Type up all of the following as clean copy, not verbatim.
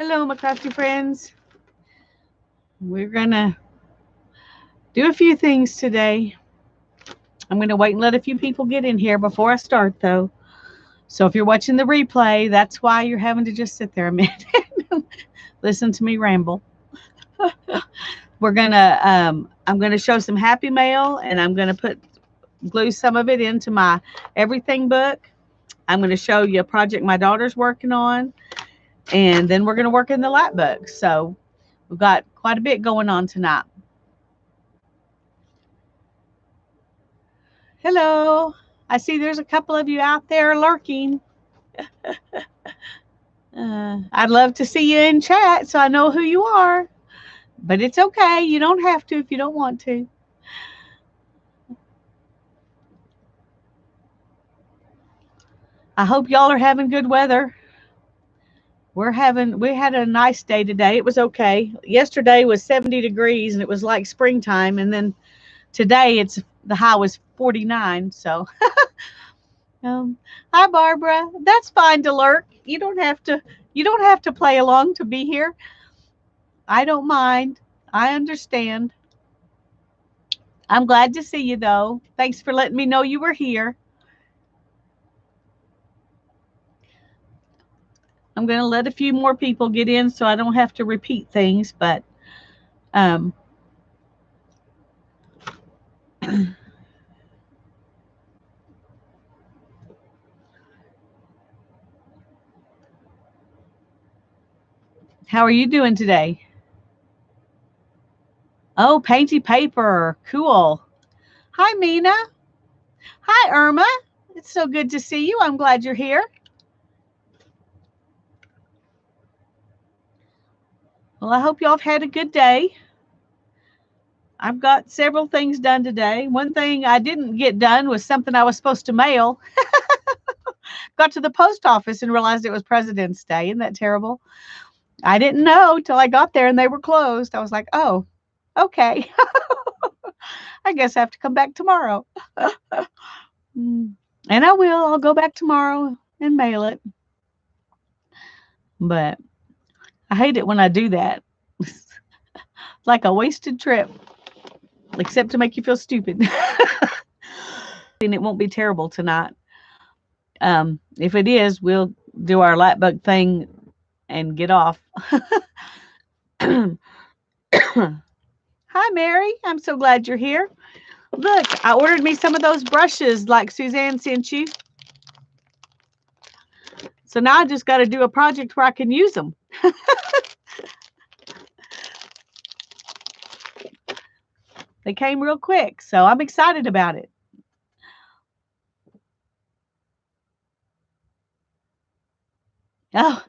Hello, my crafty friends. We're going to do a few things today. I'm going to wait and let a few people get in here before I start, though. So if you're watching the replay, that's why you're having to just sit there a minute. Listen to me ramble. I'm going to show some happy mail, and I'm going to glue some of it into my everything book. I'm going to show you a project my daughter's working on, and then we're going to work in the Lapbook. So we've got quite a bit going on tonight. Hello. I see there's a couple of you out there lurking. I'd love to see you in chat so I know who you are. But it's okay. You don't have to if you don't want to. I hope y'all are having good weather. We had a nice day today. It was okay. Yesterday was 70 degrees and it was like springtime, and then today the high was 49. So hi Barbara. That's fine to lurk. You don't have to play along to be here. I don't mind. I understand. I'm glad to see you though. Thanks for letting me know you were here. I'm going to let a few more people get in so I don't have to repeat things, but um how are you doing today? Oh, painty paper. Cool. Hi, Mina. Hi, Irma. It's so good to see you. I'm glad you're here. Well, I hope y'all have had a good day. I've got several things done today. One thing I didn't get done was something I was supposed to mail. Got to the post office and realized it was President's Day. Isn't that terrible? I didn't know till I got there and they were closed. I was like, oh, okay. I guess I have to come back tomorrow. And I will. I'll go back tomorrow and mail it. But I hate it when I do that. Like a wasted trip, except to make you feel stupid. And it won't be terrible tonight. If it is, we'll do our Lapbook thing and get off. Hi, Mary. I'm so glad you're here. Look, I ordered me some of those brushes like Suzanne sent you. So now I just got to do a project where I can use them. They came real quick, so I'm excited about it. Oh,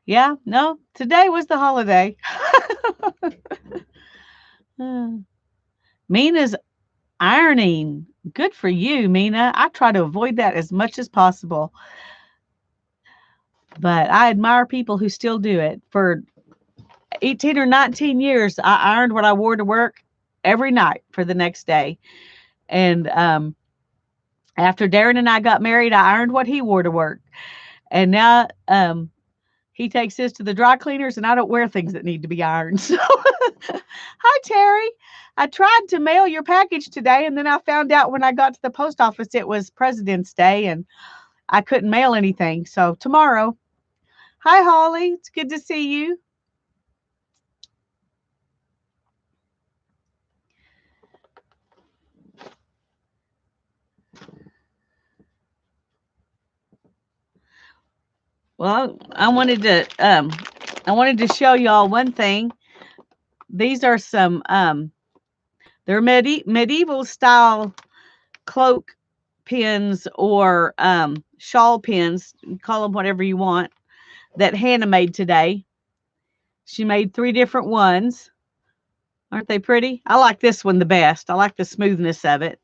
yeah, no, today was the holiday. Mina's ironing. Good for you, Mina. I try to avoid that as much as possible. But I admire people who still do it. For 18 or 19 years, I ironed what I wore to work every night for the next day. And after Darren and I got married, I ironed what he wore to work. And now he takes his to the dry cleaners, and I don't wear things that need to be ironed. So, hi, Terry. I tried to mail your package today, and then I found out when I got to the post office it was President's Day, and I couldn't mail anything. So, tomorrow. Hi, Holly. It's good to see you. Well, I wanted to show y'all one thing. These are some they're medieval style cloak pins or shawl pins. Call them whatever you want. That Hannah made today. She made 3 different ones. Aren't they pretty? I like this one the best. I like the smoothness of it.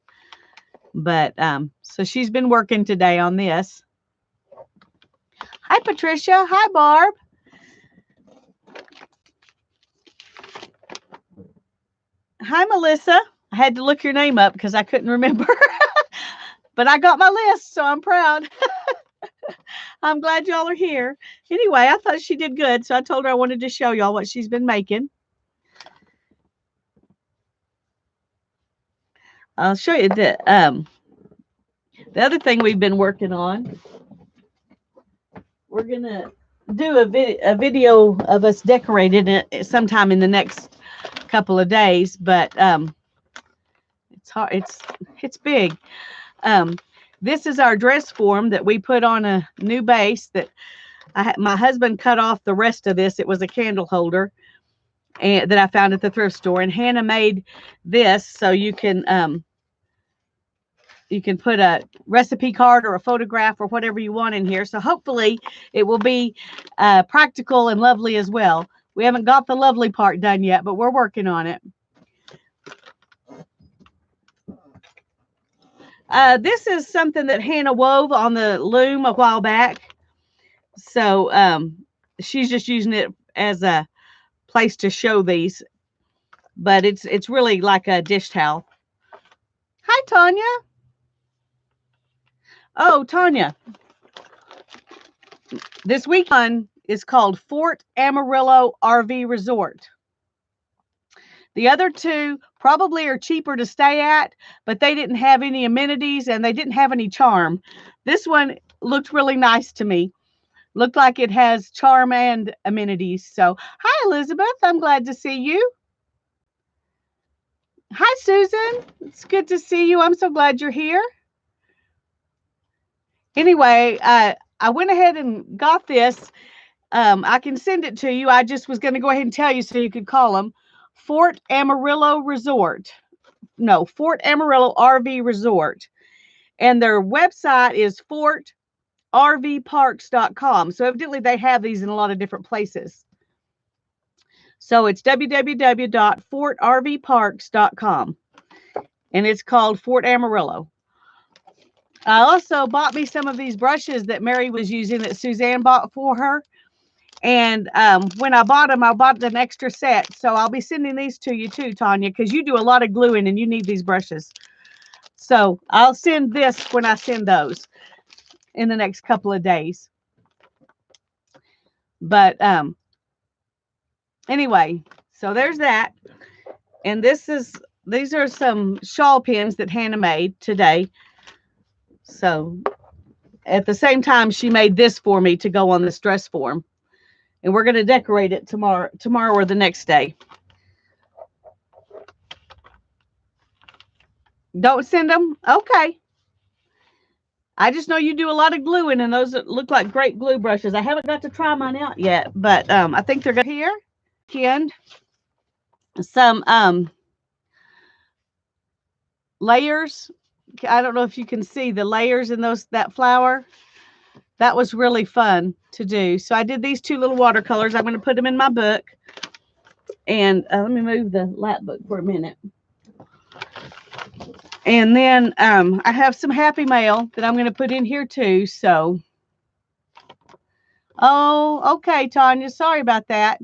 But so she's been working today on this. Hi, Patricia. Hi, Barb. Hi, Melissa. I had to look your name up because I couldn't remember. But I got my list, so I'm proud. I'm glad y'all are here. Anyway, I thought she did good, so I told her I wanted to show y'all what she's been making. I'll show you the other thing we've been working on. We're gonna do a video of us decorating it sometime in the next couple of days, but it's hard. It's big. Um, this is our dress form that we put on a new base that my husband cut off the rest of this. It was a candle holder and that I found at the thrift store, and Hannah made this so you can put a recipe card or a photograph or whatever you want in here. So hopefully it will be practical and lovely as well. We haven't got the lovely part done yet, but we're working on it. This is something that Hannah wove on the loom a while back. So she's just using it as a place to show these. But it's really like a dish towel. Hi, Tanya. Oh, Tanya. This weekend is called Fort Amarillo RV Resort. The other two probably are cheaper to stay at, but they didn't have any amenities and they didn't have any charm. This one looked really nice to me. Looked like it has charm and amenities. So, hi, Elizabeth. I'm glad to see you. Hi, Susan. It's good to see you. I'm so glad you're here. Anyway, I went ahead and got this. I can send it to you. I just was going to go ahead and tell you so you could call them Fort Amarillo Resort. No, Fort Amarillo RV Resort. And their website is fortrvparks.com. So evidently they have these in a lot of different places. So it's www.fortrvparks.com. And it's called Fort Amarillo. I also bought me some of these brushes that Mary was using that Suzanne bought for her. And when I bought them, I bought an extra set. So I'll be sending these to you too, Tanya, because you do a lot of gluing and you need these brushes. So I'll send this when I send those in the next couple of days. But anyway, so there's that. And these are some shawl pins that Hannah made today. So at the same time, she made this for me to go on this dress form. And we're going to decorate it tomorrow or the next day. Don't send them? Okay. I just know you do a lot of gluing, and those look like great glue brushes. I haven't got to try mine out yet, but I think they're good here. And some layers. I don't know if you can see the layers in that flower. That was really fun to do. So I did these two little watercolors. I'm going to put them in my book. And let me move the Lapbook for a minute. And then I have some happy mail that I'm going to put in here too. So, oh, okay, Tanya. Sorry about that.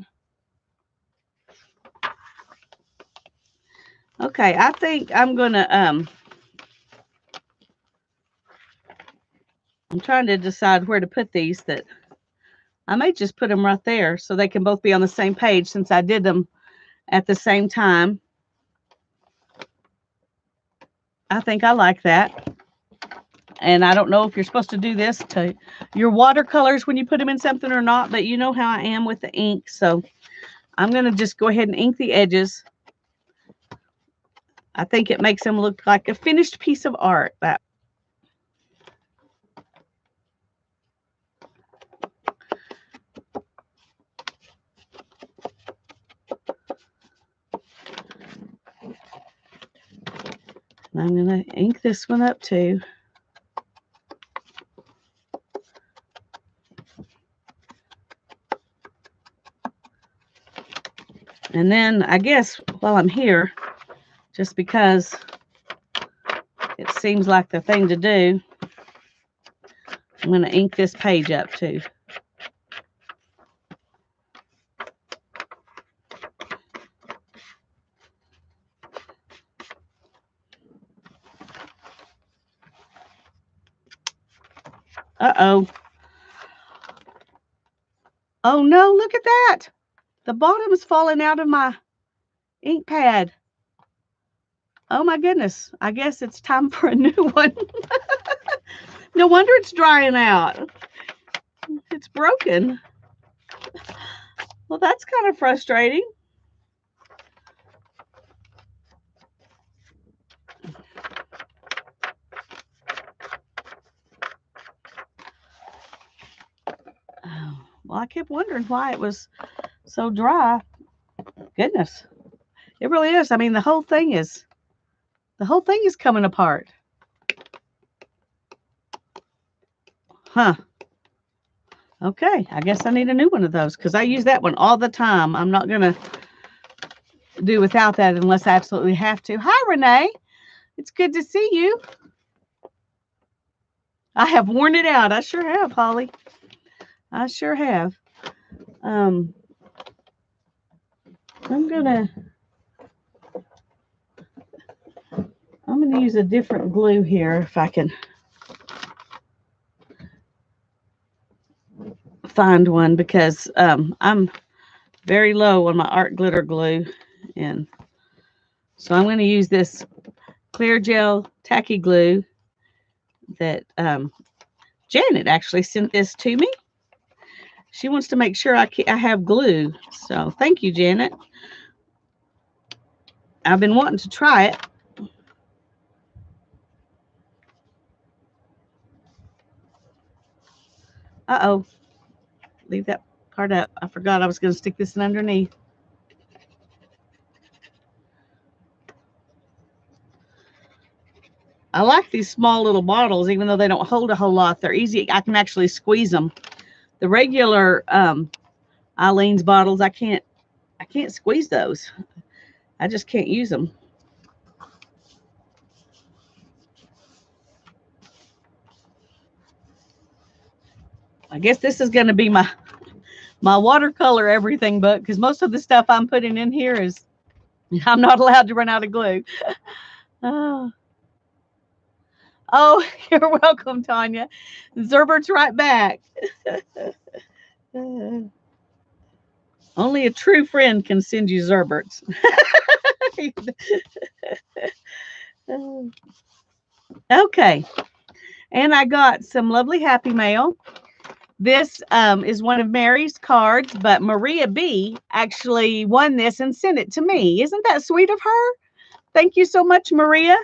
Okay, I think I'm going to, I'm trying to decide where to put these. That I may just put them right there so they can both be on the same page since I did them at the same time. I think I like that. And I don't know if you're supposed to do this to your watercolors when you put them in something or not, but you know how I am with the ink. So I'm going to just go ahead and ink the edges. I think it makes them look like a finished piece of art. And I'm going to ink this one up too. And then I guess while I'm here, just because it seems like the thing to do, I'm going to ink this page up too. Uh-oh. Oh no, look at that. The bottom is falling out of my ink pad. Oh my goodness. I guess it's time for a new one. No wonder it's drying out. It's broken. Well, that's kind of frustrating. Oh, well, I kept wondering why it was so dry. Goodness. It really is. I mean, the whole thing is coming apart. Huh. Okay, I guess I need a new one of those because I use that one all the time. I'm not going to do without that unless I absolutely have to. Hi, Renee. It's good to see you. I have worn it out. I sure have, Holly. I sure have. I'm gonna use a different glue here if I can find one because I'm very low on my art glitter glue, and so I'm going to use this clear gel tacky glue that Janet actually sent this to me. She wants to make sure I have glue. So thank you, Janet. I've been wanting to try it. Uh-oh. Leave that part up. I forgot I was going to stick this in underneath. I like these small little bottles, even though they don't hold a whole lot. They're easy. I can actually squeeze them. The regular Eileen's bottles, I can't squeeze those. I just can't use them. I guess this is going to be my watercolor everything book because most of the stuff I'm putting in here is I'm not allowed to run out of glue. Oh, you're welcome, Tanya. Zerbert's right back. Only a true friend can send you Zerberts. Okay. And I got some lovely Happy Mail. This is one of Mary's cards, but Maria B. actually won this and sent it to me. Isn't that sweet of her? Thank you so much, Maria.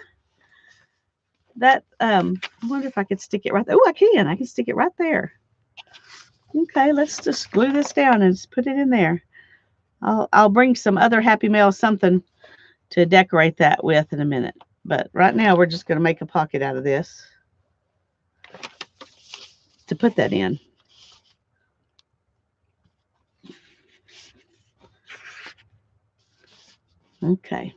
That I wonder if I could stick it right there. Oh, I can stick it right there. Okay, let's just glue this down and just put it in there. I'll bring some other Happy Mail something to decorate that with in a minute. But right now we're just going to make a pocket out of this to put that in. Okay.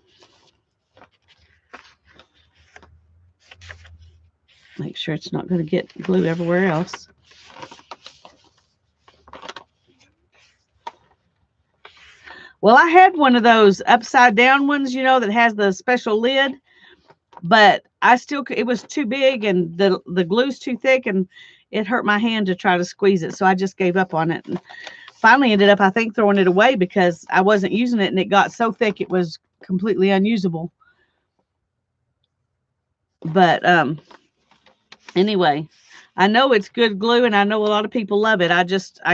Make sure it's not going to get glue everywhere else. Well, I had one of those upside down ones, you know, that has the special lid, but it was too big and the glue's too thick and it hurt my hand to try to squeeze it. So I just gave up on it and finally ended up, I think, throwing it away because I wasn't using it and it got so thick it was completely unusable. But anyway, I know it's good glue and I know a lot of people love it. I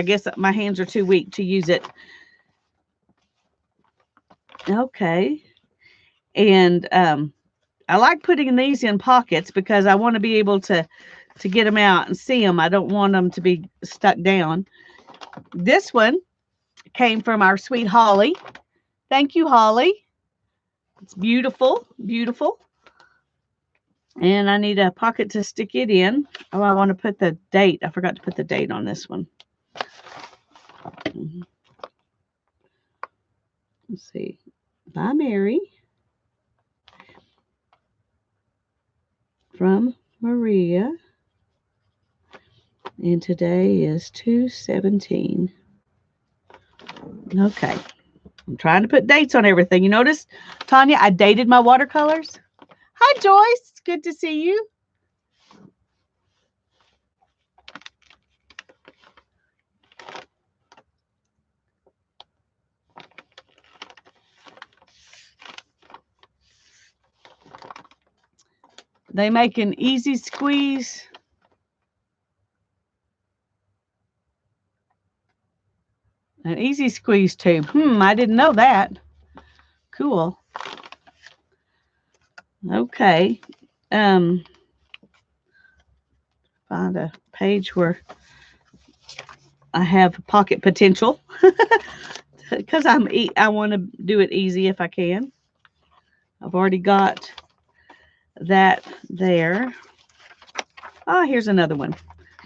guess my hands are too weak to use it. Okay. And I like putting these in pockets because I want to be able to get them out and see them. I don't want them to be stuck down. This one came from our sweet Holly. Thank you, Holly. It's beautiful, beautiful. And I need a pocket to stick it in. Oh, I want to put the date. I forgot to put the date on this one. Let's see. By Mary. From Maria. And today is 2/17. Okay. I'm trying to put dates on everything. You notice, Tanya, I dated my watercolors. Hi, Joyce. It's good to see you. They make an easy squeeze. An easy squeeze tube. I didn't know that. Cool. Okay. Find a page where I have pocket potential because I want to do it easy if I can. I've already got that there. Ah, here's another one.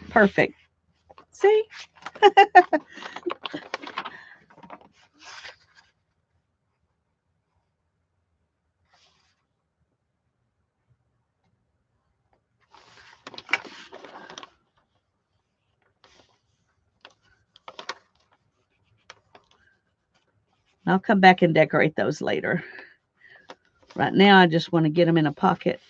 Perfect. See? I'll come back and decorate those later. Right now, I just want to get them in a pocket.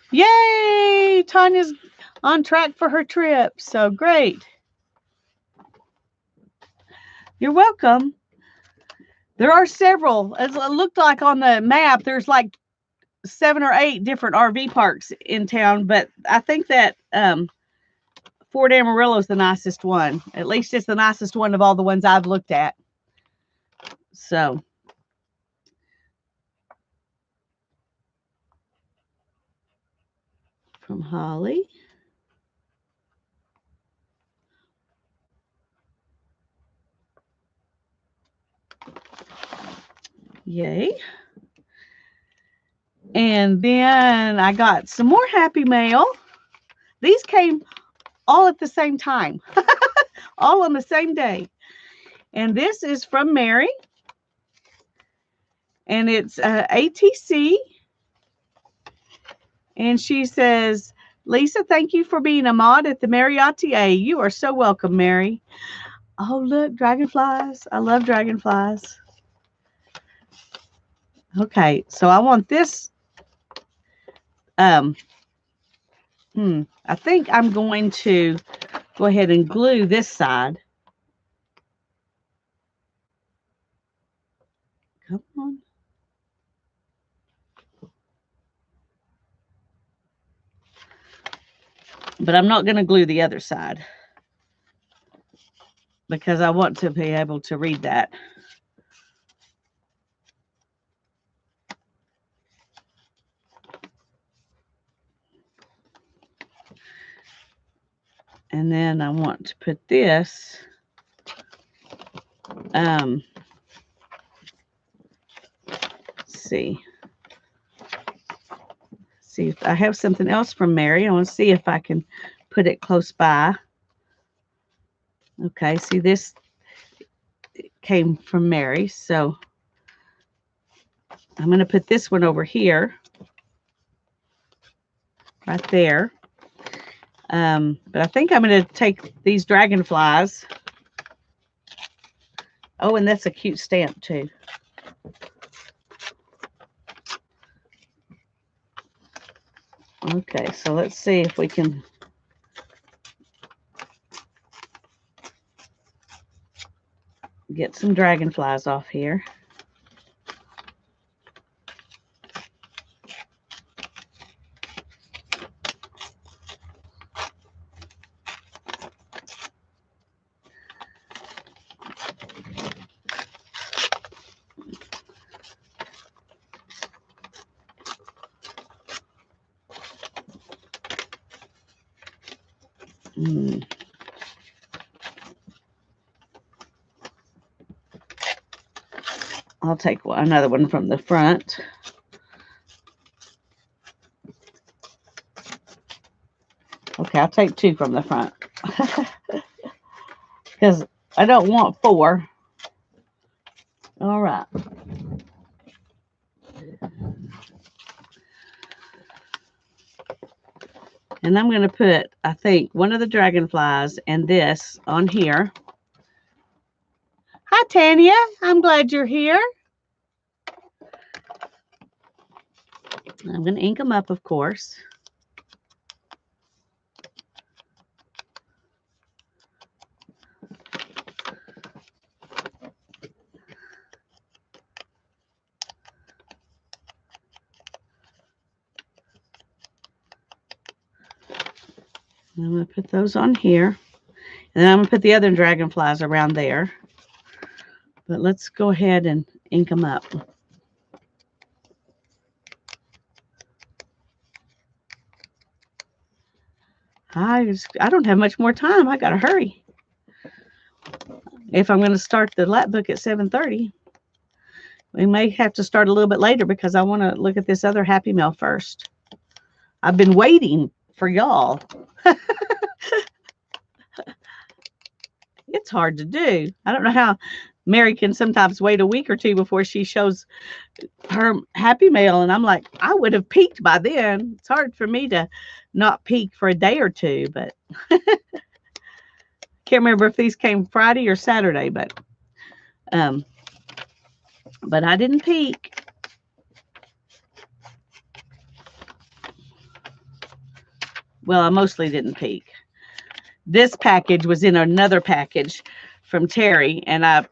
Yay! Tanya's on track for her trip. So great. You're welcome. There are several. As it looked like on the map, there's like 7 or 8 different RV parks in town, but I think that Fort Amarillo is the nicest one. At least it's the nicest one of all the ones I've looked at. So from Holly. Yay. And then I got some more happy mail. These came all at the same time, all on the same day. And this is from Mary. And it's ATC. And she says, Lisa, thank you for being a mod at the Marriottier. You are so welcome, Mary. Oh, look, dragonflies. I love dragonflies. Okay, so I want this. I think I'm going to go ahead and glue this side. Come on. But I'm not going to glue the other side because I want to be able to read that. And then I want to put this. Let's see. See if I have something else from Mary. I want to see if I can put it close by. Okay, see this came from Mary, so I'm going to put this one over here, right there. But I think I'm going to take these dragonflies. Oh, and that's a cute stamp too. Okay, so let's see if we can get some dragonflies off here. I'll take another one from the front. Okay, I'll take 2 from the front because I don't want 4. All right. And I'm going to put, I think, one of the dragonflies and this on here. Hi, Tanya. I'm glad you're here. I'm going to ink them up, of course. I'm going to put those on here. And then I'm going to put the other dragonflies around there. But let's go ahead and ink them up. I don't have much more time. I got to hurry. If I'm going to start the Lapbook at 7:30, we may have to start a little bit later because I want to look at this other Happy Mail first. I've been waiting for y'all. It's hard to do. I don't know how Mary can sometimes wait a week or two before she shows her Happy Mail, and I'm like, I would have peaked by then. It's hard for me to not peak for a day or two, but can't remember if these came Friday or Saturday, but I didn't peak. Well, I mostly didn't peak. This package was in another package from Terry, and I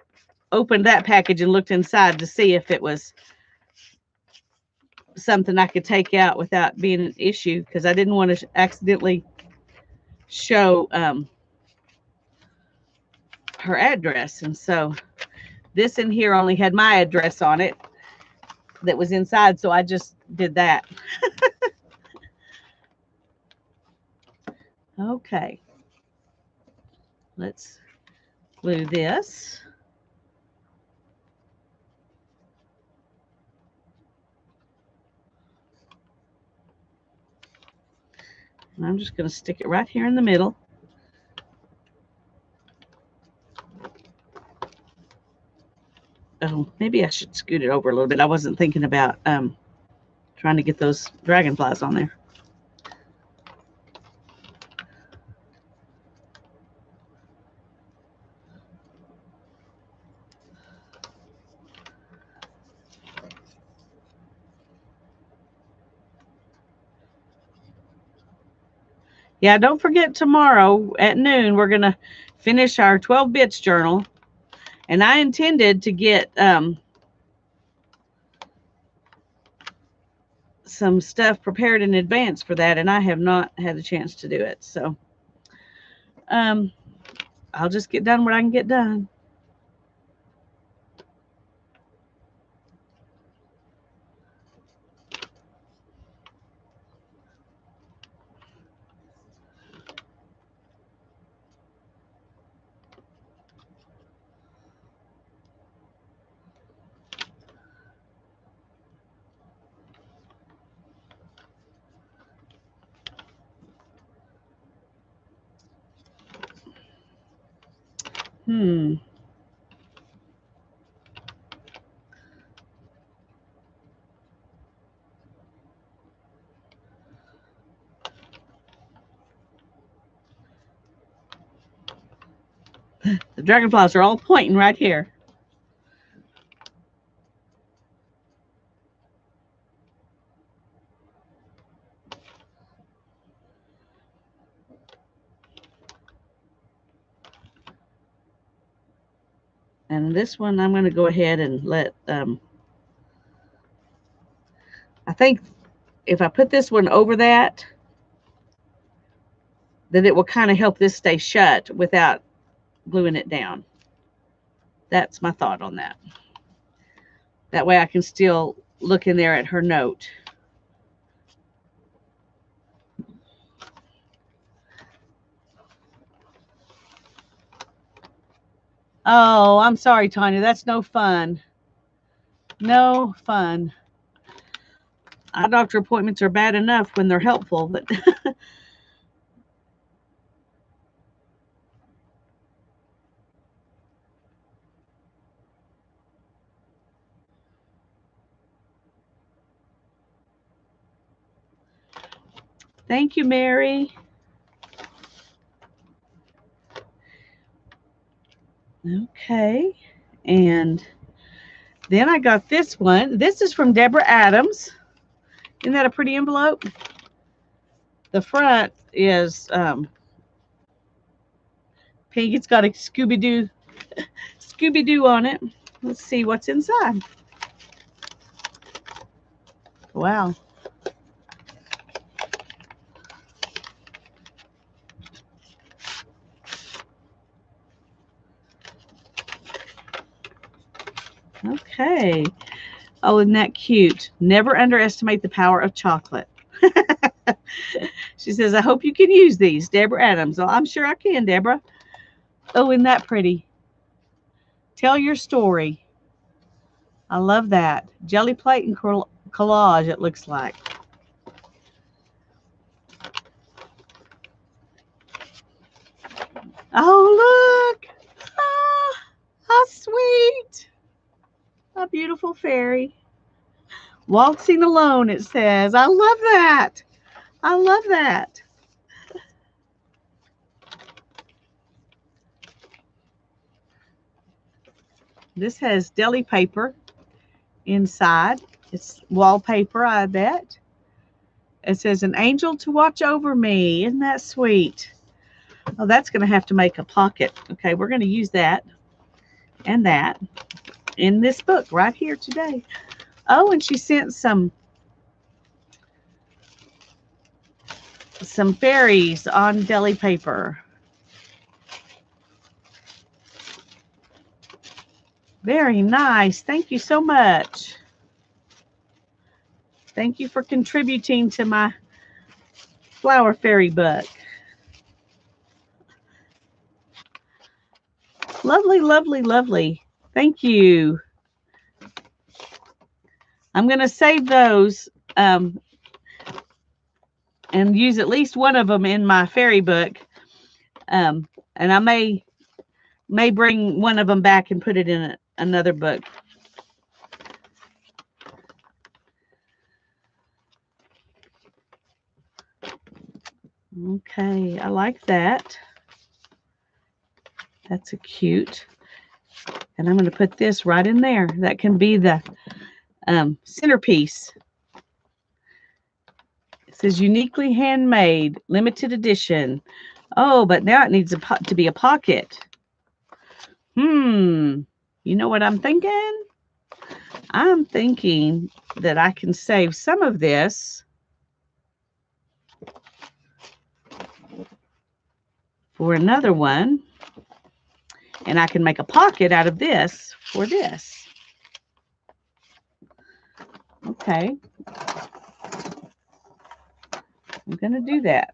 opened that package and looked inside to see if it was something I could take out without being an issue, because I didn't want to accidentally show her address. And so this in here only had my address on it that was inside, so I just did that. Okay, let's glue this. And I'm just going to stick it right here in the middle. Oh, maybe I should scoot it over a little bit. I wasn't thinking about trying to get those dragonflies on there. Yeah, don't forget tomorrow at noon, we're going to finish our 12 bits journal. And I intended to get some stuff prepared in advance for that, and I have not had a chance to do it. So I'll just get done what I can get done. The dragonflies are all pointing right here. And this one, I'm going to go ahead and let, I think if I put this one over that, then it will kind of help this stay shut without gluing it down. That's my thought on that. That way I can still look in there at her note. Oh, I'm sorry, Tanya. That's no fun. No fun. Eye doctor appointments are bad enough when they're helpful, but thank you, Mary. Okay. And then I got this one. This is from Deborah Adams. Isn't that a pretty envelope? The front is pink. It's got a Scooby-Doo on it. Let's see what's inside. Wow. Okay. Oh, isn't that cute? Never underestimate the power of chocolate. She says, I hope you can use these. Deborah Adams. Well, I'm sure I can, Deborah. Oh, isn't that pretty? Tell your story. I love that. Jelly plate and collage, it looks like. Oh, look. Ah, how sweet. A beautiful fairy. Waltzing alone, it says. I love that. I love that. This has deli paper inside. It's wallpaper, I bet. It says, an angel to watch over me. Isn't that sweet? Oh, that's going to have to make a pocket. Okay, we're going to use that and that in this book right here today. Oh, and she sent some fairies on deli paper. Very nice. Thank you so much. Thank you for contributing to my flower fairy book. Lovely, lovely, lovely. Thank you. I'm going to save those and use at least one of them in my fairy book. And I may bring one of them back and put it in another book. Okay, I like that. That's a cute. And I'm going to put this right in there. That can be the centerpiece. It says uniquely handmade, limited edition. Oh, but now it needs to be a pocket. You know what I'm thinking? I'm thinking that I can save some of this for another one. And I can make a pocket out of this for this. Okay. I'm going to do that.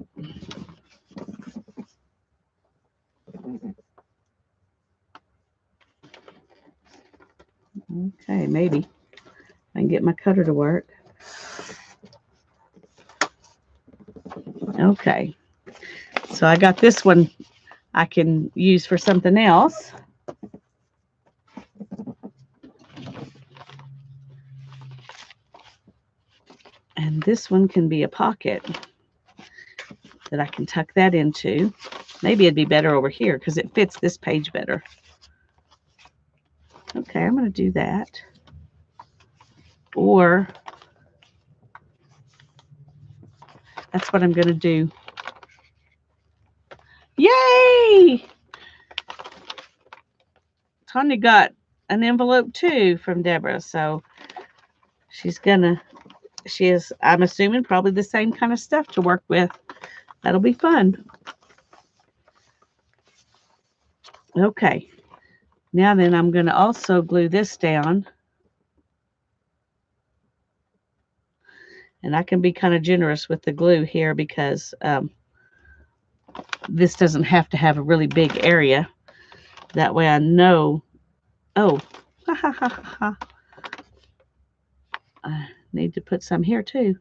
Okay, maybe I can get my cutter to work. Okay. So I got this one I can use for something else. And this one can be a pocket that I can tuck that into. Maybe it'd be better over here because it fits this page better. Okay, I'm going to do that. Or that's what I'm going to do. Yay! Tanya got an envelope too from Deborah, so she is, I'm assuming, probably the same kind of stuff to work with. That'll be fun. Okay. Now then, I'm going to also glue this down. And I can be kind of generous with the glue here because this doesn't have to have a really big area. That way I know, oh, ha ha ha ha. I need to put some here too,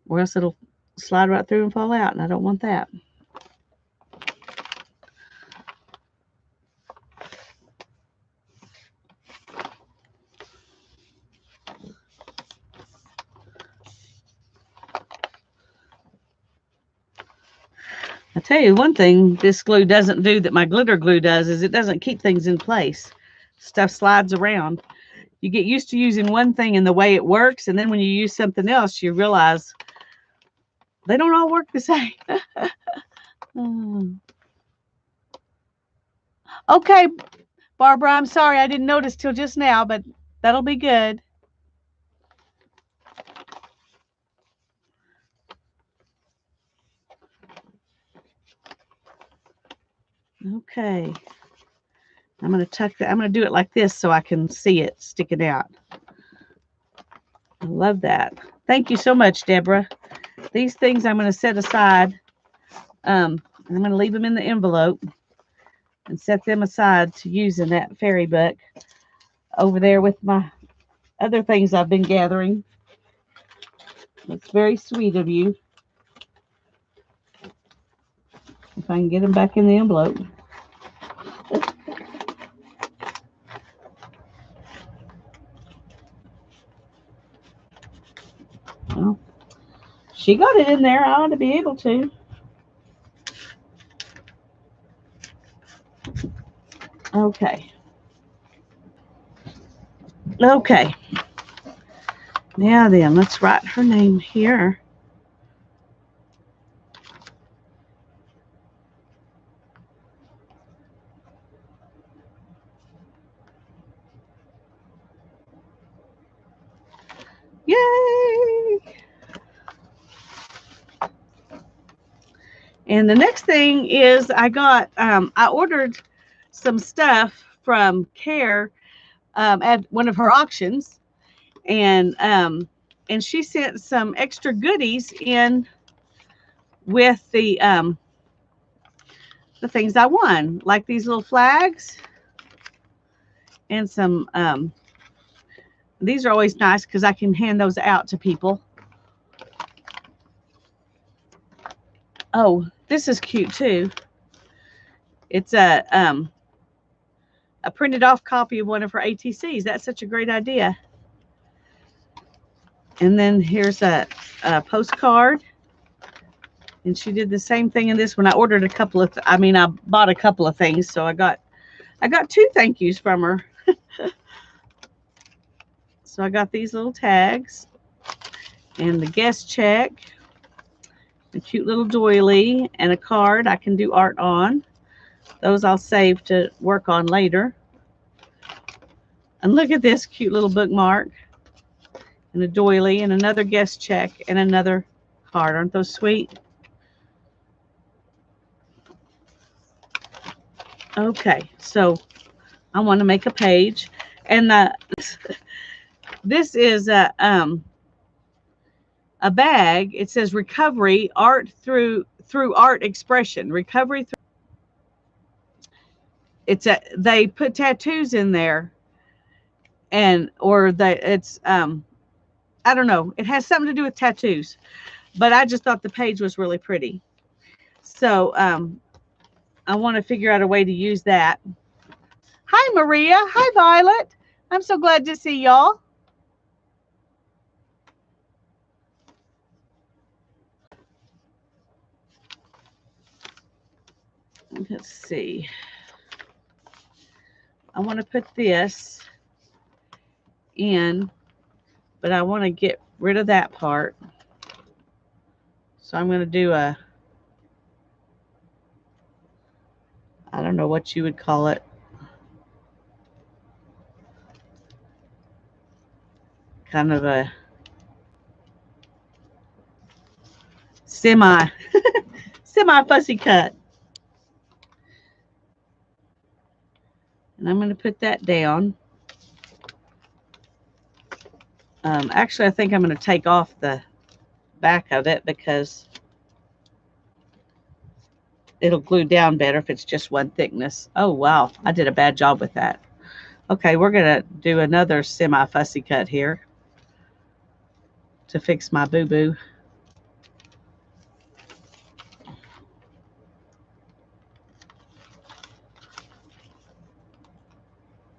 or else it'll slide right through and fall out, and I don't want that. I tell you one thing this glue doesn't do that my glitter glue does is it doesn't keep things in place. Stuff slides around. You get used to using one thing and the way it works, and then when you use something else, you realize they don't all work the same. Okay, Barbara, I'm sorry I didn't notice till just now, but that'll be good. Okay. I'm going to tuck that. I'm going to do it like this so I can see it sticking out. I love that. Thank you so much, Deborah. These things I'm going to set aside. I'm going to leave them in the envelope and set them aside to use in that fairy book over there with my other things I've been gathering. It's very sweet of you. If I can get them back in the envelope. Well, she got it in there. I ought to be able to. Okay. Okay. Now then, let's write her name here. Yay! And the next thing is I ordered some stuff from Care at one of her auctions, and she sent some extra goodies in with the things I won, like these little flags and some. These are always nice because I can hand those out to people. Oh, this is cute too. It's a printed off copy of one of her ATCs. That's such a great idea. And then here's a postcard. And she did the same thing in this one. I ordered a couple of, I bought a couple of things. So I got 2 thank yous from her. So I got these little tags and the guest check, a cute little doily, and a card I can do art on. Those I'll save to work on later. And look at this cute little bookmark and a doily and another guest check and another card. Aren't those sweet? Okay, so I want to make a page, and this is a bag. It says recovery art through art expression. Recovery through. They put tattoos in there, and it's I don't know. It has something to do with tattoos, but I just thought the page was really pretty. So I want to figure out a way to use that. Hi, Maria. Hi, Violet. I'm so glad to see y'all. Let's see. I want to put this in, but I want to get rid of that part. So I'm going to do I don't know what you would call it. Kind of a semi fussy cut. And I'm going to put that down. Actually, I think I'm going to take off the back of it because it'll glue down better if it's just one thickness. Oh, wow. I did a bad job with that. Okay, we're going to do another semi-fussy cut here to fix my boo-boo.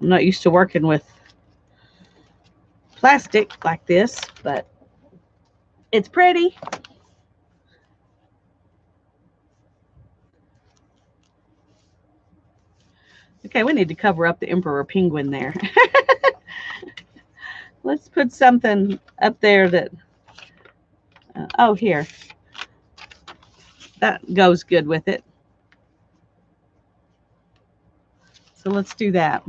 I'm not used to working with plastic like this, but it's pretty. Okay, we need to cover up the emperor penguin there. Let's put something up there that, oh, here. That goes good with it. So let's do that.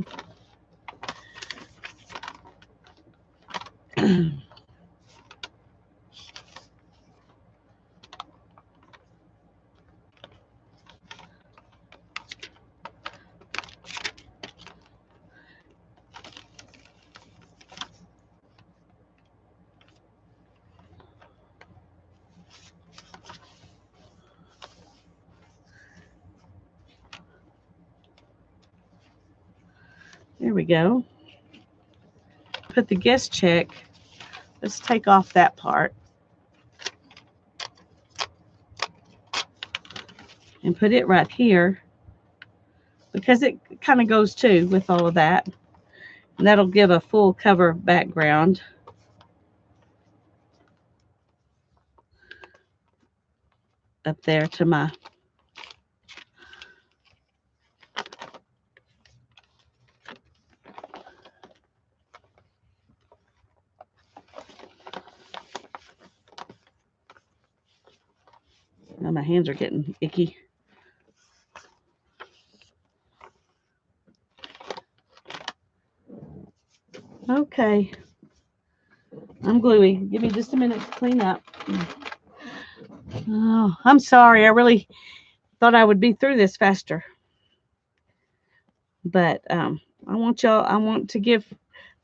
There we go. Put the guest check. Let's take off that part. And put it right here. Because it kind of goes too with all of that. And that'll give a full cover background. Up there to my now my hands are getting icky. Okay. I'm gluey. Give me just a minute to clean up. Oh, I'm sorry. I really thought I would be through this faster. But I want to give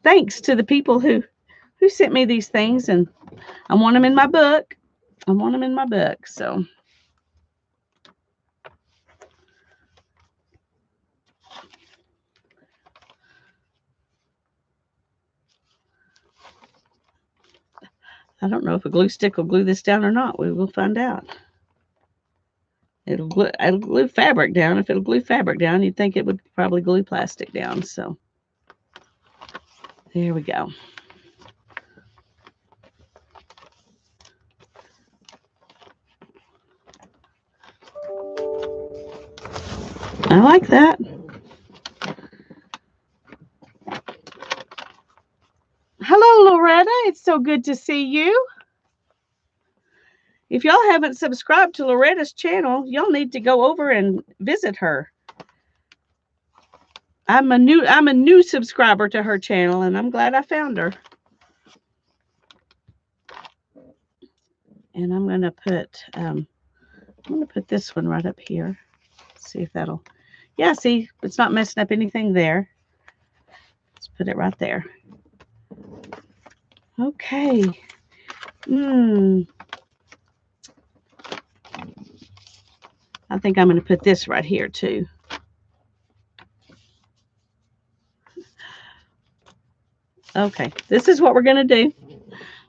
thanks to the people who sent me these things, and I want them in my book. I want them in my book. So I don't know if a glue stick will glue this down or not. We will find out. It'll glue fabric down. If it'll glue fabric down, you'd think it would probably glue plastic down. So there we go. I like that. Hello, Loretta. It's so good to see you. If y'all haven't subscribed to Loretta's channel, y'all need to go over and visit her. I'm a new subscriber to her channel, and I'm glad I found her. And I'm gonna put this one right up here. See if that'll, yeah, see, it's not messing up anything there. Let's put it right there. Okay. I think I'm going to put this right here too. Okay, this is what we're going to do.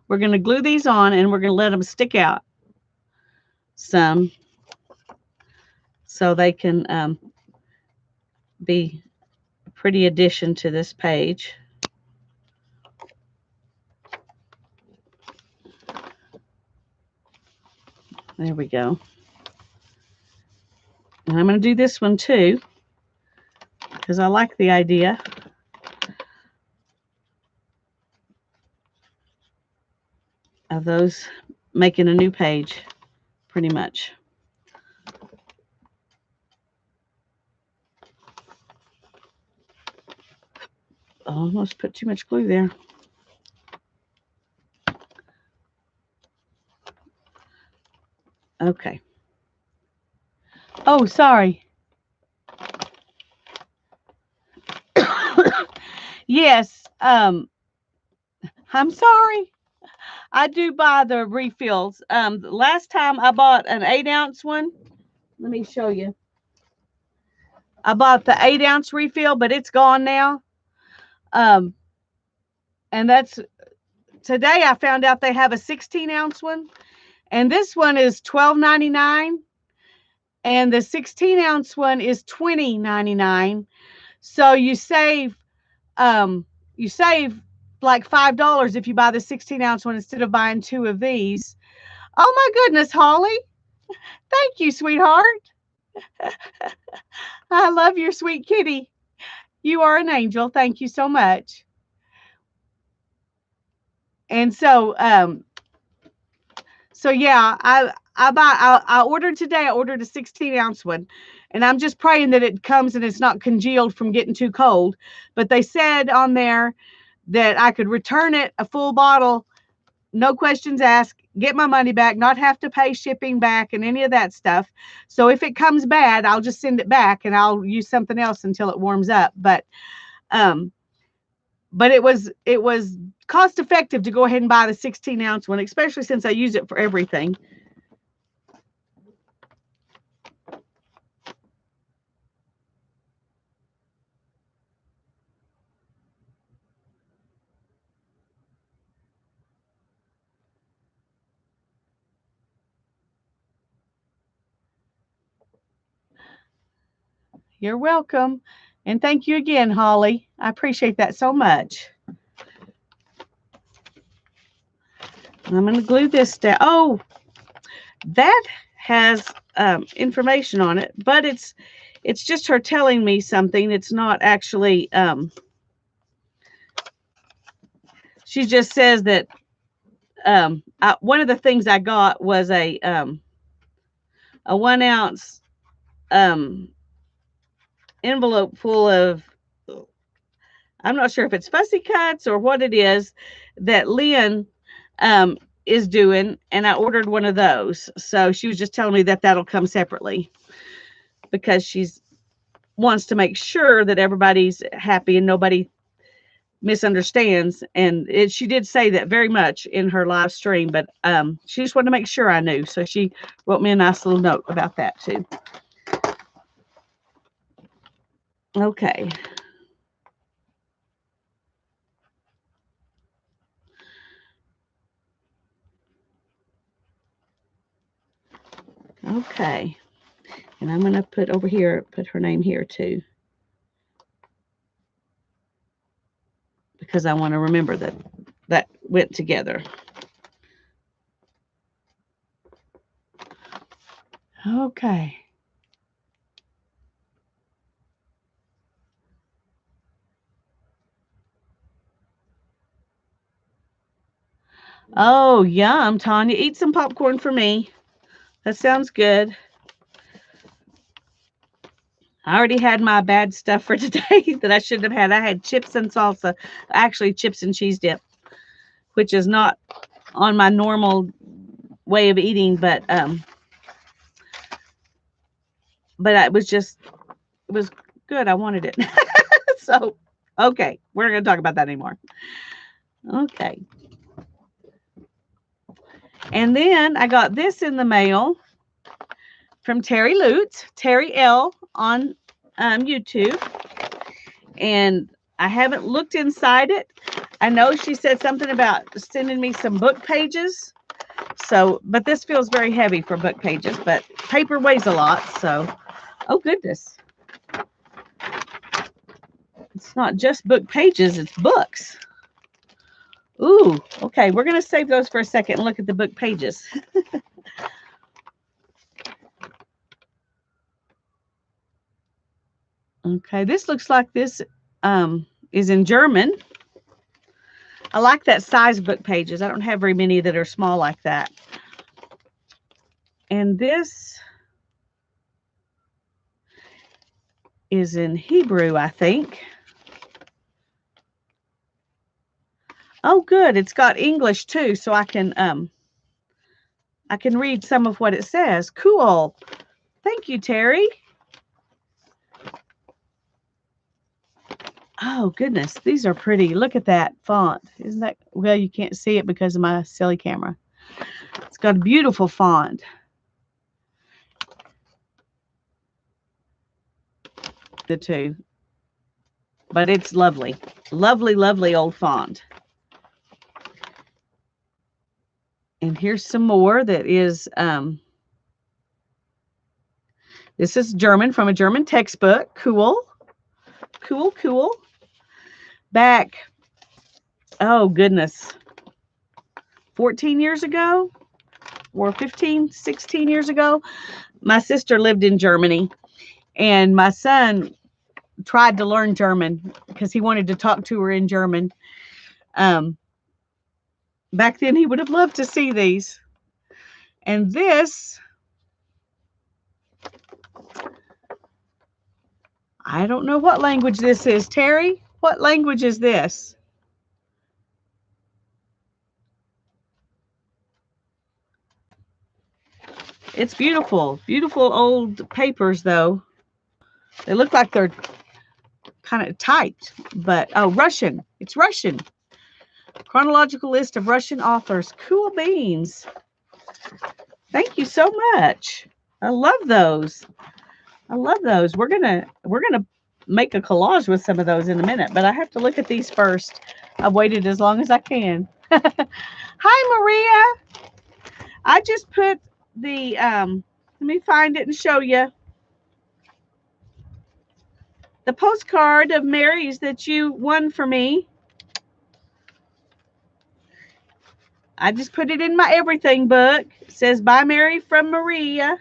We're going to glue these on, and we're going to let them stick out some so they can be a pretty addition to this page. There we go. And I'm going to do this one too, because I like the idea of those making a new page, pretty much. Almost put too much glue there. Okay. Oh, sorry. Yes. I'm sorry. I do buy the refills. Last time I bought an 8-ounce one. Let me show you. I bought the 8-ounce refill, but it's gone now. And that's today I found out they have a 16-ounce one, and this one is $12.99, and the 16-ounce one is $20.99. So you save like $5 if you buy the 16-ounce one instead of buying 2 of these. Oh my goodness, Holly. Thank you, sweetheart. I love your sweet kitty. You are an angel. Thank you so much. And so yeah, I ordered today. I ordered a 16-ounce one, and I'm just praying that it comes and it's not congealed from getting too cold. But they said on there that I could return it, a full bottle, no questions asked, get my money back, not have to pay shipping back and any of that stuff. So if it comes bad, I'll just send it back and I'll use something else until it warms up. But it was cost effective to go ahead and buy the 16-ounce one, especially since I use it for everything. You're welcome. And thank you again, Holly. I appreciate that so much. I'm going to glue this down. Oh, that has information on it, but it's just her telling me something. It's not actually. She just says that one of the things I got was a 1 ounce um, envelope full of, I'm not sure if it's fussy cuts or what it is that Lynn um, is doing, and I ordered one of those. So she was just telling me that that'll come separately because she's wants to make sure that everybody's happy and nobody misunderstands. And she did say that very much in her live stream, but she just wanted to make sure I knew. So she wrote me a nice little note about that too. Okay. Okay. And I'm going to put over here, put her name here too, because I want to remember that that went together. Okay. Oh, yum, Tanya. Eat some popcorn for me. That sounds good. I already had my bad stuff for today that I shouldn't have had. I had chips and salsa, actually chips and cheese dip, which is not on my normal way of eating, but it was just, it was good. I wanted it. So, okay, we're not going to talk about that anymore. Okay. And then I got this in the mail from Terry Lutz, Terry L on YouTube. And I haven't looked inside it. I know she said something about sending me some book pages. So, but this feels very heavy for book pages, but paper weighs a lot. So, oh goodness. It's not just book pages, it's books. Ooh, okay. We're going to save those for a second and look at the book pages. Okay, this looks like this is in German. I like that size book pages. I don't have very many that are small like that. And this is in Hebrew, I think. Oh, good. It's got English too, so I can read some of what it says. Cool. Thank you, Terry. Oh, goodness. These are pretty. Look at that font. Isn't that, well, you can't see it because of my silly camera. It's got a beautiful font. The two. But it's lovely. Lovely, lovely old font. And here's some more that is, this is German from a German textbook. Cool. Cool, cool. Back, oh goodness, 14 years ago or 15, 16 years ago, my sister lived in Germany and my son tried to learn German because he wanted to talk to her in German. Back then he would have loved to see these. And this, I don't know what language this is. Terry, what language is this? It's beautiful. Beautiful old papers, though. They look like they're kind of typed, but oh, Russian. It's Russian. Chronological list of Russian authors. Cool beans. Thank you so much. I love those. I love those. We're gonna make a collage with some of those in a minute, but I have to look at these first. I've waited as long as I can. Hi, Maria. I just put the let me find it and show you. the postcard of Mary's that you won for me. I just put it in my everything book. It says, "Bye, Mary from Maria."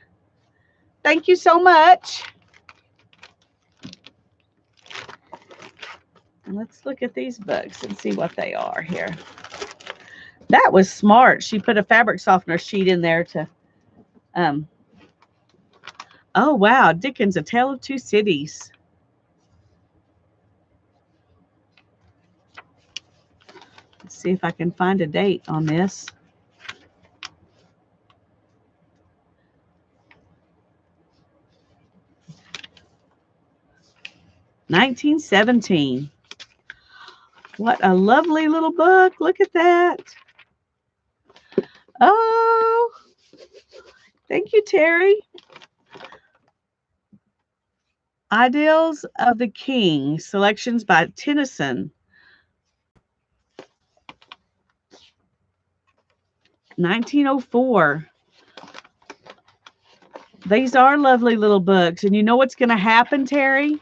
Thank you so much. And let's look at these books and see what they are here. That was smart. She put a fabric softener sheet in there to, oh, wow. Dickens, A Tale of Two Cities. Let's see if I can find a date on this. (1917). What a lovely little book. Look at that. Oh, thank you, Terry. Ideals of the King, selections by Tennyson. 1904. These are lovely little books. And you know what's going to happen, Terry?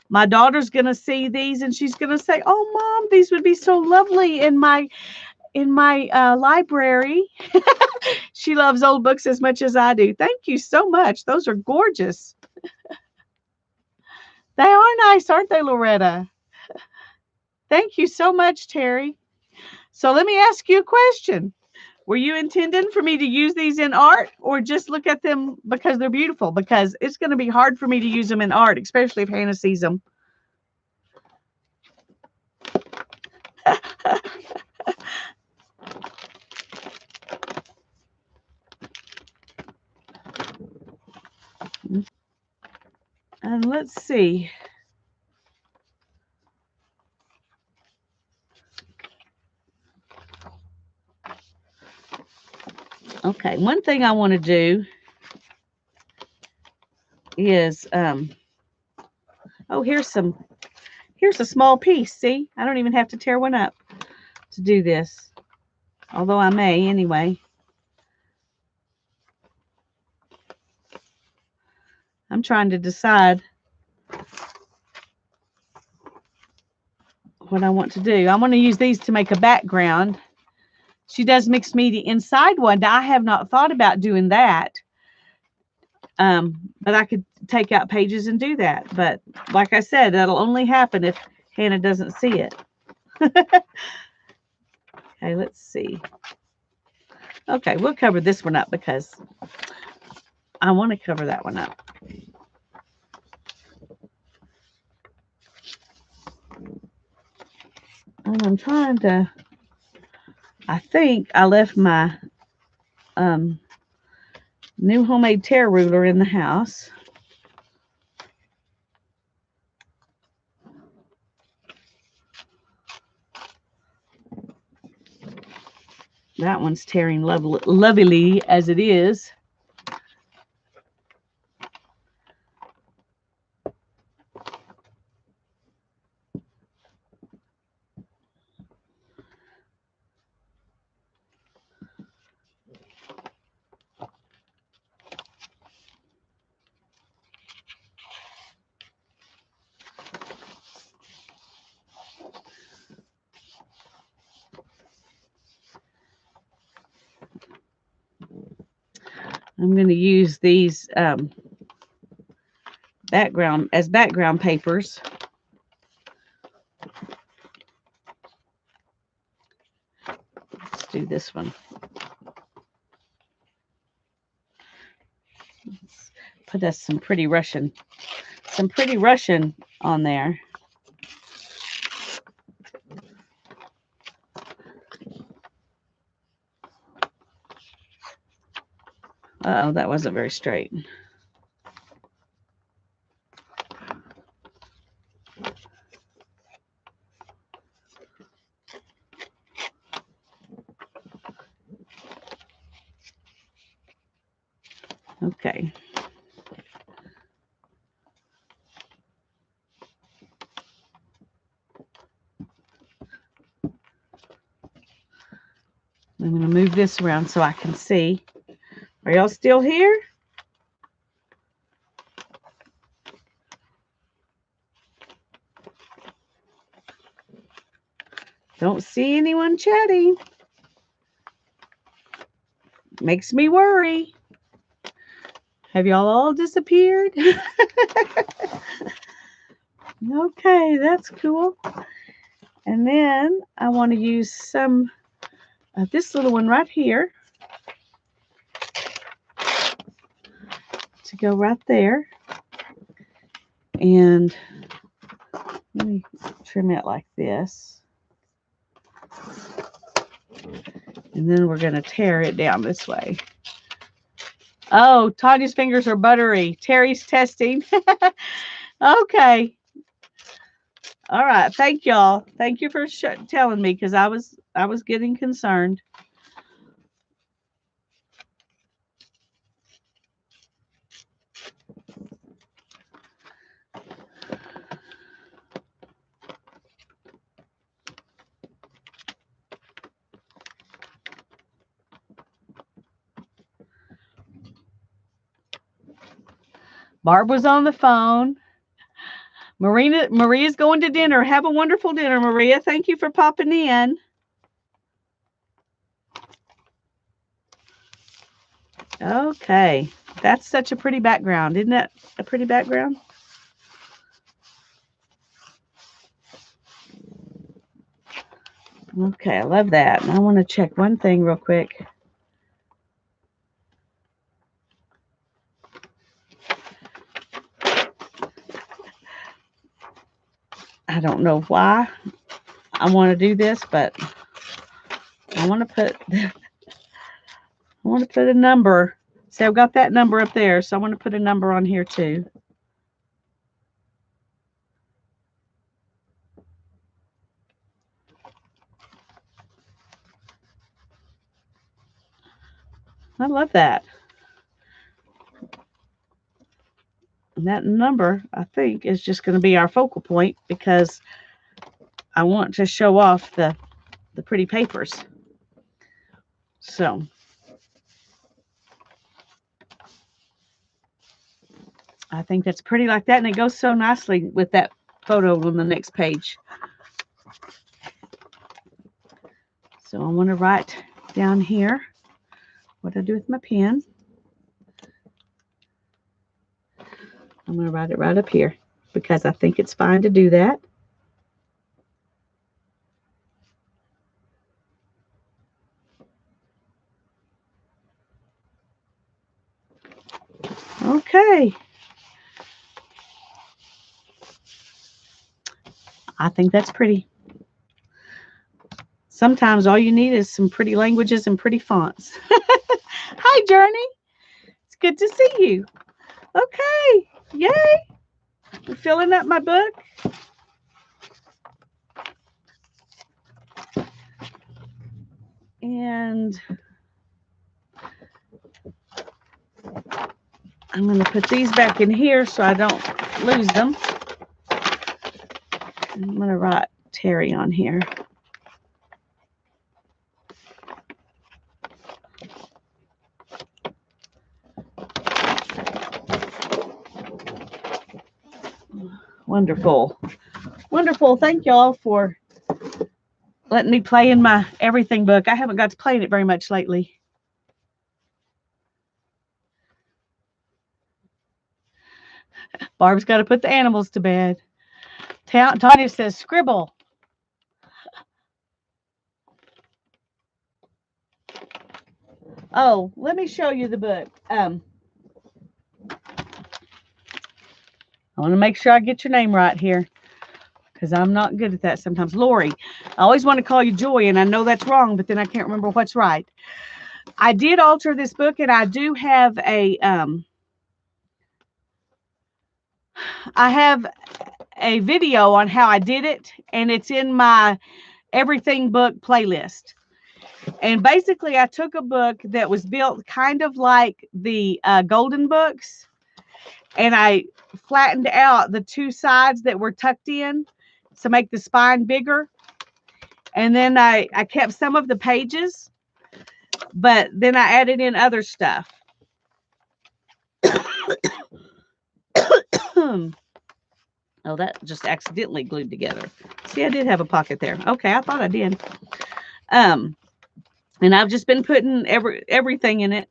My daughter's going to see these and she's going to say, "Oh, Mom, these would be so lovely in my library." She loves old books as much as I do. Thank you so much. Those are gorgeous. They are nice, aren't they, Loretta? Thank you so much, Terry. So let me ask you a question. Were you intending for me to use these in art or just look at them because they're beautiful? Because it's going to be hard for me to use them in art, especially if Hannah sees them. And let's see. Okay, one thing I want to do is, oh, here's a small piece. See, I don't even have to tear one up to do this, although I may anyway. I'm trying to decide what I want to do. I want to use these to make a background. She does mixed media inside one. Now, I have not thought about doing that. But I could take out pages and do that. But like I said, that'll only happen if Hannah doesn't see it. Okay, let's see. Okay, we'll cover this one up because I want to cover that one up. And I'm trying to, I think I left my new homemade tear ruler in the house. That one's tearing lovely as it is. I'm going to use these background papers. Let's do this one. Let's put us some pretty Russian on there. Uh-oh, that wasn't very straight. Okay. I'm going to move this around so I can see. Are y'all still here? Don't see anyone chatting. Makes me worry. Have y'all all disappeared? Okay, that's cool. And then I want to use some of this little one right here to go right there. And let me trim it like this. And then we're going to tear it down this way. Oh, Tanya's fingers are buttery. Terry's testing. Okay. All right. Thank y'all. Thank you for telling me, because I was getting concerned. Barb was on the phone. Maria's going to dinner. Have a wonderful dinner, Maria. Thank you for popping in. Okay. That's such a pretty background. Isn't that a pretty background? Okay, I love that. And I want to check one thing real quick. I don't know why I want to do this, but I want to put a number. See, I've got that number up there, so I want to put a number on here too. I love that. And that number, I think, is just going to be our focal point, because I want to show off the pretty papers. So I think that's pretty like that, and it goes so nicely with that photo on the next page. So I want to write down here what I do with my pen. I'm going to write it right up here, because I think it's fine to do that. Okay. I think that's pretty. Sometimes all you need is some pretty languages and pretty fonts. Hi, Journey. It's good to see you. Okay. Yay. I'm filling up my book. And I'm going to put these back in here so I don't lose them. I'm going to write Terry on here. Wonderful. Wonderful. Thank y'all for letting me play in my everything book. I haven't got to play in it very much lately. Barb's got to put the animals to bed. Tanya says, scribble. Oh, let me show you the book. I want to make sure I get your name right here, because I'm not good at that sometimes. Lori. I always want to call you Joy, and I know that's wrong, but then I can't remember what's right. I did alter this book, and I do have a video on how I did it, and it's in my everything book playlist. And basically, I took a book that was built kind of like the golden books, and I flattened out the two sides that were tucked in to make the spine bigger. And then I kept some of the pages, but then I added in other stuff. Oh, that just accidentally glued together. See, I did have a pocket there. Okay, I thought I did. Um, and I've just been putting everything in it.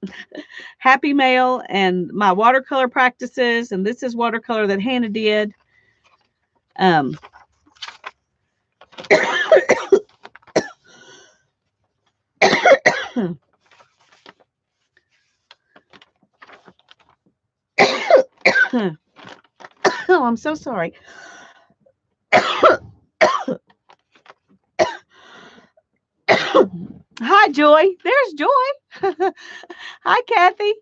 Happy Mail and my watercolor practices, and this is watercolor that Hannah did. Um, oh, I'm so sorry. Hi, Joy. There's Joy. Hi, Kathy.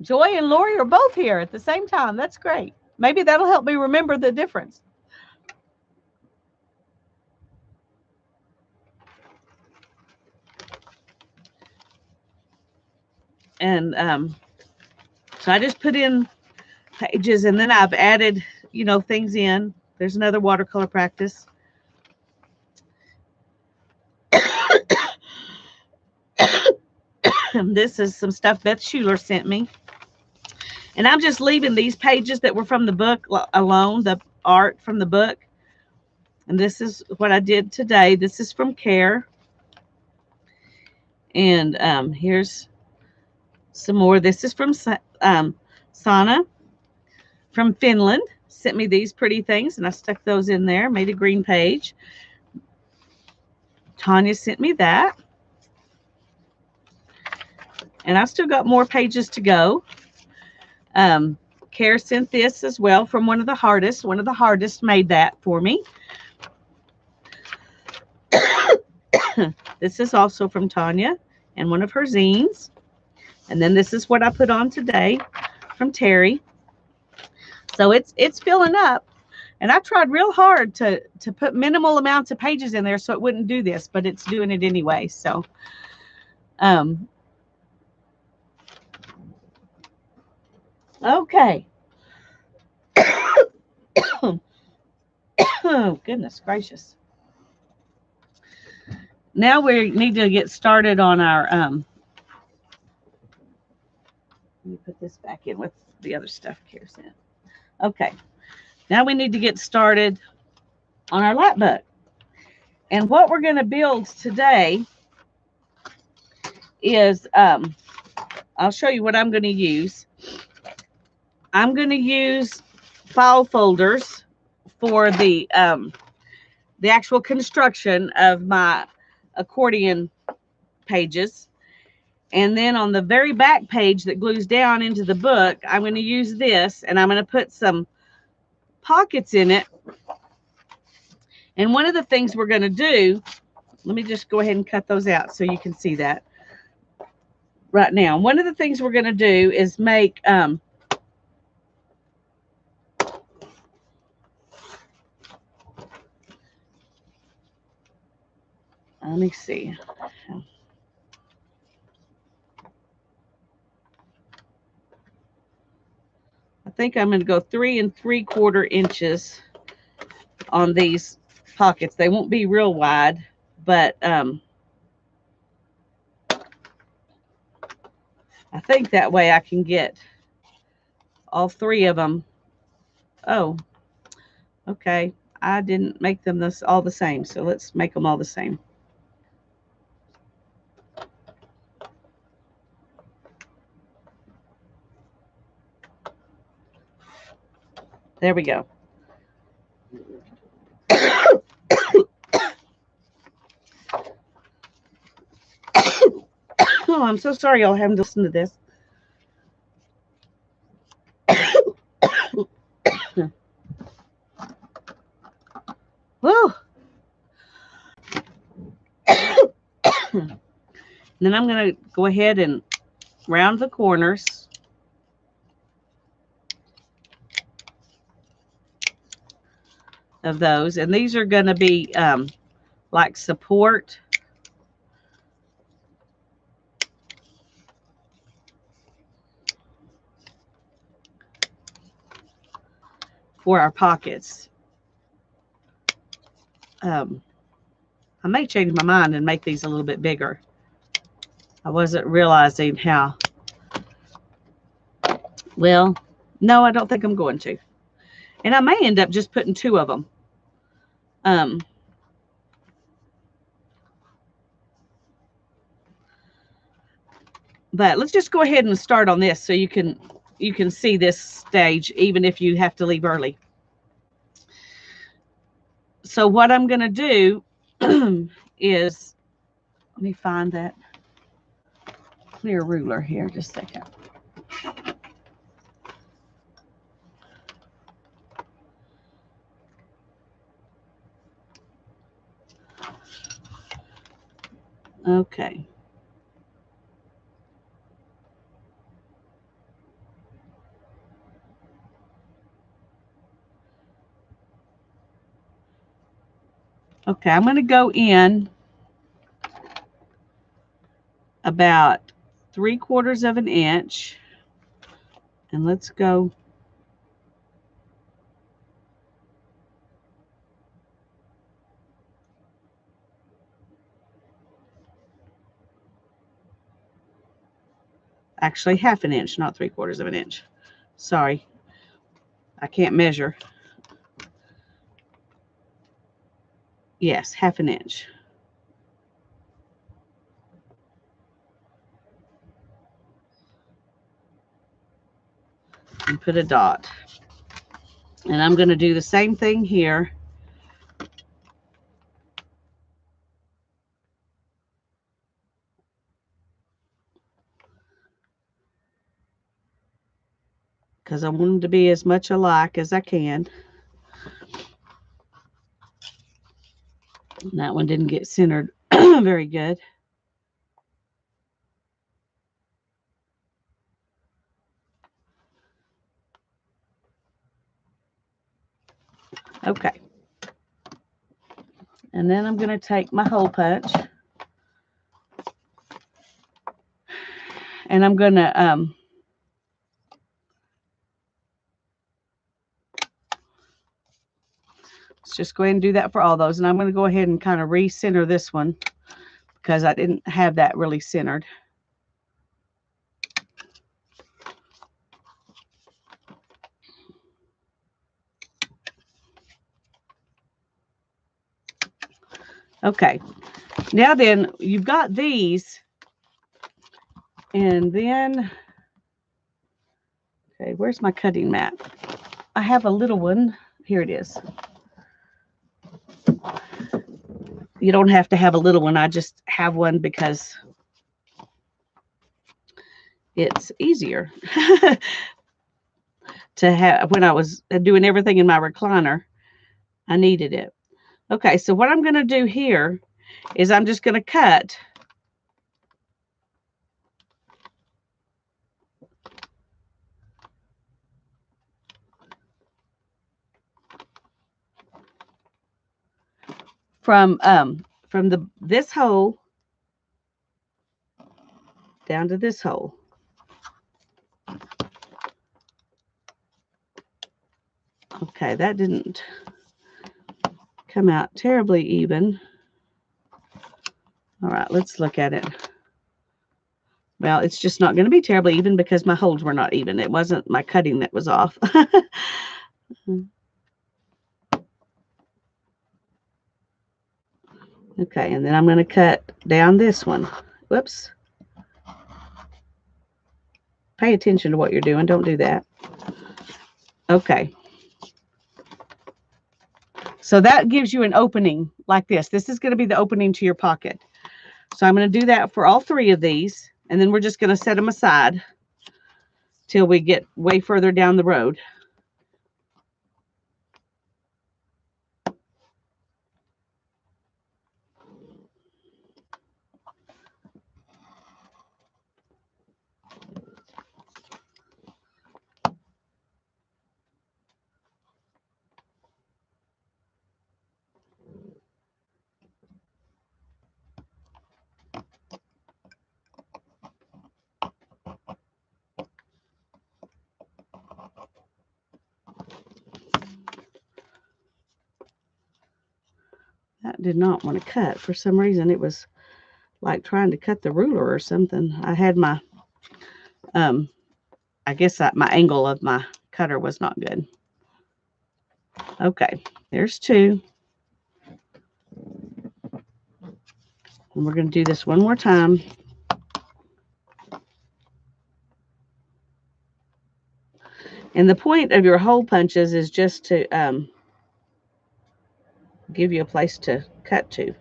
Joy and Lori are both here at the same time. That's great. Maybe that'll help me remember the difference. And so I just put in pages, and then I've added, things in. There's another watercolor practice. This is some stuff Beth Schuler sent me. And I'm just leaving these pages that were from the book alone, the art from the book. And this is what I did today. This is from Care. And here's some more. This is from Sana from Finland. Sent me these pretty things, and I stuck those in there, made a green page. Tanya sent me that. And I've still got more pages to go. Care sent this as well from one of the hardest. One of the hardest made that for me. This is also from Tanya and one of her zines. And then this is what I put on today from Terry. So it's filling up. And I tried real hard to put minimal amounts of pages in there so it wouldn't do this, but it's doing it anyway. So okay. Oh, goodness gracious. Now we need to get started on our let me put this back in with the other stuff Kara's in. Okay. Now we need to get started on our Lapbook. And what we're going to build today is I'll show you what I'm going to use. I'm going to use file folders for the actual construction of my accordion pages. And then on the very back page that glues down into the book, I'm going to use this, and I'm going to put some pockets in it. And one of the things we're going to do, let me just go ahead and cut those out so you can see that right now. One of the things we're going to do is make let me see. I think I'm going to go 3 3/4 inches on these pockets. They won't be real wide, but I think that way I can get all 3 of them. Oh, okay. I didn't make them all the same, so let's make them all the same. There we go. Oh, I'm so sorry y'all having to listen to this. Woo. Then I'm going to go ahead and round the corners. Of those, and these are going to be like support for our pockets. I may change my mind and make these a little bit bigger. I wasn't realizing how. Well, no, I don't think I'm going to. And I may end up just putting 2 of them. But let's just go ahead and start on this so you can see this stage even if you have to leave early. So what I'm going to do is, let me find that clear ruler here just a second. Okay. Okay, I'm going to go in about 3/4 of an inch, and let's go actually 1/2 an inch, not 3/4 of an inch. Sorry, I can't measure. Yes, 1/2 an inch. And put a dot. And I'm going to do the same thing here. Because I want them to be as much alike as I can. And that one didn't get centered very good. Okay. And then I'm going to take my hole punch. And I'm going to let's just go ahead and do that for all those. And I'm going to go ahead and kind of recenter this one because I didn't have that really centered. Okay. Now then, you've got these. And then, okay, where's my cutting mat? I have a little one. Here it is. You don't have to have a little one. I just have one because it's easier to have. When I was doing everything in my recliner, I needed it. Okay, so what I'm going to do here is I'm just going to cut from this hole down to this hole. Okay, that didn't come out terribly even. All right, let's look at it. Well, it's just not going to be terribly even because my holes were not even. It wasn't my cutting that was off. Okay, and then I'm going to cut down this one. Whoops. Pay attention to what you're doing. Don't do that. Okay. So that gives you an opening like this. This is going to be the opening to your pocket. So I'm going to do that for all 3 of these. And then we're just going to set them aside till we get way further down the road. That did not want to cut. For some reason, it was like trying to cut the ruler or something. I had my, I guess my angle of my cutter was not good. Okay, there's 2. And we're going to do this one more time. And the point of your hole punches is just to give you a place to cut to.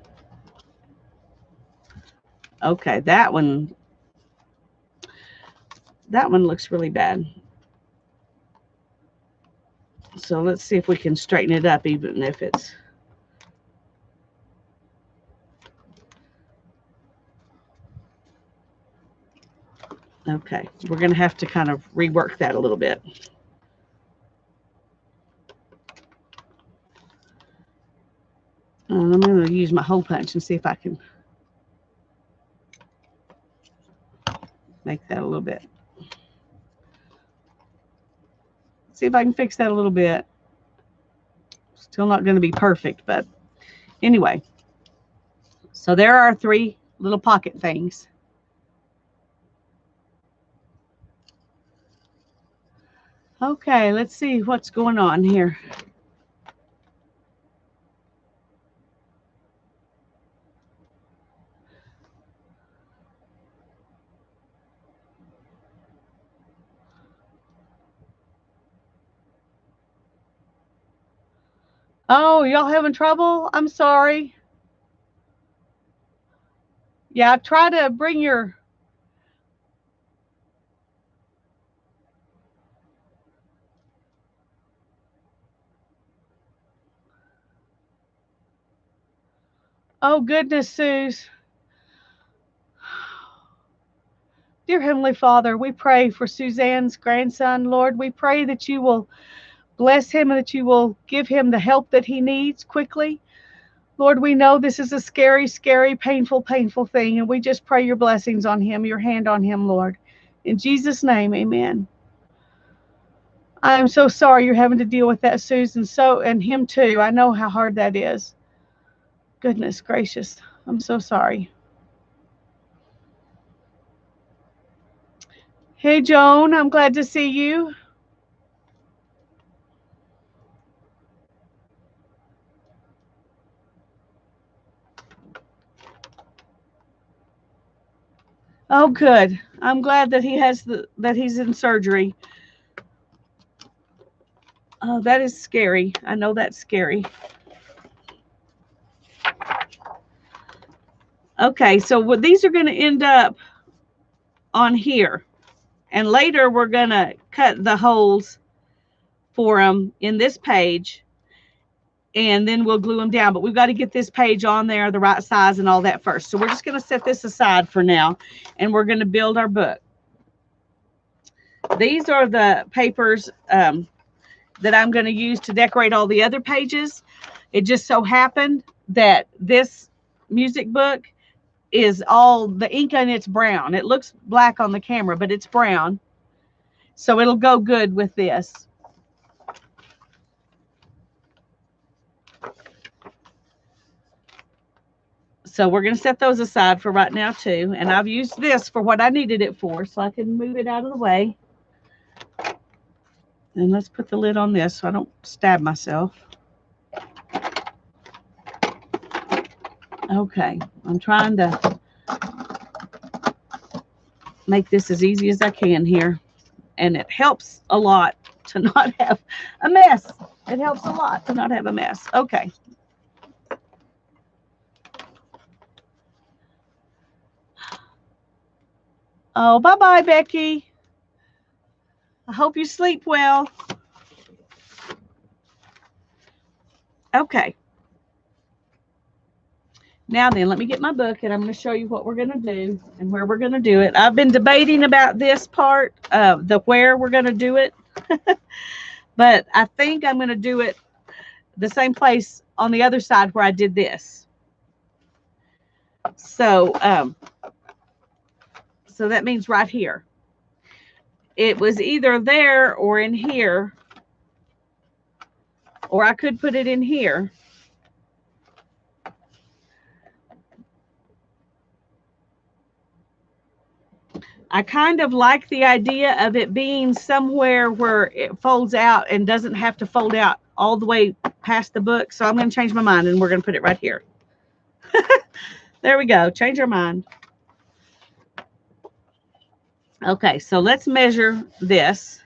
Okay, that one looks really bad. So let's see if we can straighten it up, even if it's... Okay, we're going to have to kind of rework that a little bit. I'm going to use my hole punch and see if I can make that a little bit. See if I can fix that a little bit. Still not going to be perfect, but anyway. So there are 3 little pocket things. Okay, let's see what's going on here. Oh, y'all having trouble? I'm sorry. Yeah, try to bring your... Oh, goodness, Suze. Dear Heavenly Father, we pray for Suzanne's grandson. Lord, we pray that you will bless him and that you will give him the help that he needs quickly. Lord, we know this is a scary, scary, painful, painful thing, and we just pray your blessings on him, your hand on him, Lord. In Jesus' name, amen. I am so sorry you're having to deal with that, Susan, and him too. I know how hard that is. Goodness gracious. I'm so sorry. Hey, Joan, I'm glad to see you. Oh, good. I'm glad that he's in surgery. Oh, that is scary. I know that's scary. Okay, so these are going to end up on here. And later we're going to cut the holes for them in this page. And then we'll glue them down. But we've got to get this page on there, the right size and all that first. So we're just going to set this aside for now. And we're going to build our book. These are the papers that I'm going to use to decorate all the other pages. It just so happened that this music book is all the ink in it's brown. It looks black on the camera, but it's brown. So it'll go good with this. So we're going to set those aside for right now too. And I've used this for what I needed it for, so I can move it out of the way. And let's put the lid on this so I don't stab myself. Okay, I'm trying to make this as easy as I can here. And it helps a lot to not have a mess. It helps a lot to not have a mess. Okay. Oh, bye-bye, Becky. I hope you sleep well. Okay. Now then, let me get my book, and I'm going to show you what we're going to do and where we're going to do it. I've been debating about this part, where we're going to do it. But I think I'm going to do it the same place on the other side where I did this. So, so that means right here. It was either there or in here, or I could put it in here. I kind of like the idea of it being somewhere where it folds out and doesn't have to fold out all the way past the book. So I'm going to change my mind and we're going to put it right here. There we go. Change our mind. Okay, so let's measure this.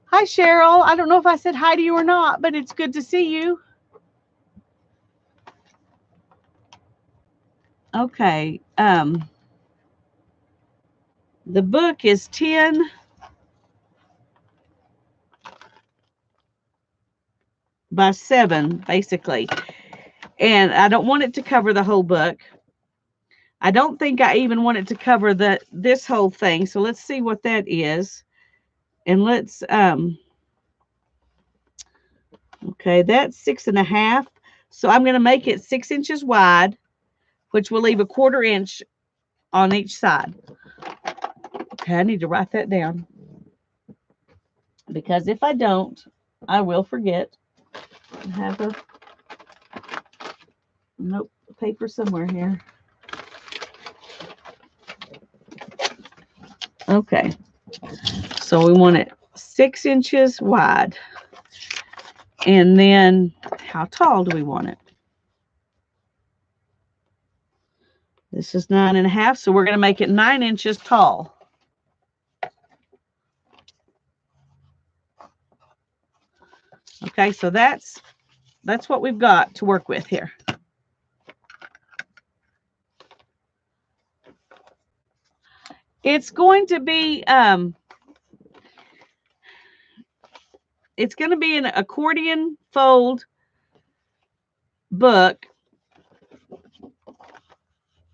Hi, Cheryl. I don't know if I said hi to you or not, but it's good to see you. Okay. The book is 10 by 7, basically. And I don't want it to cover the whole book. I don't think I even want it to cover this whole thing. So let's see what that is. And let's, okay, that's 6.5. So I'm going to make it 6 inches wide, which will leave a 1/4 inch on each side. Okay, I need to write that down, because if I don't, I will forget. I have a paper somewhere here. Okay, so we want it 6 inches wide. And then how tall do we want it? This is 9.5, so we're going to make it 9 inches tall. Okay, so that's what we've got to work with here. It's going to be it's going to be an accordion fold book,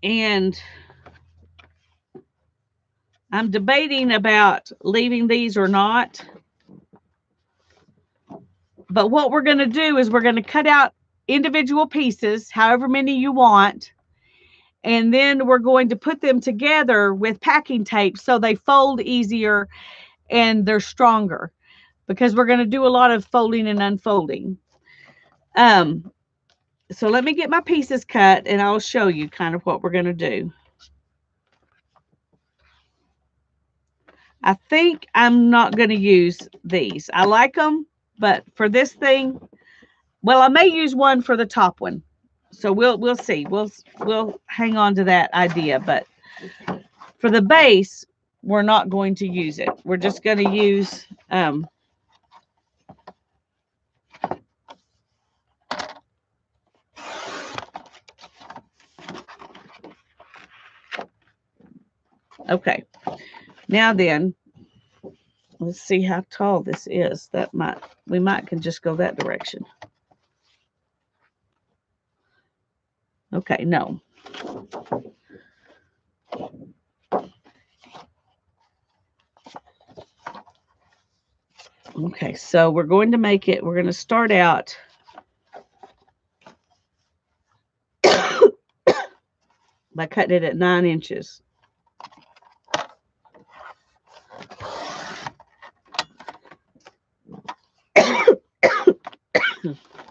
and I'm debating about leaving these or not. But what we're going to do is we're going to cut out individual pieces, however many you want, and then we're going to put them together with packing tape so they fold easier and they're stronger, because we're going to do a lot of folding and unfolding. So let me get my pieces cut and I'll show you kind of what we're going to do. I think I'm not going to use these. I like them, but for this thing, well, I may use one for the top one. So we'll see. We'll hang on to that idea, but for the base, we're not going to use it. We're just going to use okay. Now then, let's see how tall this is. We might can just go that direction. Okay, no. Okay, so we're going to start out by cutting it at 9 inches.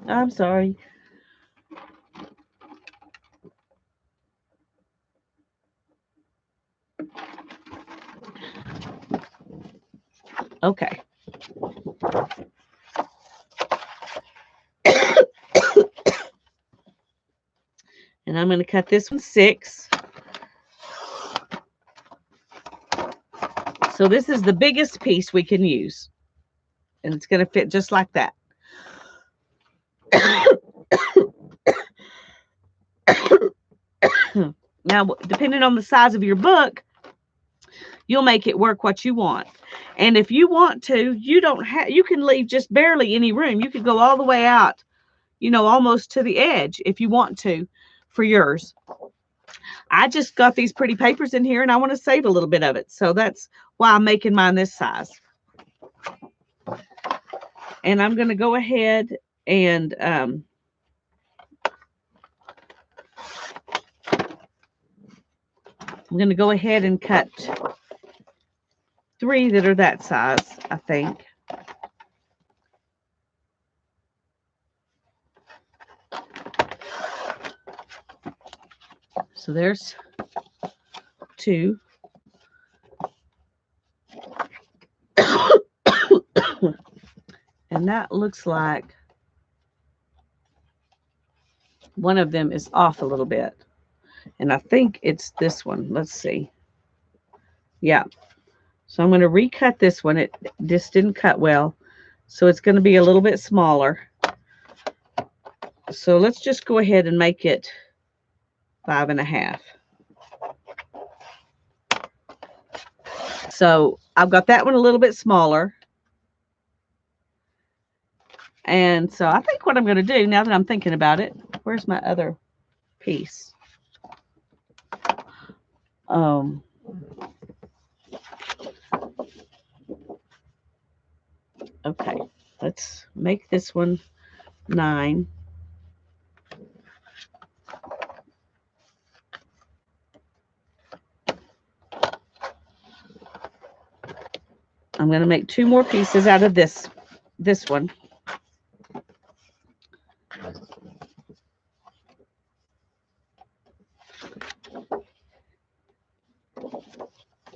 I'm sorry. Okay. And I'm going to cut this one 6. So this is the biggest piece we can use. And it's going to fit just like that. Now, depending on the size of your book, you'll make it work what you want. And if you want to, you can leave just barely any room. You could go all the way out, almost to the edge if you want to for yours. I just got these pretty papers in here and I want to save a little bit of it. So that's why I'm making mine this size. And I'm going to go ahead and I'm going to go ahead and cut 3 that are that size, I think. So there's 2. And that looks like one of them is off a little bit. And I think it's this one. Let's see. Yeah. So I'm going to recut this one. It just didn't cut well. So it's going to be a little bit smaller. So let's just go ahead and make it 5.5. So I've got that one a little bit smaller. And so I think what I'm going to do, now that I'm thinking about it, where's my other piece? Okay, let's make this one 9. I'm going to make 2 more pieces out of this one.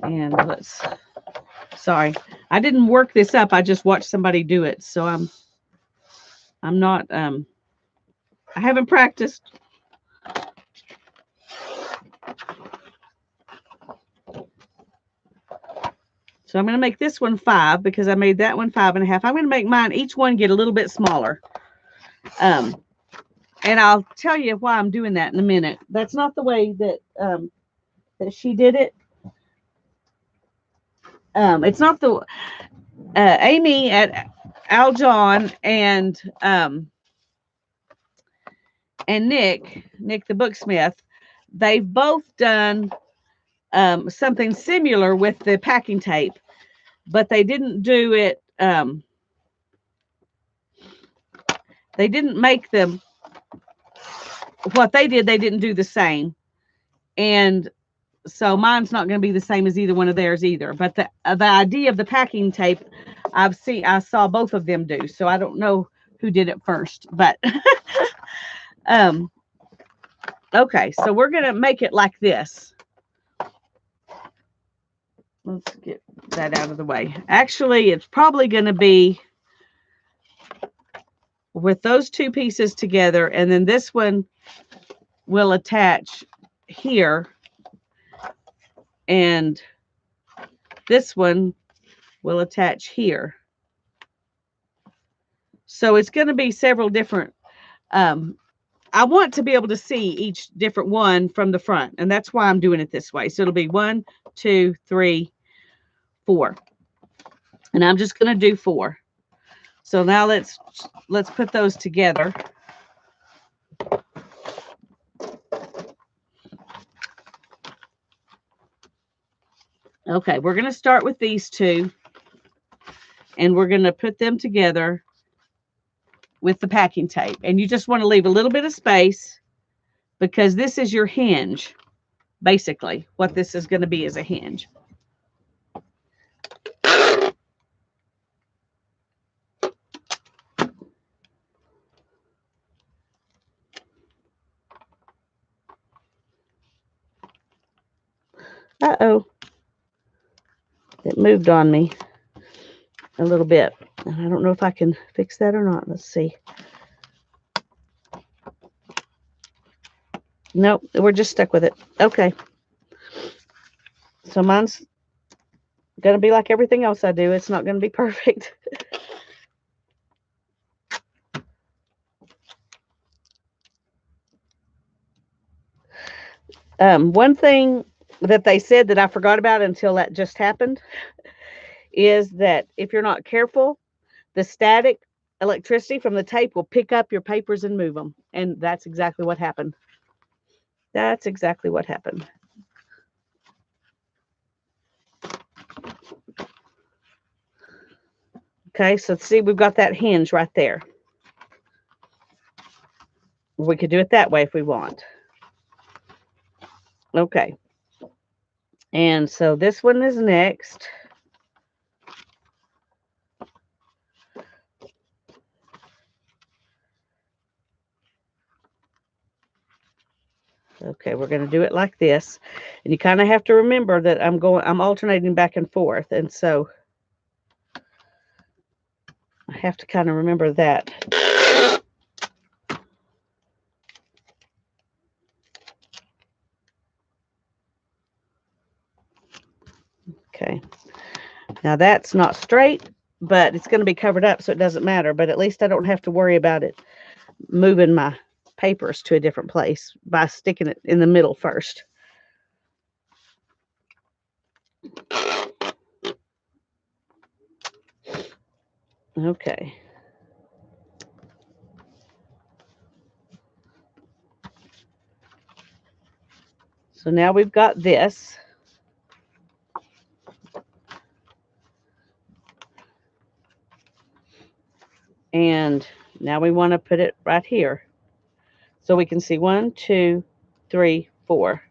And sorry, I didn't work this up. I just watched somebody do it. So I'm not, I haven't practiced. So I'm going to make this one 5 because I made that one 5.5. I'm going to make mine, each one get a little bit smaller. And I'll tell you why I'm doing that in a minute. That's not the way that, that she did it. It's not the, Amy at Al John and Nick the Booksmith, they've both done something similar with the packing tape, but they didn't do it. They didn't make them. What they did, they didn't do the same, and so mine's not going to be the same as either one of theirs either. But the idea of the packing tape, I saw both of them do. So I don't know who did it first, but okay. So we're going to make it like this. Let's get that out of the way. Actually, it's probably going to be with those 2 pieces together, and then this one will attach here, and this one will attach here. So it's going to be several different, I want to be able to see each different one from the front, and that's why I'm doing it this way. So it'll be 1, 2, 3, 4, and I'm just going to do 4. So now let's put those together. Okay, we're going to start with these 2, and we're going to put them together with the packing tape. And you just want to leave a little bit of space because this is your hinge. Basically, what this is going to be is a hinge. Uh-oh. It moved on me a little bit. And I don't know if I can fix that or not. Let's see. Nope, we're just stuck with it. Okay. So mine's going to be like everything else I do. It's not going to be perfect. One thing that they said that I forgot about until that just happened is that if you're not careful, the static electricity from the tape will pick up your papers and move them. And that's exactly what happened. That's exactly what happened. Okay, so see, we've got that hinge right there. We could do it that way if we want. Okay. And so this one is next. Okay, we're going to do it like this. And you kind of have to remember that I'm alternating back and forth. And so I have to kind of remember that. Okay. Now that's not straight, but it's going to be covered up, so it doesn't matter. But at least I don't have to worry about it moving my papers to a different place by sticking it in the middle first. Okay. So now we've got this. And now we want to put it right here. So we can see 1, 2, 3, 4.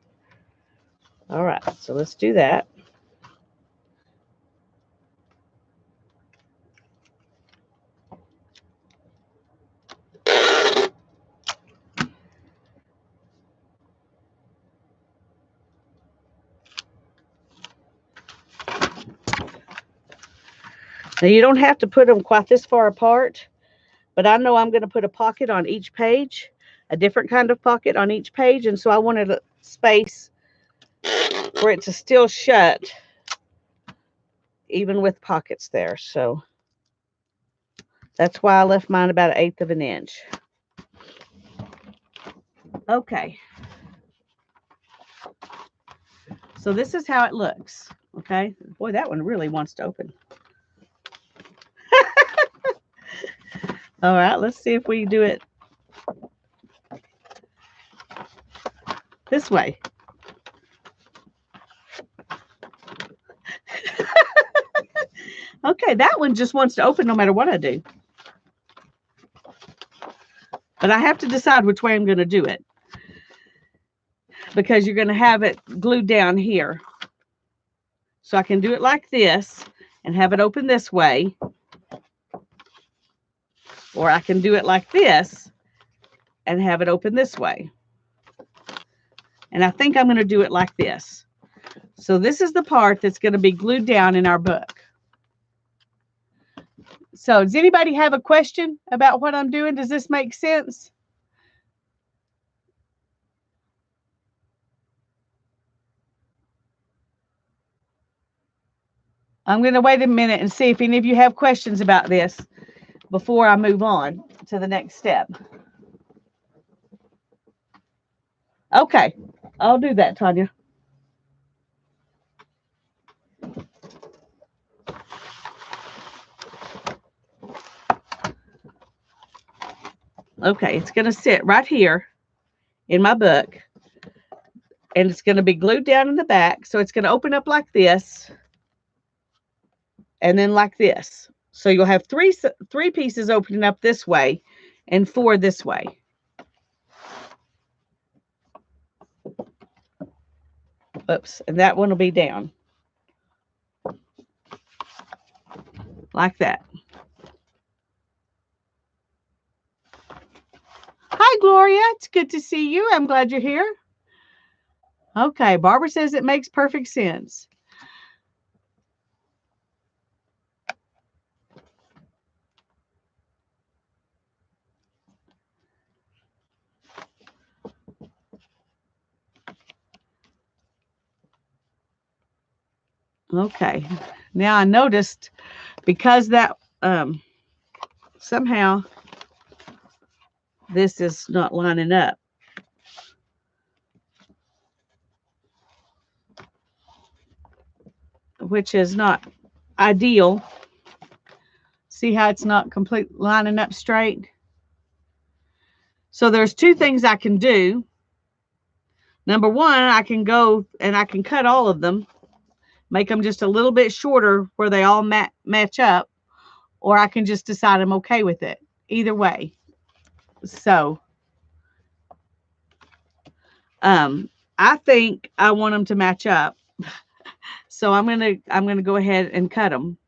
All right, so let's do that. Now you don't have to put them quite this far apart, but I know I'm going to put a pocket on each page, a different kind of pocket on each page, and so I wanted a space for it to still shut, even with pockets there. So that's why I left mine about 1/8 of an inch. Okay. So this is how it looks. Okay. Boy, that one really wants to open. All right, let's see if we do it this way. Okay, that one just wants to open no matter what I do. But I have to decide which way I'm going to do it, because you're going to have it glued down here. So I can do it like this and have it open this way. Or I can do it like this and have it open this way. And I think I'm going to do it like this. So this is the part that's going to be glued down in our book. So does anybody have a question about what I'm doing? Does this make sense? I'm going to wait a minute and see if any of you have questions about this before I move on to the next step. Okay, I'll do that, Tanya. Okay, it's going to sit right here in my book, and it's going to be glued down in the back. So it's going to open up like this, and then like this. So you'll have three pieces opening up this way and 4 this way. Oops, and that one will be down like that. Hi, Gloria. It's good to see you. I'm glad you're here. Okay, Barbara says it makes perfect sense. Okay, now I noticed because that somehow this is not lining up. Which is not ideal. See how it's not complete lining up straight? So there's 2 things I can do. Number 1, I can go and I can cut all of them, make them just a little bit shorter where they all match up, or I can just decide I'm okay with it. Either way. So I think I want them to match up. So I'm gonna go ahead and cut them.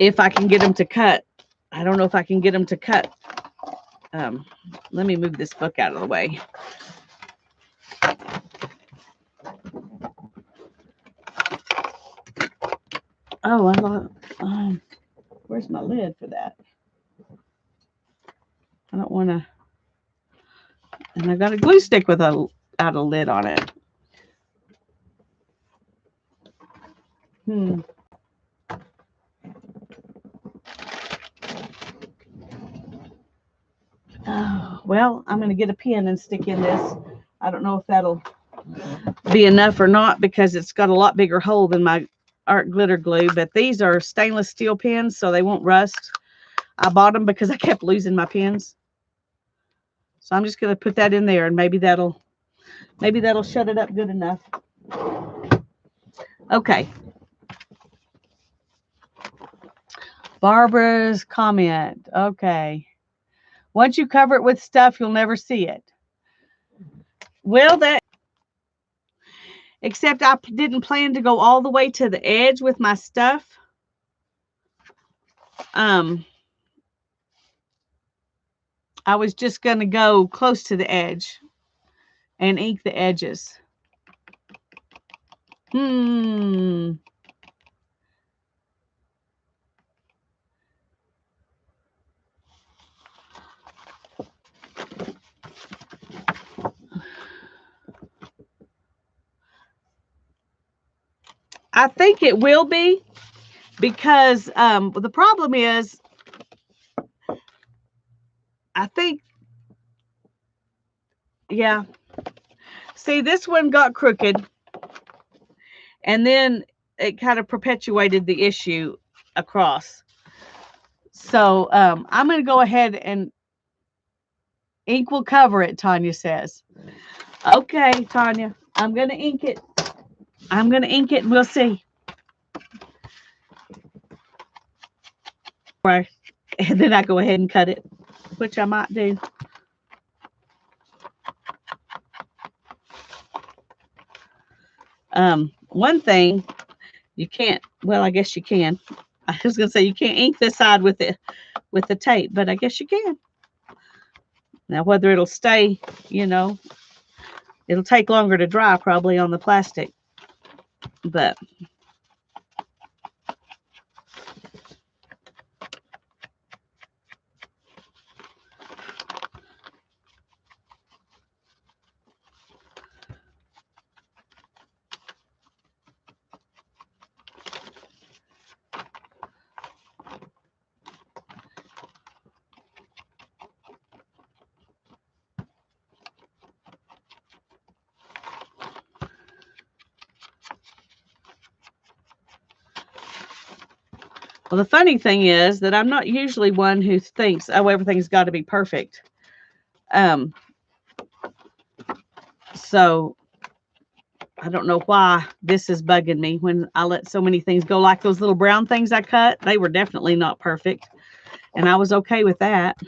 If I can get them to cut. I don't know if I can get them to cut. Let me move this book out of the way. Oh, Where's my lid for that? I don't want to. And I got a glue stick with a lid on it. Well, I'm going to get a pin and stick in this. I don't know if that'll be enough or not because it's got a lot bigger hole than my art glitter glue, but these are stainless steel pins, so they won't rust. I bought them because I kept losing my pins. So I'm just going to put that in there, and maybe that'll shut it up good enough. Okay. Barbara's comment. Okay. Once you cover it with stuff, you'll never see it. Well, except I didn't plan to go all the way to the edge with my stuff. I was just going to go close to the edge and ink the edges. I think it will be, because the problem is, I think, yeah. See, this one got crooked, and then it kind of perpetuated the issue across. So I'm going to go ahead and ink will cover it, Tanya says. Okay, Tanya, I'm going to ink it. I'm going to ink it, and we'll see. Right. And then I go ahead and cut it, which I might do. One thing you can't, well, I guess you can. I was going to say you can't ink this side with the tape, but I guess you can. Now, whether it'll stay, it'll take longer to dry probably on the plastic, but well, the funny thing is that I'm not usually one who thinks, oh, everything's got to be perfect. So I don't know why this is bugging me when I let so many things go. Like those little brown things I cut, they were definitely not perfect, and I was okay with that.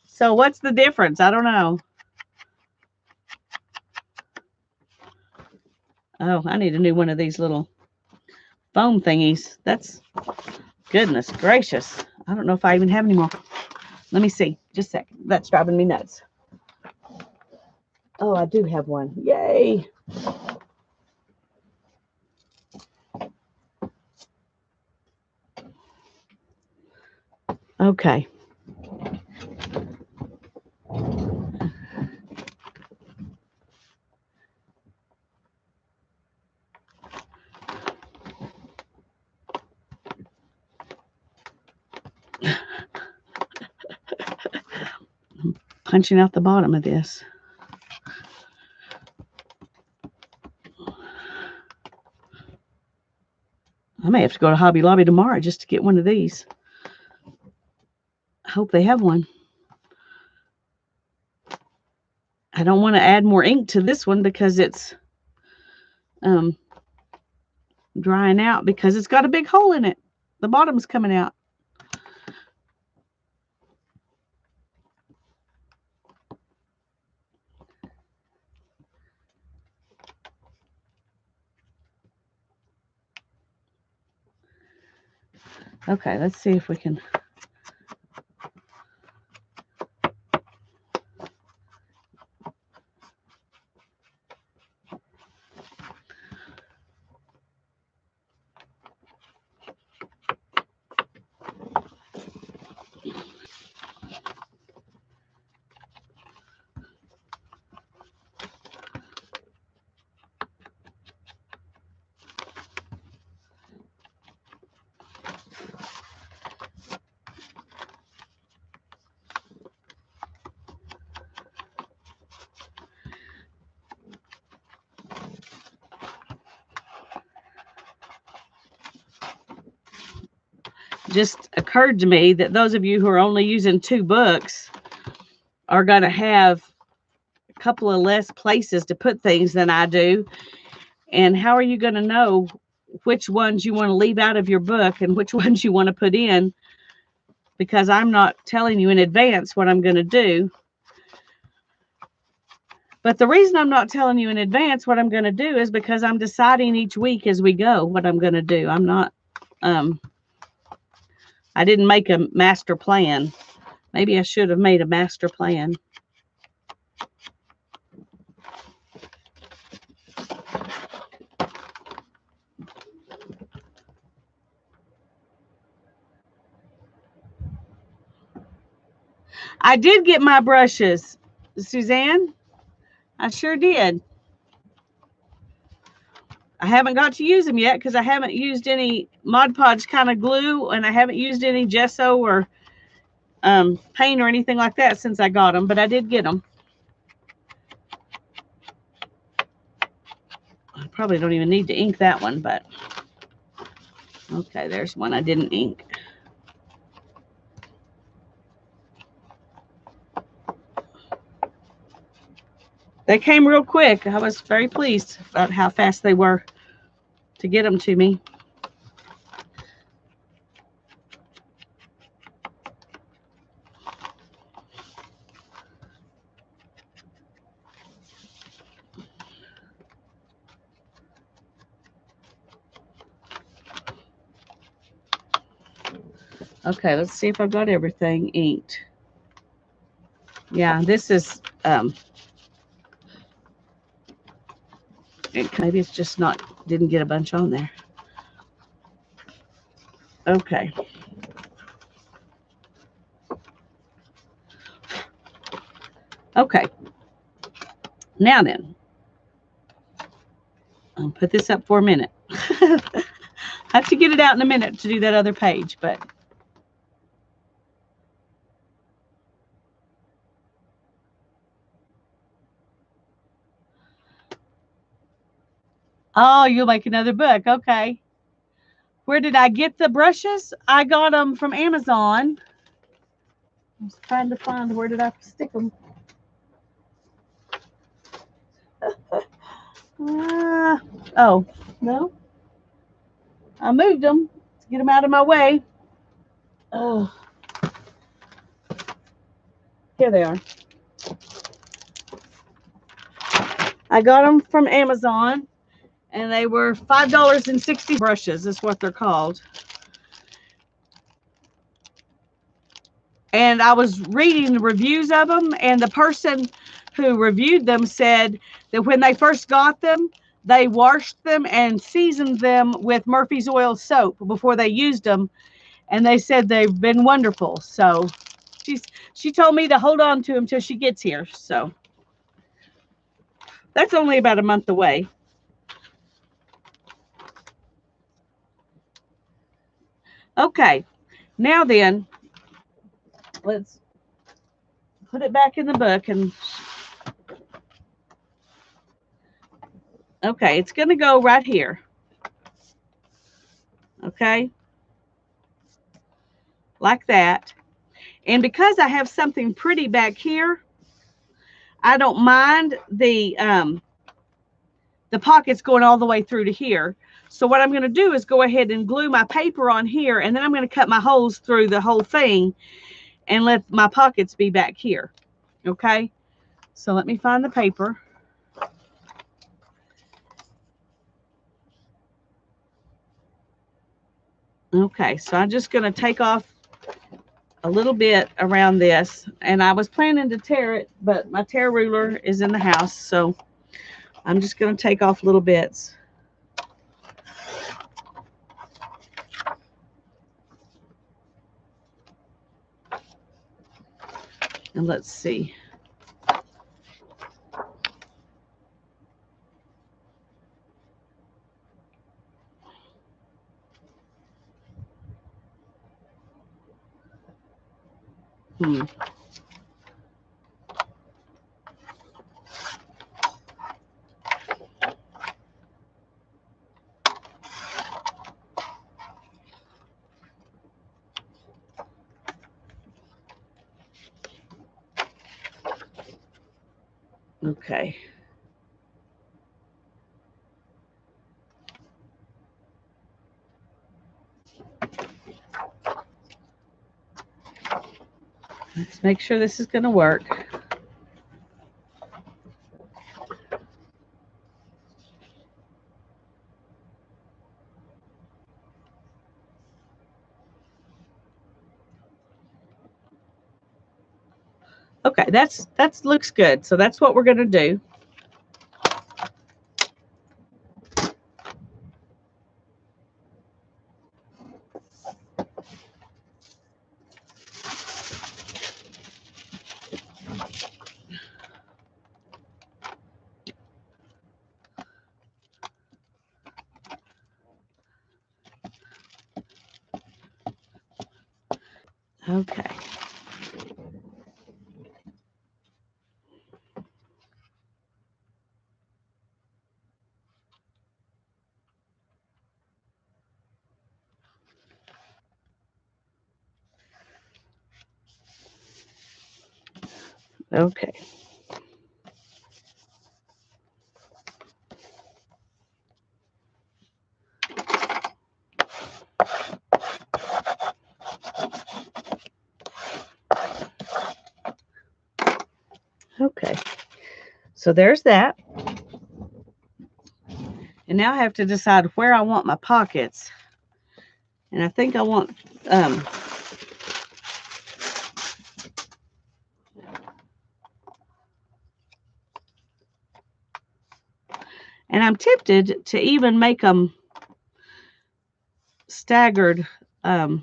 So what's the difference? I don't know. Oh, I need a new one of these little foam thingies. That's, goodness gracious. I don't know if I even have any more. Let me see. Just a second. That's driving me nuts. Oh, I do have one. Yay. Okay. I'm punching out the bottom of this. I may have to go to Hobby Lobby tomorrow just to get one of these. I hope they have one. I don't want to add more ink to this one because it's drying out, because it's got a big hole in it. The bottom's coming out. Okay, let's see if we can. just occurred to me that those of you who are only using 2 books are going to have a couple of less places to put things than I do. And how are you going to know which ones you want to leave out of your book and which ones you want to put in? Because I'm not telling you in advance what I'm going to do. But the reason I'm not telling you in advance what I'm going to do is because I'm deciding each week as we go what I'm going to do. I'm not, I didn't make a master plan. Maybe I should have made a master plan. I did get my brushes, Suzanne. I sure did. I haven't got to use them yet because I haven't used any Mod Podge kind of glue, and I haven't used any gesso or paint or anything like that since I got them, but I did get them. I probably don't even need to ink that one, but okay, there's one I didn't ink. They came real quick. I was very pleased about how fast they were to get them to me. Okay, let's see if I've got everything inked. Yeah, this is, maybe it's just not, didn't get a bunch on there. Okay. Okay. Now then, I'll put this up for a minute. I have to get it out in a minute to do that other page, but oh, you'll make another book. Okay. Where did I get the brushes? I got them from Amazon. I was trying to find where did I stick them. Oh, no. I moved them to get them out of my way. Oh, here they are. I got them from Amazon, and they were $5.60 brushes is what they're called. And I was reading the reviews of them, and the person who reviewed them said that when they first got them, they washed them and seasoned them with Murphy's Oil soap before they used them, and they said they've been wonderful. So she told me to hold on to them till she gets here. So that's only about a month away. Okay, now then, let's put it back in the book. And okay, it's going to go right here. Okay, like that. And because I have something pretty back here, I don't mind the pockets going all the way through to here. So what I'm going to do is go ahead and glue my paper on here, and then I'm going to cut my holes through the whole thing and let my pockets be back here. Okay, so let me find the paper. Okay, so I'm just going to take off a little bit around this, and I was planning to tear it, but my tear ruler is in the house, so I'm just going to take off little bits. And let's see. Okay. Let's make sure this is going to work. Okay, that looks good. So that's what we're going to do. Okay. Okay. Okay. So there's that. And now I have to decide where I want my pockets. And I think I want and I'm tempted to even make them staggered. I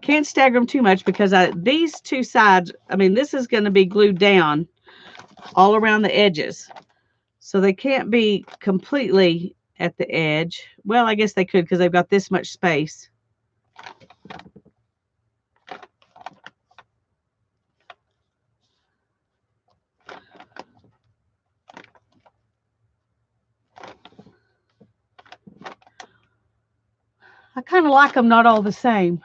can't stagger them too much because these two sides, I mean, this is going to be glued down all around the edges. So they can't be completely at the edge. Well, I guess they could because they've got this much space. I kind of like them not all the same.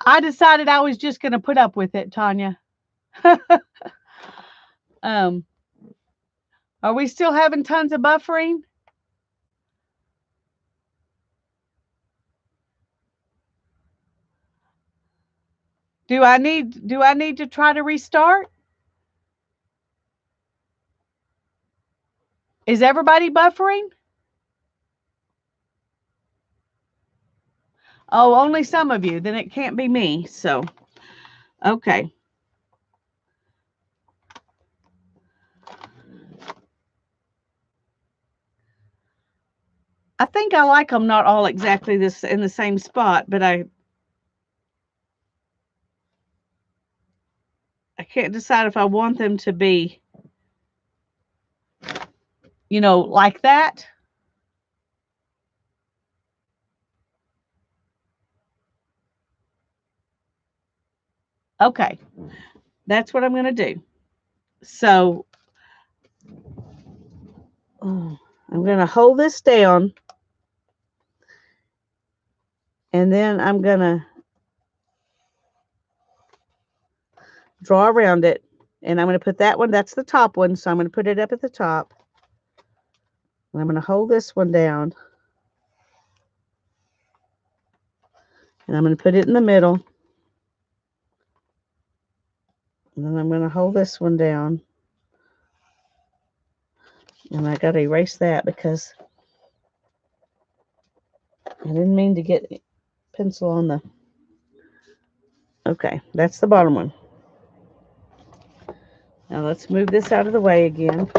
I decided I was just going to put up with it, Tanya. um, are we still having tons of buffering? Do I need to try to restart? Is everybody buffering? Oh, only some of you. Then it can't be me. So, okay. I think I like them not all exactly this in the same spot, but I can't decide if I want them to be, like that. Okay. That's what I'm going to do. So, I'm going to hold this down and then I'm going to draw around it. And I'm going to put that one, that's the top one. So I'm going to put it up at the top. And I'm going to hold this one down. And I'm going to put it in the middle. And then I'm going to hold this one down. And I got to erase that because I didn't mean to get pencil on the... Okay, that's the bottom one. Now let's move this out of the way again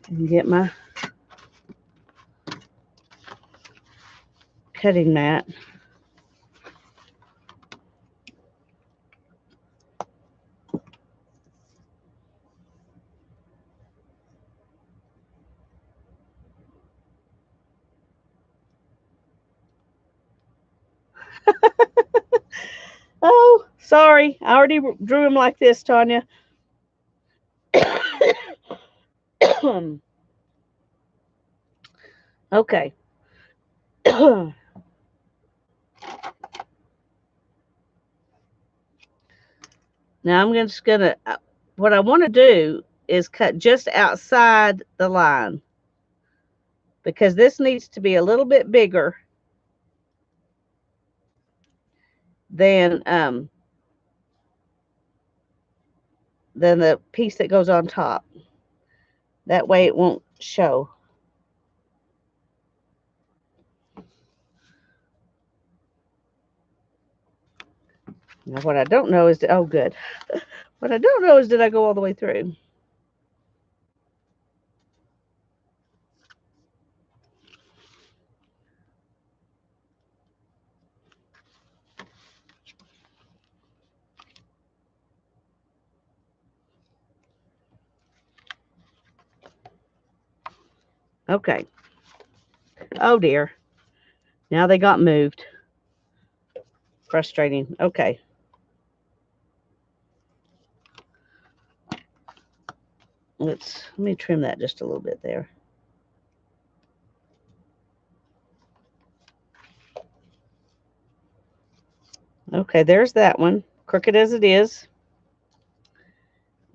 and get my cutting mat. Oh, sorry. I already drew them like this, Tanya. Okay. Now I'm just gonna, what I want to do is cut just outside the line because this needs to be a little bit bigger than the piece that goes on top. That way it won't show. Now what I don't know is, oh good. What I don't know is, did I go all the way through? Okay. Oh dear. Now they got moved. Frustrating. Okay. Let me trim that just a little bit there. Okay, there's that one. Crooked as it is.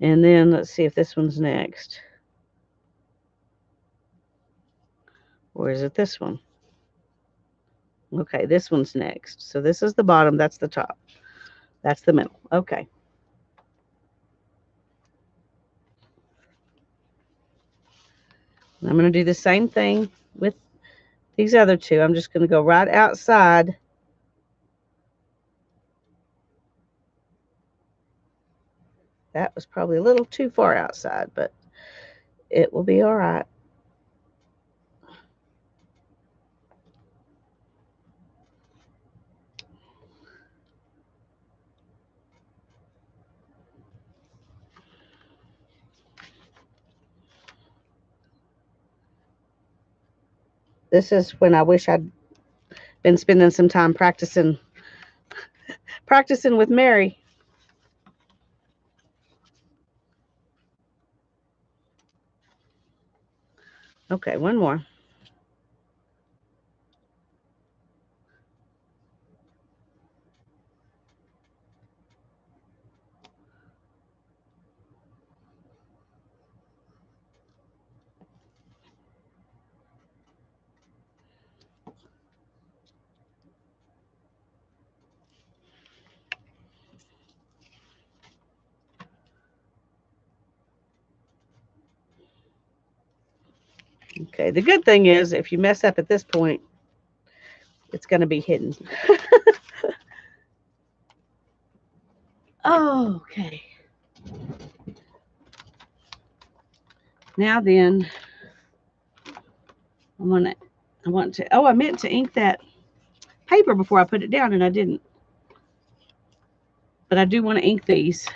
And then let's see if this one's next. Or is it this one? Okay, this one's next. So this is the bottom, that's the top. That's the middle. Okay. I'm going to do the same thing with these other two. I'm just going to go right outside. That was probably a little too far outside, but it will be all right. This is when I wish I'd been spending some time practicing with Mary. Okay, one more. Okay, the good thing is if you mess up at this point, it's going to be hidden. Oh, okay. Now then, I want to, oh, I meant to ink that paper before I put it down and I didn't. But I do want to ink these.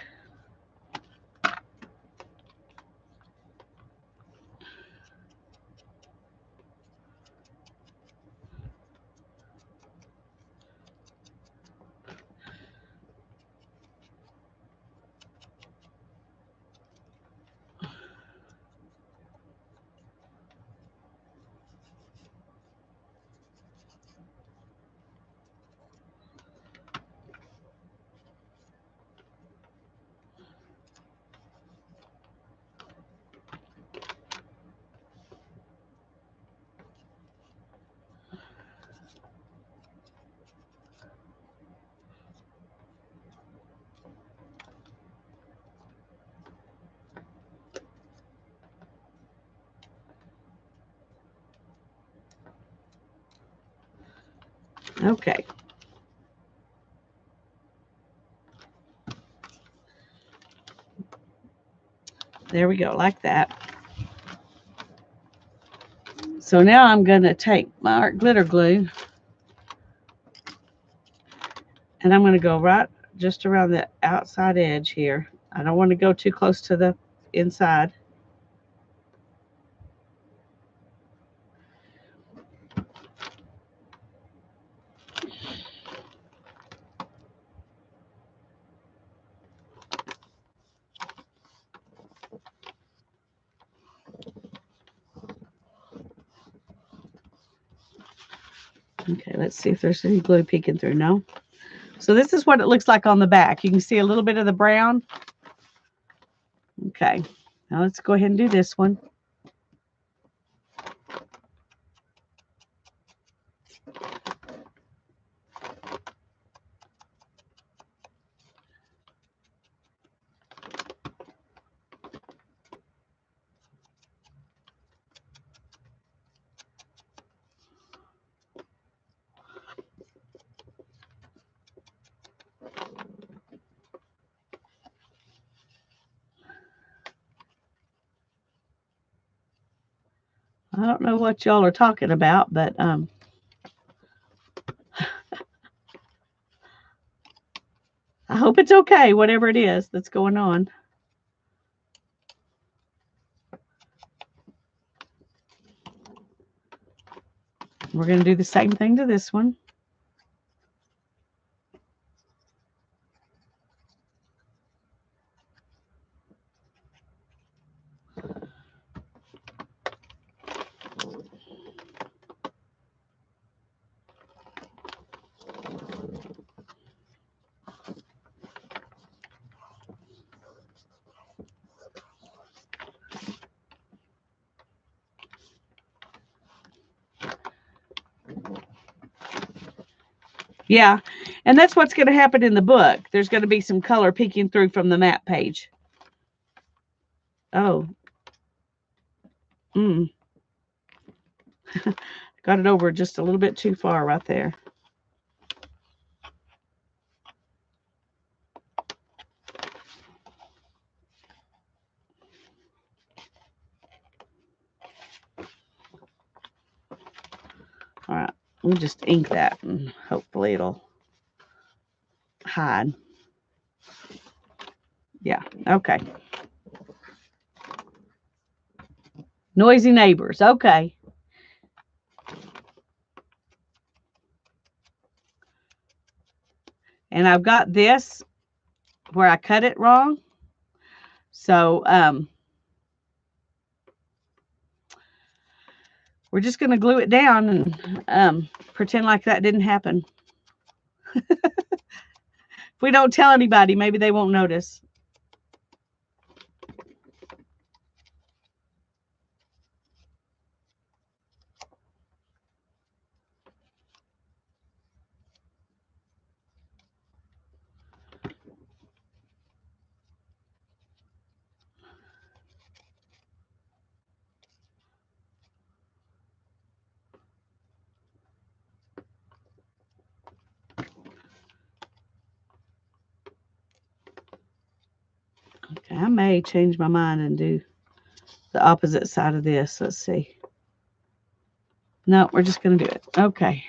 Okay. There we go, like that. So now I'm going to take my art glitter glue and I'm going to go right just around the outside edge here. I don't want to go too close to the inside. Okay, let's see if there's any glue peeking through. No. So this is what it looks like on the back. You can see a little bit of the brown. Okay, now let's go ahead and do this one. I don't know what y'all are talking about, but I hope it's okay, whatever it is that's going on. We're going to do the same thing to this one. Yeah, and that's what's going to happen in the book. There's going to be some color peeking through from the map page. Oh. Got it over just a little bit too far right there. All right, we'll just ink that and hopefully it'll hide. Yeah, okay. Noisy neighbors, okay. And I've got this where I cut it wrong. So we're just going to glue it down and pretend like that didn't happen. If we don't tell anybody, maybe they won't notice. Okay, I may change my mind and do the opposite side of this. Let's see. No, we're just going to do it. Okay.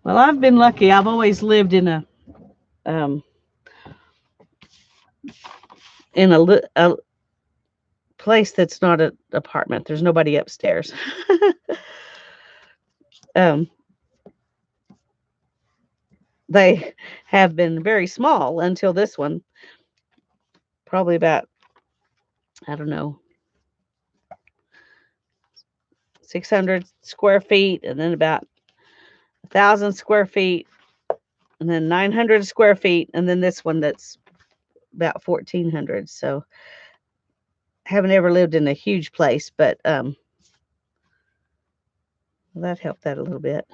Well, I've been lucky. I've always lived in a place that's not an apartment. There's nobody upstairs. They have been very small until this one. Probably about, I don't know, 600 square feet, and then about 1,000 square feet, and then 900 square feet, and then this one that's about 1,400. So haven't ever lived in a huge place, but that helped that a little bit.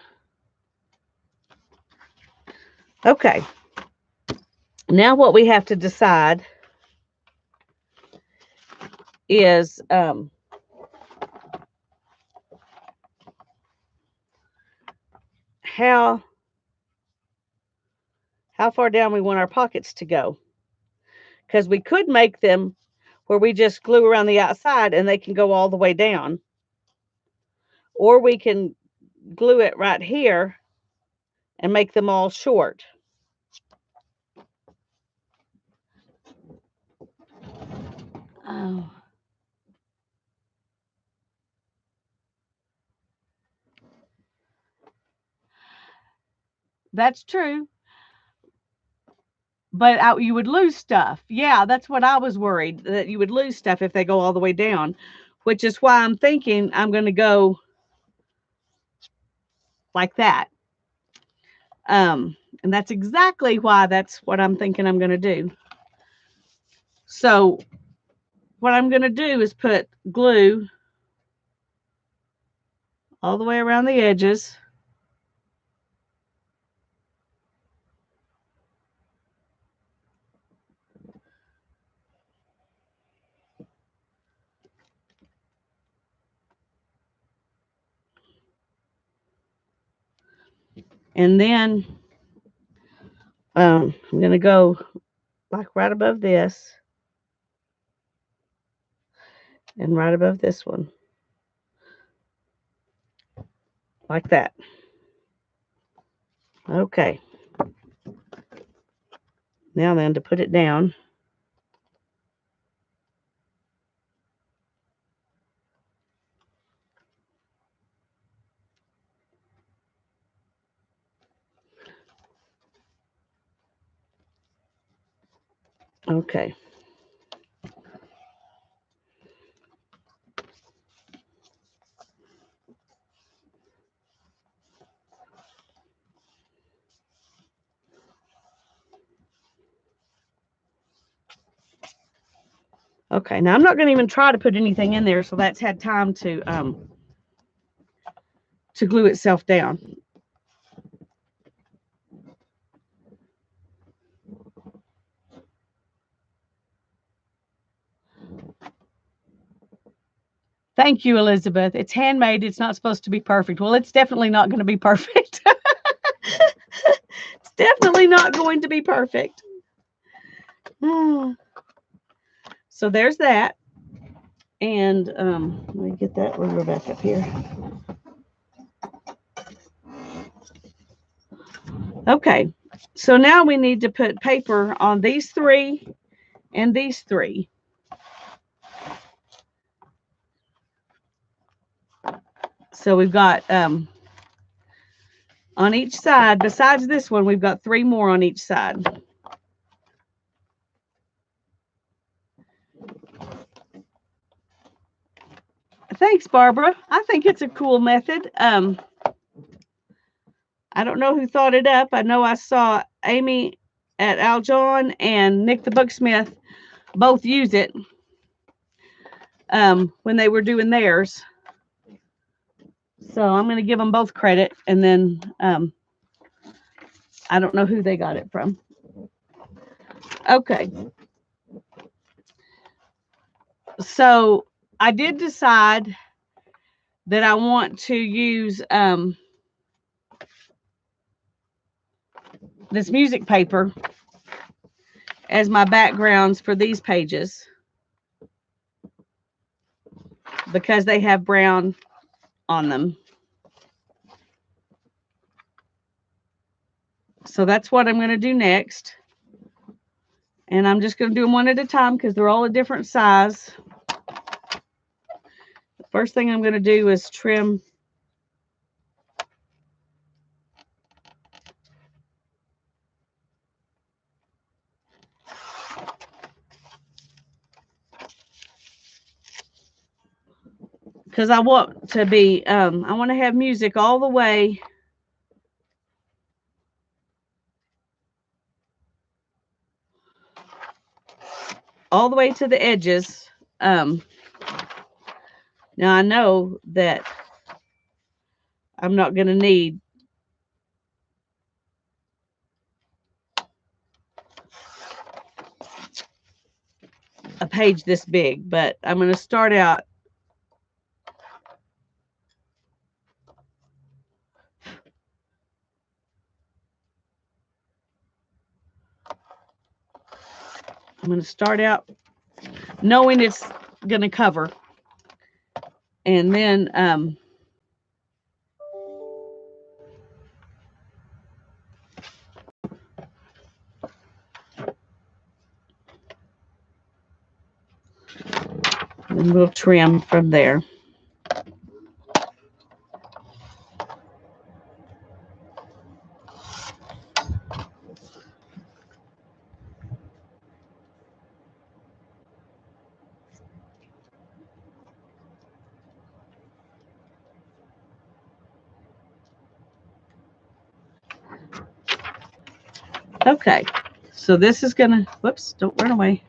Okay. Now what we have to decide is how far down we want our pockets to go. Because we could make them where we just glue around the outside and they can go all the way down. Or we can glue it right here and make them all short. Oh. That's true. but you would lose stuff. Yeah, that's what I was worried, that you would lose stuff if they go all the way down, which is why I'm thinking I'm going to go like that. And that's exactly why that's what I'm thinking I'm going to do. So what I'm going to do is put glue all the way around the edges. And then I'm going to go like right above this and right above this one. Like that. Okay. Now then, to put it down. Okay. Okay, now I'm not going to even try to put anything in there, so that's had time to glue itself down. Thank you, Elizabeth. It's handmade. It's not supposed to be perfect. Well, it's definitely not going to be perfect. It's definitely not going to be perfect. So there's that. And let me get that ruler back up here. Okay, so now we need to put paper on these three and these three. So we've got on each side, besides this one, we've got 3 more on each side. Thanks, Barbara. I think it's a cool method. I don't know who thought it up. I know I saw Amy at Al John and Nick the Booksmith both use it when they were doing theirs. So I'm going to give them both credit, and then I don't know who they got it from. Okay. So I did decide that I want to use this music paper as my backgrounds for these pages because they have brown on them. So that's what I'm going to do next. And I'm just going to do them one at a time because they're all a different size. The first thing I'm going to do is trim because I want to be, I want to have music all the way to the edges. Now I know that I'm not going to need a page this big, but I'm going to start out knowing it's going to cover. And then and we'll trim from there. Okay, so this is gonna, whoops, don't run away.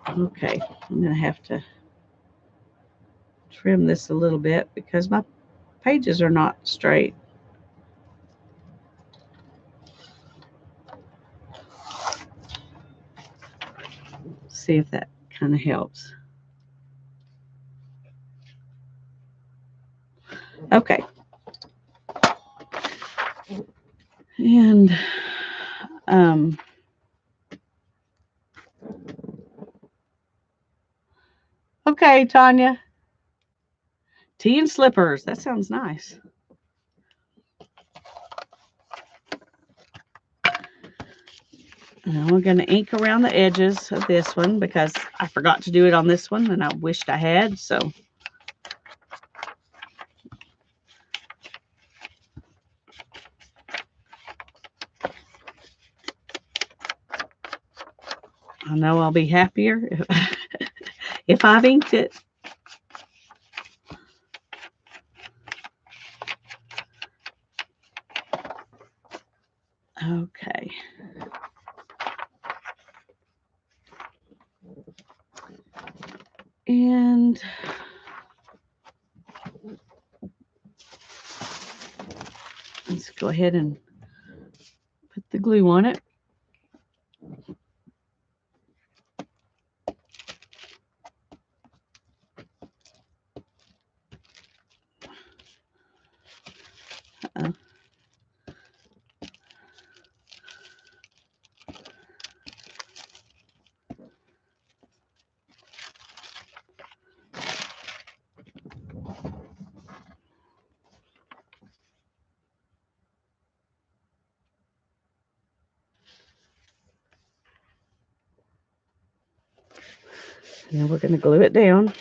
Okay, I'm gonna have to trim this a little bit because my pages are not straight. See if that kind of helps. Okay. And um, okay, Tanya. Tea and slippers. That sounds nice. Now we're going to ink around the edges of this one because I forgot to do it on this one and I wished I had. So I know I'll be happier if I've inked it. Okay. And let's go ahead and put the glue on it. Uh-oh. Now we're going to glue it down.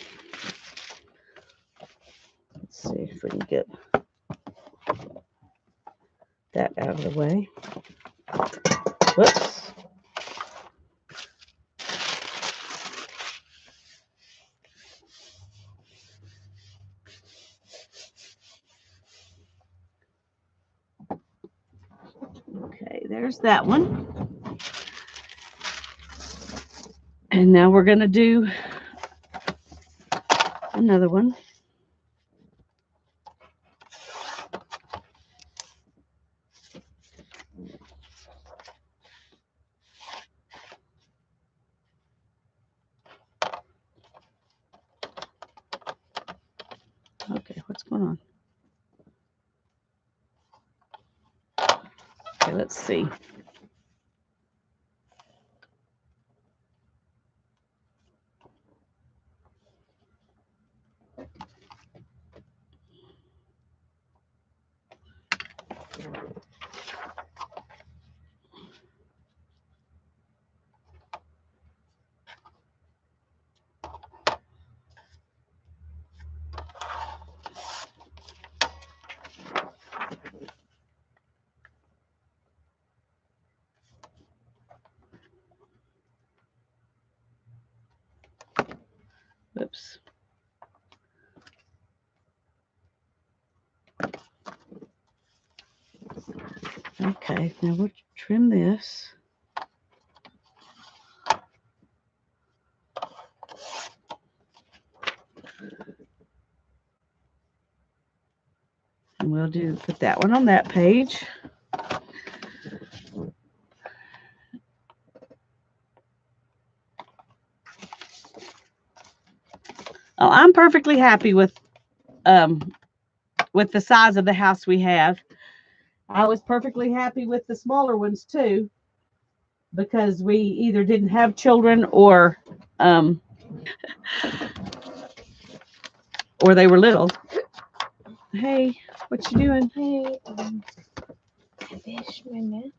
Let's see if we can get that out of the way. Whoops. Okay, there's that one. And now we're going to do another one. Okay, what's going on? Okay, let's see. Whoops. Okay, now we'll trim this. And we'll put that one on that page. Oh, I'm perfectly happy with the size of the house we have. I was perfectly happy with the smaller ones too, because we either didn't have children or they were little. Hey, what you doing? Hey, I finished my math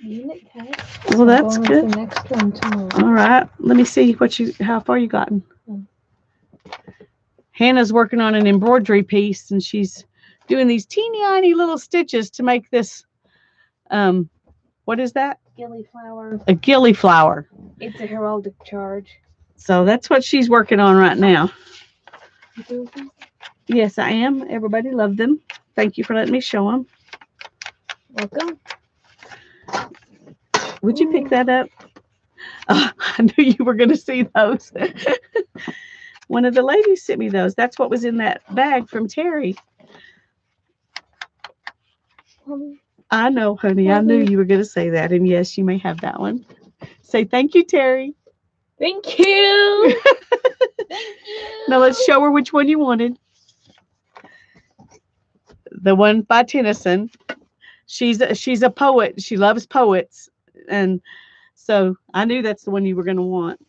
unit test. Well, that's good. The next one tomorrow. All right. Let me see how far you gotten. Hannah's working on an embroidery piece, and she's doing these teeny tiny little stitches to make this. What is that? Gillyflower. A gillyflower. It's a heraldic charge. So that's what she's working on right now. You do them? Yes, I am. Everybody loved them. Thank you for letting me show them. Welcome. Would you pick that up? Oh, I knew you were going to see those. One of the ladies sent me those. That's what was in that bag from Terry. Um, I know, honey. I knew you were going to say that. And yes, you may have that one. Say thank you, Terry. Thank you. Thank you. Now let's show her which one you wanted. The one by Tennyson. She's a poet. She loves poets, and so I knew that's the one you were going to want.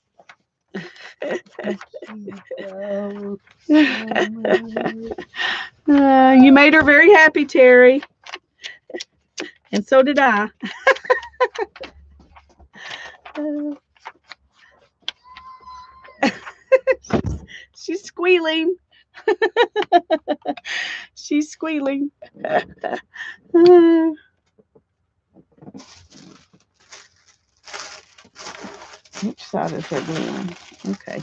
You made her very happy, Terry, and so did I. She's squealing. She's squealing. Which side is her blue on? Okay.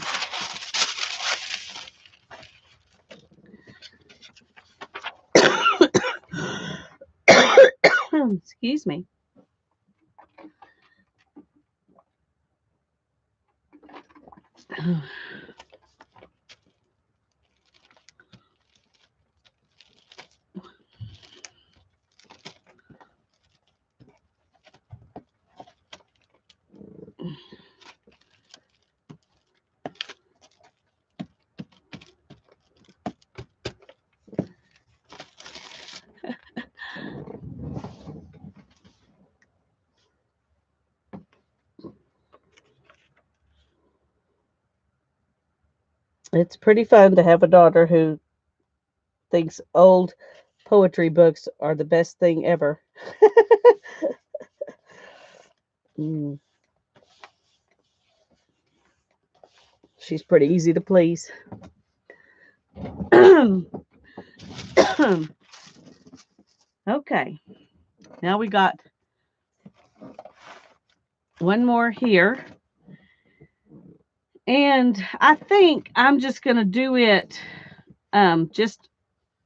Excuse me. It's pretty fun to have a daughter who thinks old poetry books are the best thing ever. Mm, she's pretty easy to please. Okay, now we got one more here. And I think I'm just going to do it just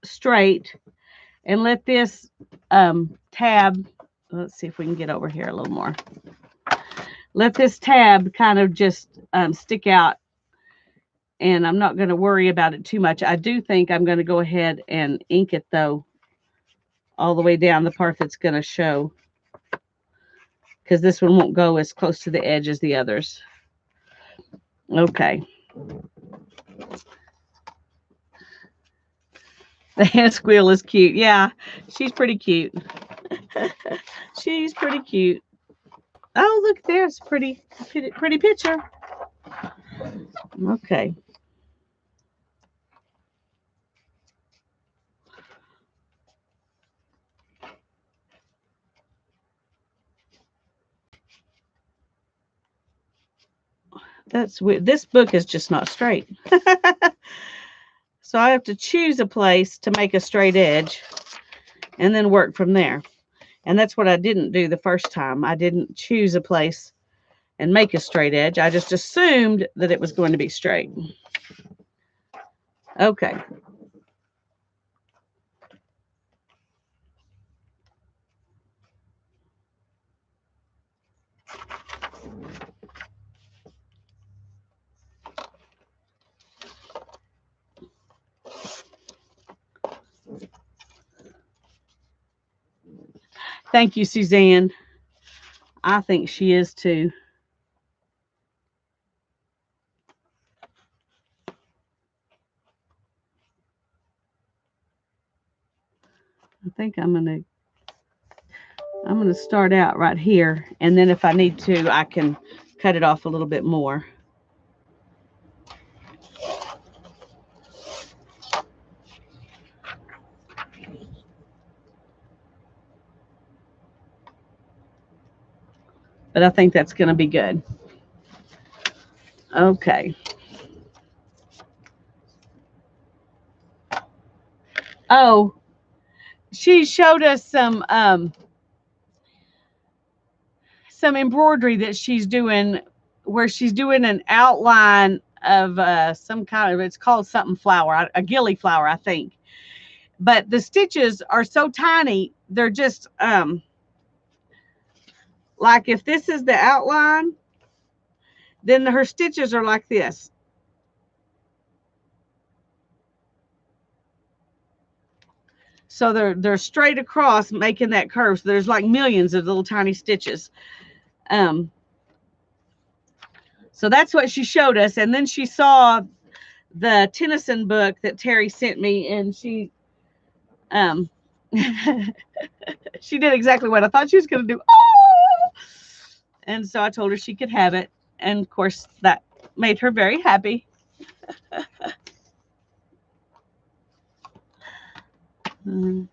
straight and let this tab, let's see if we can get over here a little more. Let this tab kind of just stick out, and I'm not going to worry about it too much. I do think I'm going to go ahead and ink it, though, all the way down the part that's going to show, because this one won't go as close to the edge as the others. Okay. The hand squeal is cute. Yeah, she's pretty cute. She's pretty cute. Oh, look, there's pretty picture. Okay. That's weird. This book is just not straight. So I have to choose a place to make a straight edge and then work from there. And that's what I didn't do the first time. I didn't choose a place and make a straight edge. I just assumed that it was going to be straight. Okay. Thank you, Suzanne. I think she is too. I think I'm gonna start out right here, and then if I need to, I can cut it off a little bit more. But I think that's gonna be good. Okay. Oh, she showed us some embroidery that she's doing, where she's doing an outline some kind of, it's called something flower, a gilly flower, I think. But the stitches are so tiny, they're just like if this is the outline, then her stitches are like this. So they're straight across making that curve. So there's like millions of little tiny stitches. Um, so that's what she showed us. And then she saw the Tennyson book that Terry sent me, and um she did exactly what I thought she was going to do. Oh! And so I told her she could have it, and of course that made her very happy. Mm.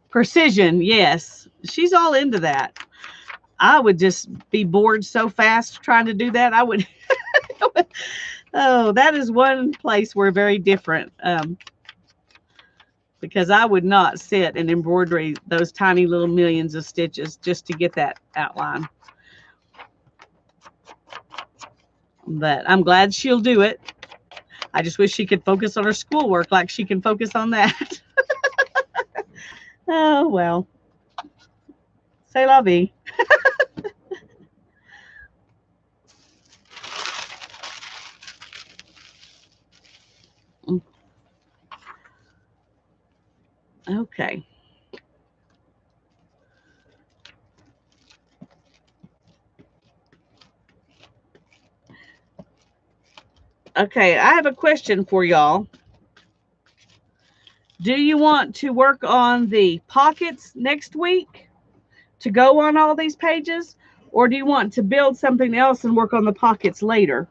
Precision, yes, she's all into that. I would just be bored so fast trying to do that. I would. Oh, that is one place we're very different. Because I would not sit and embroidery those tiny little millions of stitches just to get that outline. But I'm glad she'll do it. I just wish she could focus on her schoolwork like she can focus on that. Oh, well. C'est la vie. Okay. Okay, I have a question for y'all. Do you want to work on the pockets next week to go on all these pages? Or do you want to build something else and work on the pockets later?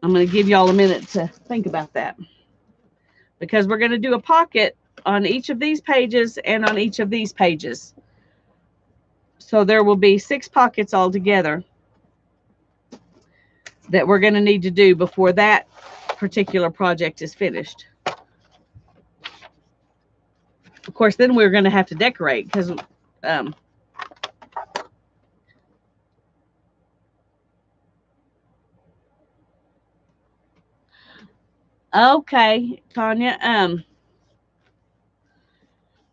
I'm going to give y'all a minute to think about that, because we're going to do a pocket on each of these pages and on each of these pages. So there will be 6 pockets altogether that we're going to need to do before that particular project is finished. Of course, then we're going to have to decorate because okay, Tanya.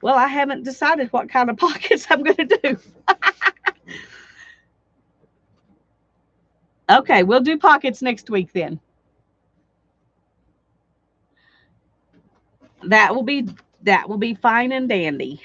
Well, I haven't decided what kind of pockets I'm going to do. Okay, we'll do pockets next week then. That will be fine and dandy.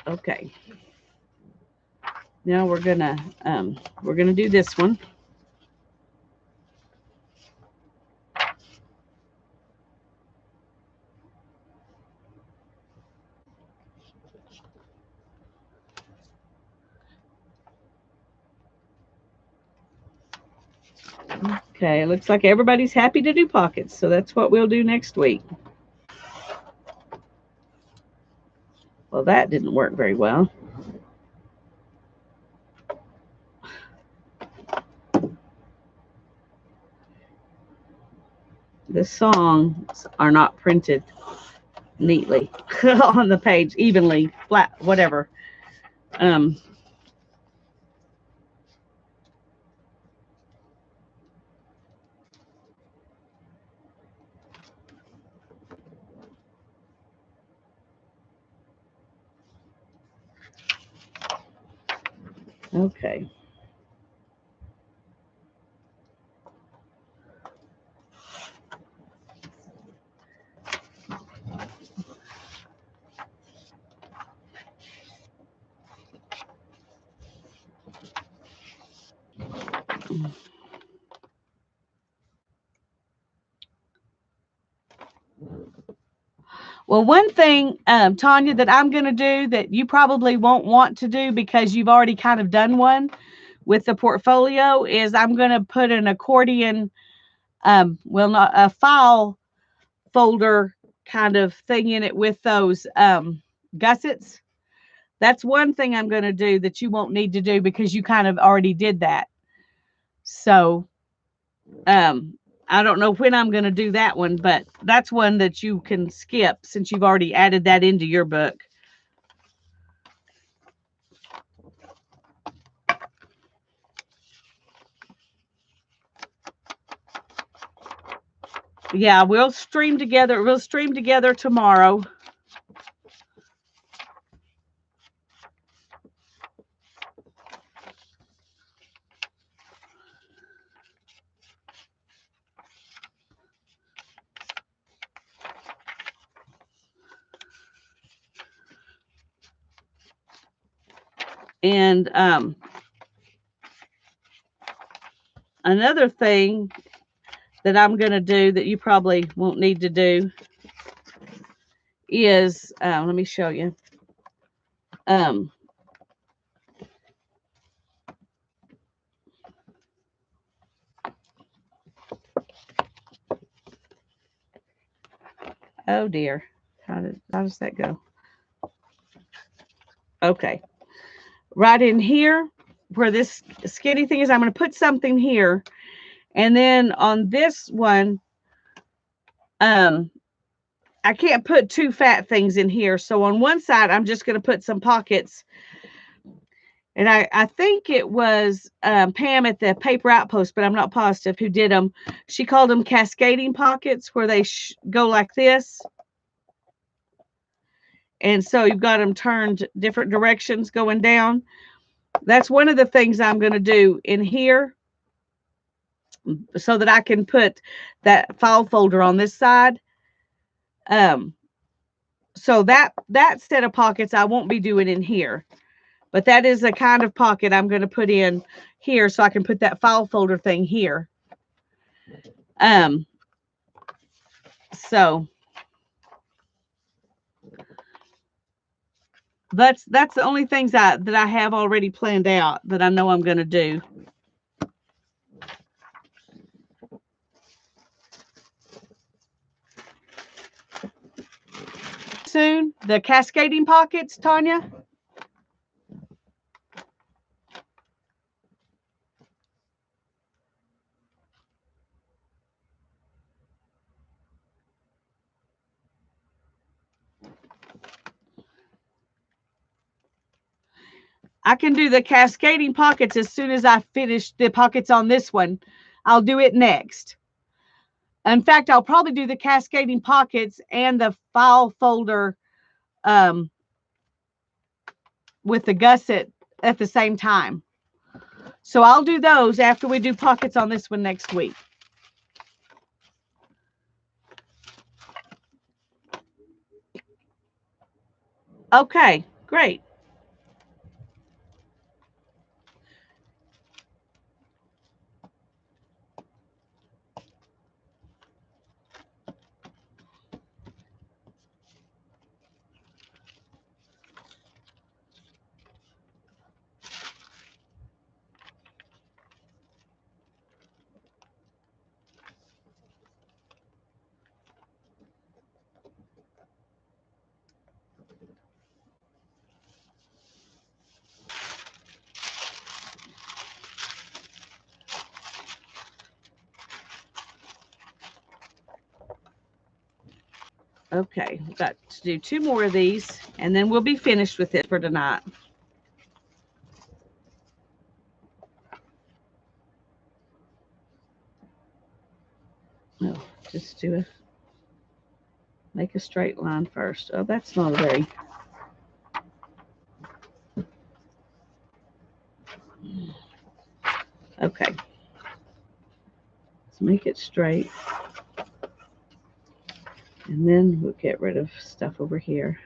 Okay. Now we're gonna do this one. Okay, it looks like everybody's happy to do pockets, so that's what we'll do next week. Well, that didn't work very well. The songs are not printed neatly on the page, evenly, flat, whatever. Um, okay. Well, one thing, Tanya, that I'm going to do that you probably won't want to do because you've already kind of done one with the portfolio is I'm going to put an accordion, well, not a file folder kind of thing in it with those gussets. That's one thing I'm going to do that you won't need to do because you kind of already did that. So, I don't know when I'm going to do that one, but that's one that you can skip since you've already added that into your book. Yeah, we'll stream together. We'll stream together tomorrow. And another thing that I'm going to do that you probably won't need to do is let me show you. Um, oh dear, how does that go? Okay, right in here where this skinny thing is, I'm going to put something here, and then on this one, um, I can't put two fat things in here. So on one side, I'm just going to put some pockets. And I think it was Pam at the Paper Outpost, but I'm not positive who did them. She called them cascading pockets where they go like this. And so you've got them turned different directions going down. That's one of the things I'm going to do in here so that I can put that file folder on this side. So that set of pockets I won't be doing in here. But that is a kind of pocket I'm going to put in here so I can put that file folder thing here. So that's the only things that I have already planned out that I know I'm going to do. Soon, the cascading pockets, Tanya. I can do the cascading pockets as soon as I finish the pockets on this one. I'll do it next. In fact, I'll probably do the cascading pockets and the file folder um, with the gusset at the same time. So I'll do those after we do pockets on this one next week. Okay, great. Okay, we've got to do two more of these, and then we'll be finished with it for tonight. Oh, just make a straight line first. Oh, that's not a very. Okay, let's make it straight, and then we'll get rid of stuff over here.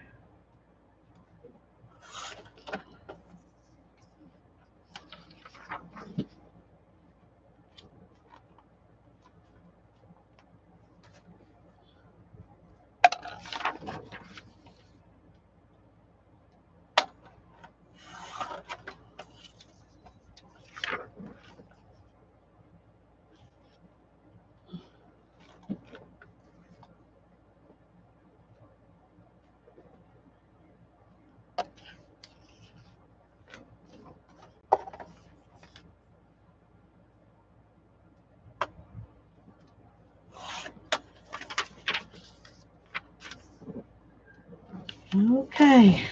Okay.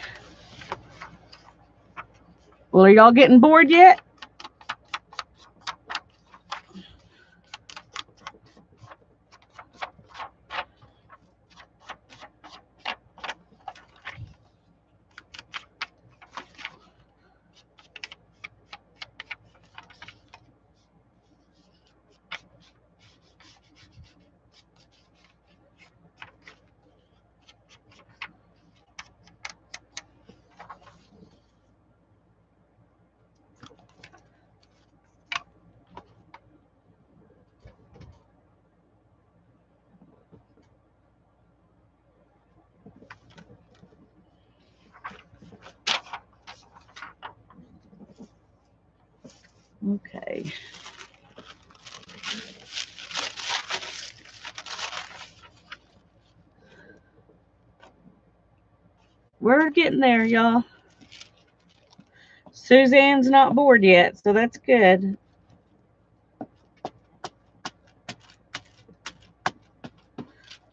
Well, are y'all getting bored yet? Okay. We're getting there, y'all. Suzanne's not bored yet, so that's good.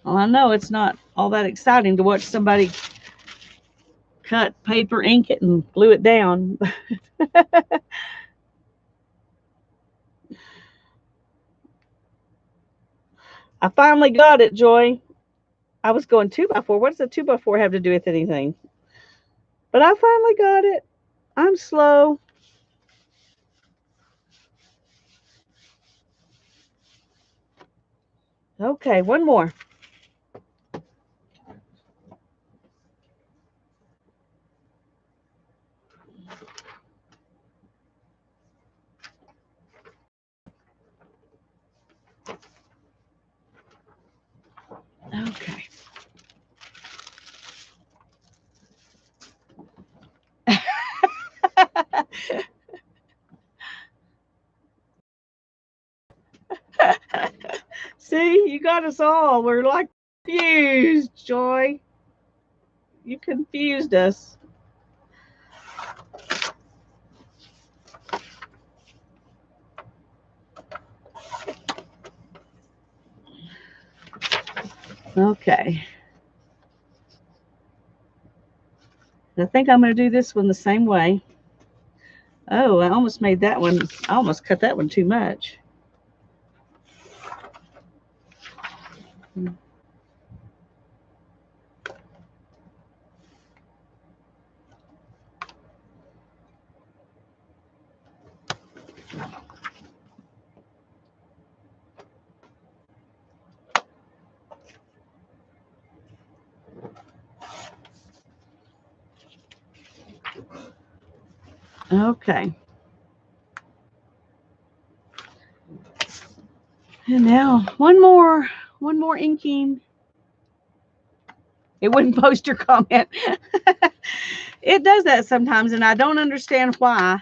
Well, I know it's not all that exciting to watch somebody cut paper, ink it, and glue it down. I finally got it, Joy. I was going 2x4. What does a 2x4 have to do with anything? But I finally got it. I'm slow. Okay, one more. Okay. See, you got us all. We're like confused, Joy. You confused us. Okay. I think I'm going to do this one the same way. Oh, I almost made that one. I almost cut that one too much. Okay. And now one more inking. It wouldn't post your comment. It does that sometimes, and I don't understand why.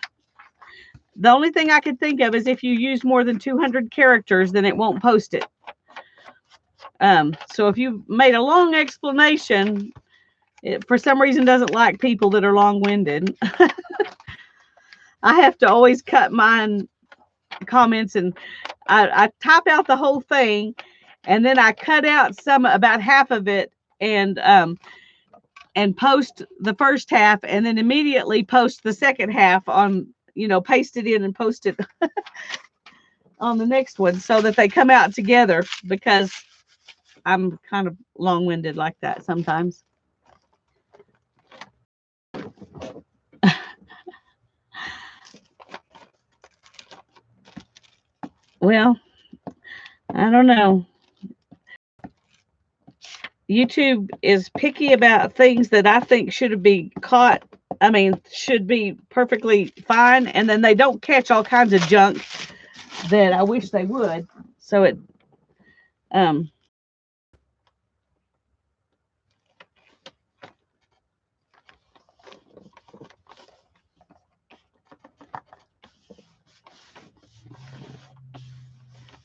The only thing I could think of is if you use more than 200 characters, then it won't post it. So if you made a long explanation, it for some reason doesn't like people that are long-winded. I have to always cut mine comments, and I type out the whole thing, and then I cut out some about half of it, and post the first half, and then immediately post the second half on, paste it in and post it on the next one so that they come out together, because I'm kind of long-winded like that sometimes. Well, I don't know. YouTube is picky about things that I think should be caught. I mean, should be perfectly fine, and then they don't catch all kinds of junk that I wish they would. So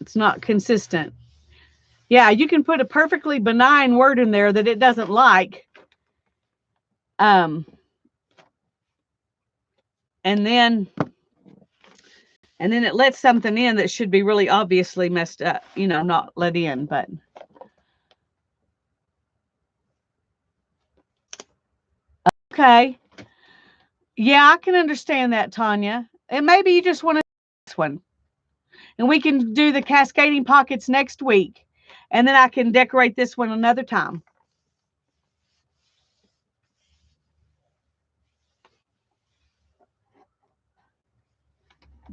it's not consistent. Yeah, you can put a perfectly benign word in there that it doesn't like. And then it lets something in that should be really obviously messed up, not let in, but Okay. Yeah, I can understand that, Tanya. And maybe you just want to do this one. And we can do the cascading pockets next week. And then I can decorate this one another time.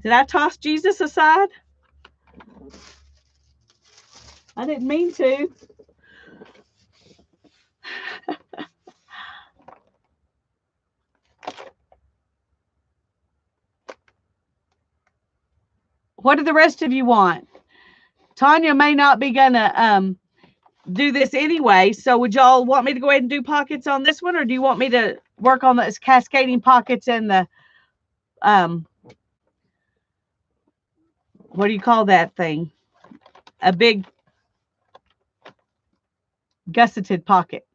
Did I toss Jesus aside? I didn't mean to. What do the rest of you want? Tanya may not be gonna do this anyway, so would y'all want me to go ahead and do pockets on this one, or do you want me to work on the cascading pockets and the what do you call that thing? A big gusseted pocket.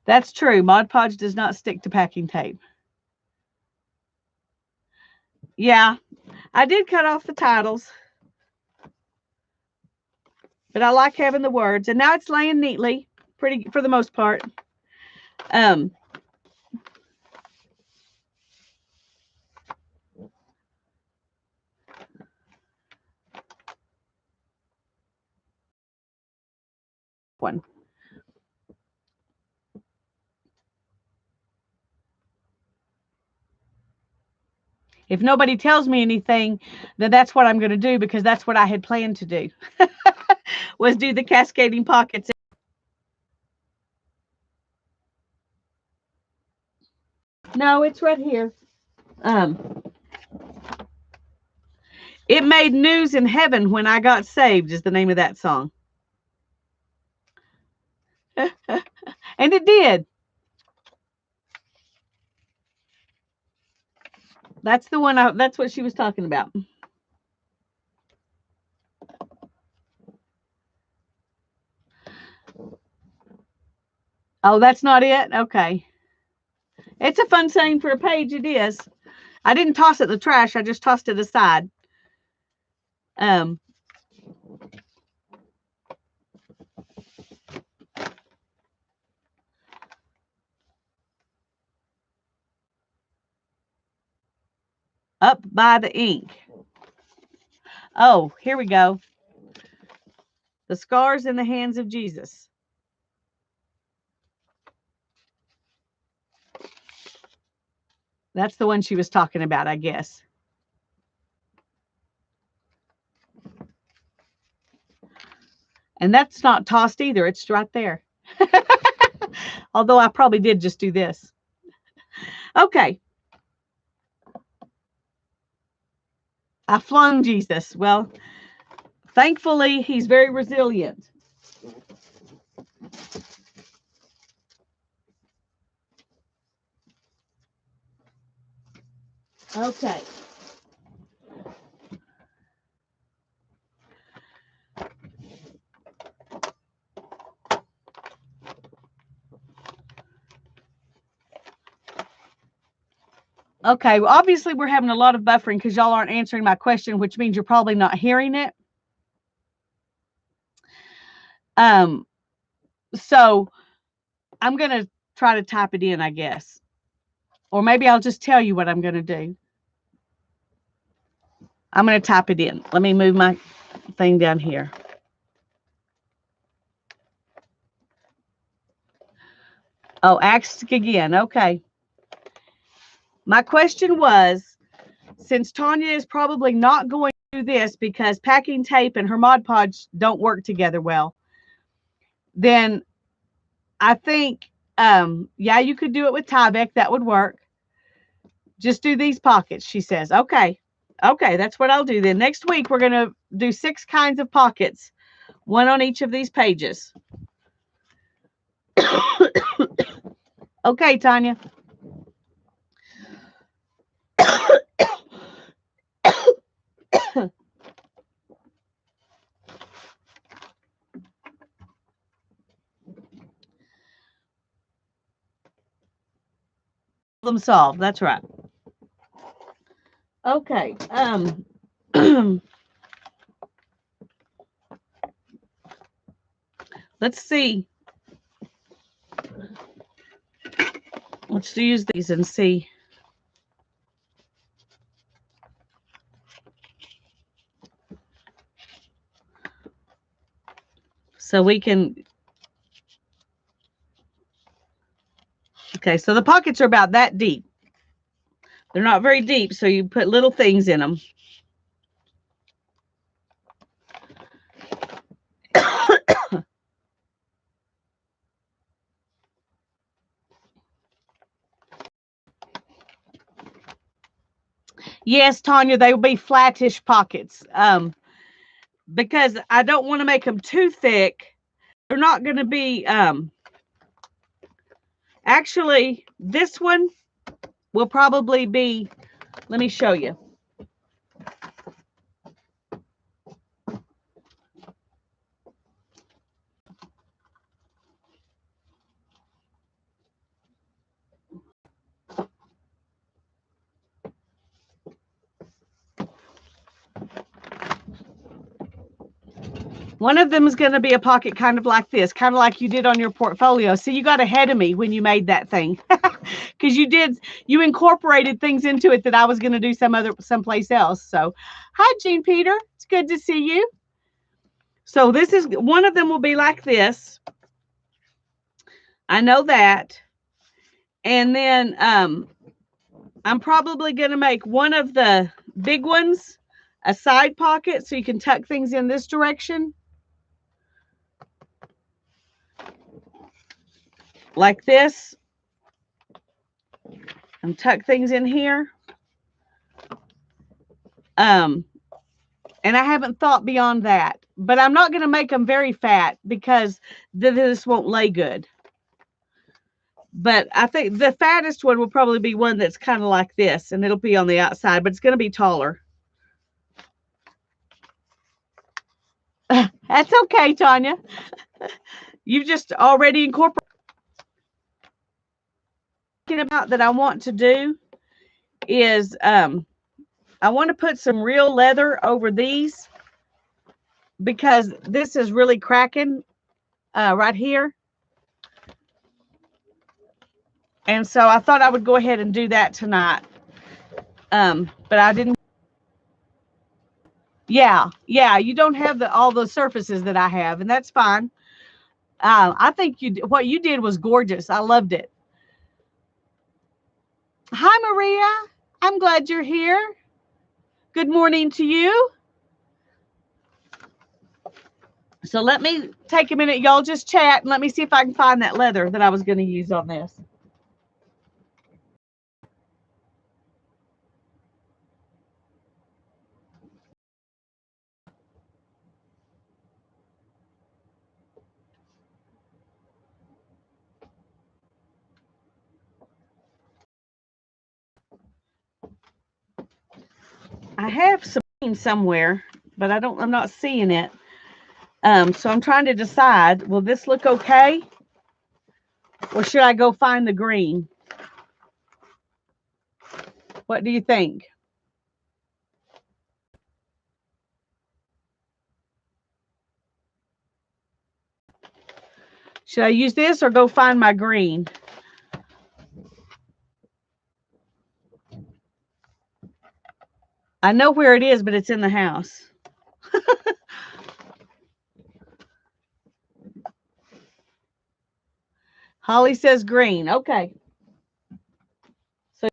That's true. Mod Podge does not stick to packing tape. Yeah, I did cut off the titles, but I like having the words, and now it's laying neatly, pretty for the most part. Um, one. If nobody tells me anything, then that's what I'm going to do, because that's what I had planned to do. Was do the cascading pockets. No, it's right here. It made news in heaven when I got saved is the name of that song. And it did. That's the one. That's what she was talking about. Oh, that's not it? Okay. It's a fun saying for a page. It is. I didn't toss it in the trash. I just tossed it aside. Up by the ink. Oh, here we go. The scars in the hands of Jesus. That's the one she was talking about, I guess. And that's not tossed either. It's right there. Although I probably did just do this. Okay. I flung Jesus. Well, thankfully, he's very resilient. Okay. Okay, well, obviously we're having a lot of buffering because y'all aren't answering my question, which means you're probably not hearing it. So I'm going to try to type it in, I guess. Or maybe I'll just tell you what I'm going to do. I'm going to type it in. Let me move my thing down here. Oh, ask again. Okay. My question was, since Tanya is probably not going to do this because packing tape and her Mod Podge don't work together well, then I think, yeah, you could do it with Tyvek. That would work. Just do these pockets, she says. Okay. Okay, that's what I'll do then. Next week, we're going to do 6 kinds of pockets, one on each of these pages. Okay, Tanya. Problem solved. That's right. Okay. Let's see. Let's use these and see. So we can, okay, so the pockets are about that deep. They're not very deep, so you put little things in them. Yes, Tanya, they will be flattish pockets. Because I don't want to make them too thick. They're not going to be, actually, this one will probably be, let me show you. One of them is going to be a pocket kind of like this, kind of like you did on your portfolio. See, you got ahead of me when you made that thing because you incorporated things into it that I was going to do someplace else. So, hi, Jean Peter. It's good to see you. So this is, one of them will be like this. I know that. And then I'm probably going to make one of the big ones a side pocket so you can tuck things in this direction. Like this. And tuck things in here. And I haven't thought beyond that. But I'm not going to make them very fat because this won't lay good. But I think the fattest one will probably be one that's kind of like this. And it'll be on the outside. But it's going to be taller. That's okay, Tanya. You've just already incorporated about that I want to do is I want to put some real leather over these because this is really cracking right here. And so I thought I would go ahead and do that tonight. But I didn't. Yeah, you don't have all the surfaces that I have, and that's fine. I think what you did was gorgeous. I loved it. Hi, Maria. I'm glad you're here. Good morning to you. So let me take a minute. Y'all just chat and let me see if I can find that leather that I was going to use on this. I have some somewhere, but I'm not seeing it. So I'm trying to decide, will this look okay? Or should I go find the green? What do you think? Should I use this or go find my green? I know where it is, but it's in the house. Holly says green. Okay. So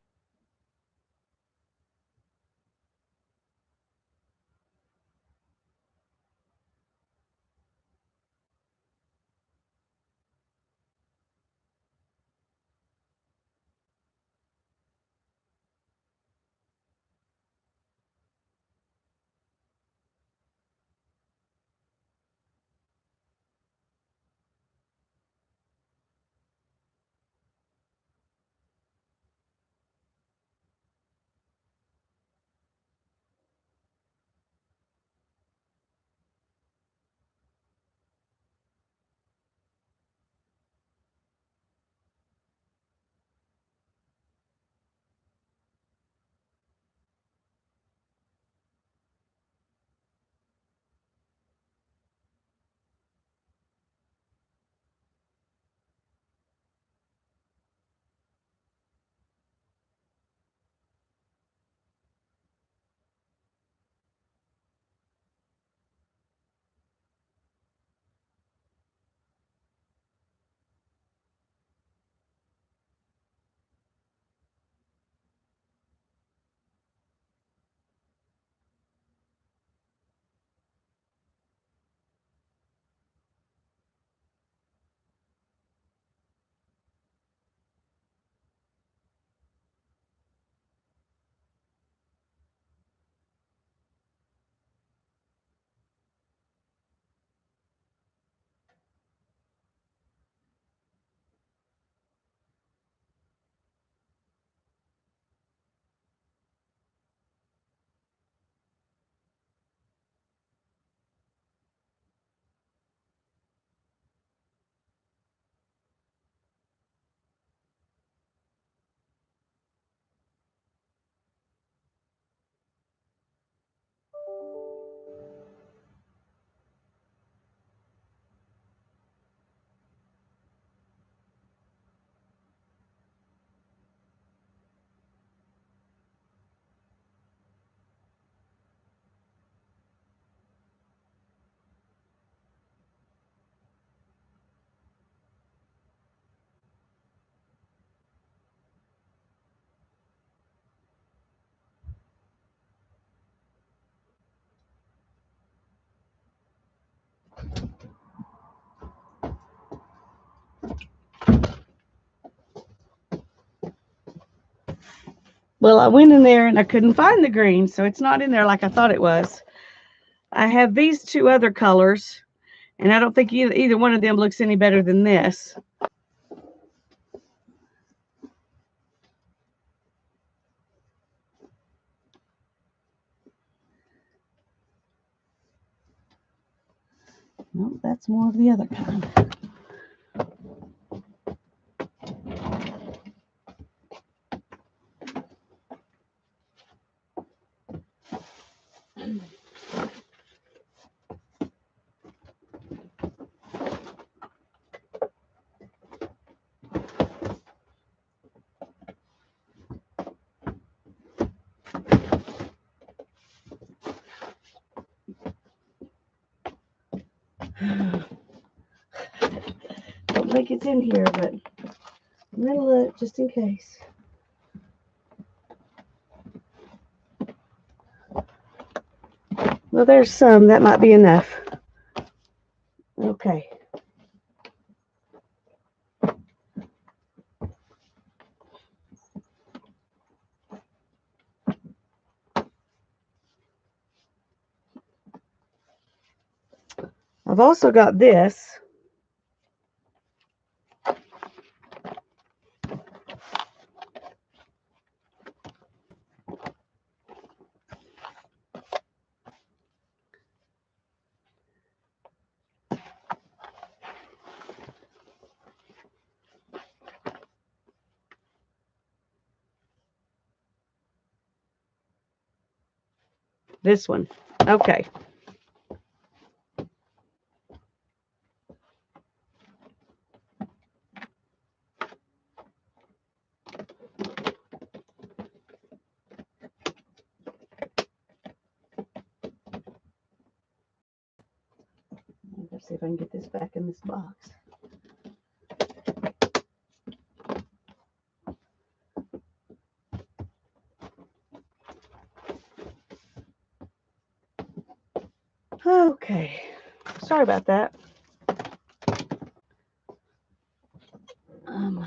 Well, I went in there and I couldn't find the green, so it's not in there like I thought it was. I have these two other colors, and I don't think either one of them looks any better than this. No, that's more of the other kind. Don't think it's in here, but I'm gonna look just in case. Well, there's some. That might be enough. Okay. I've also got this. This one. Okay. Let's see if I can get this back in this box. Okay. Sorry about that. Um,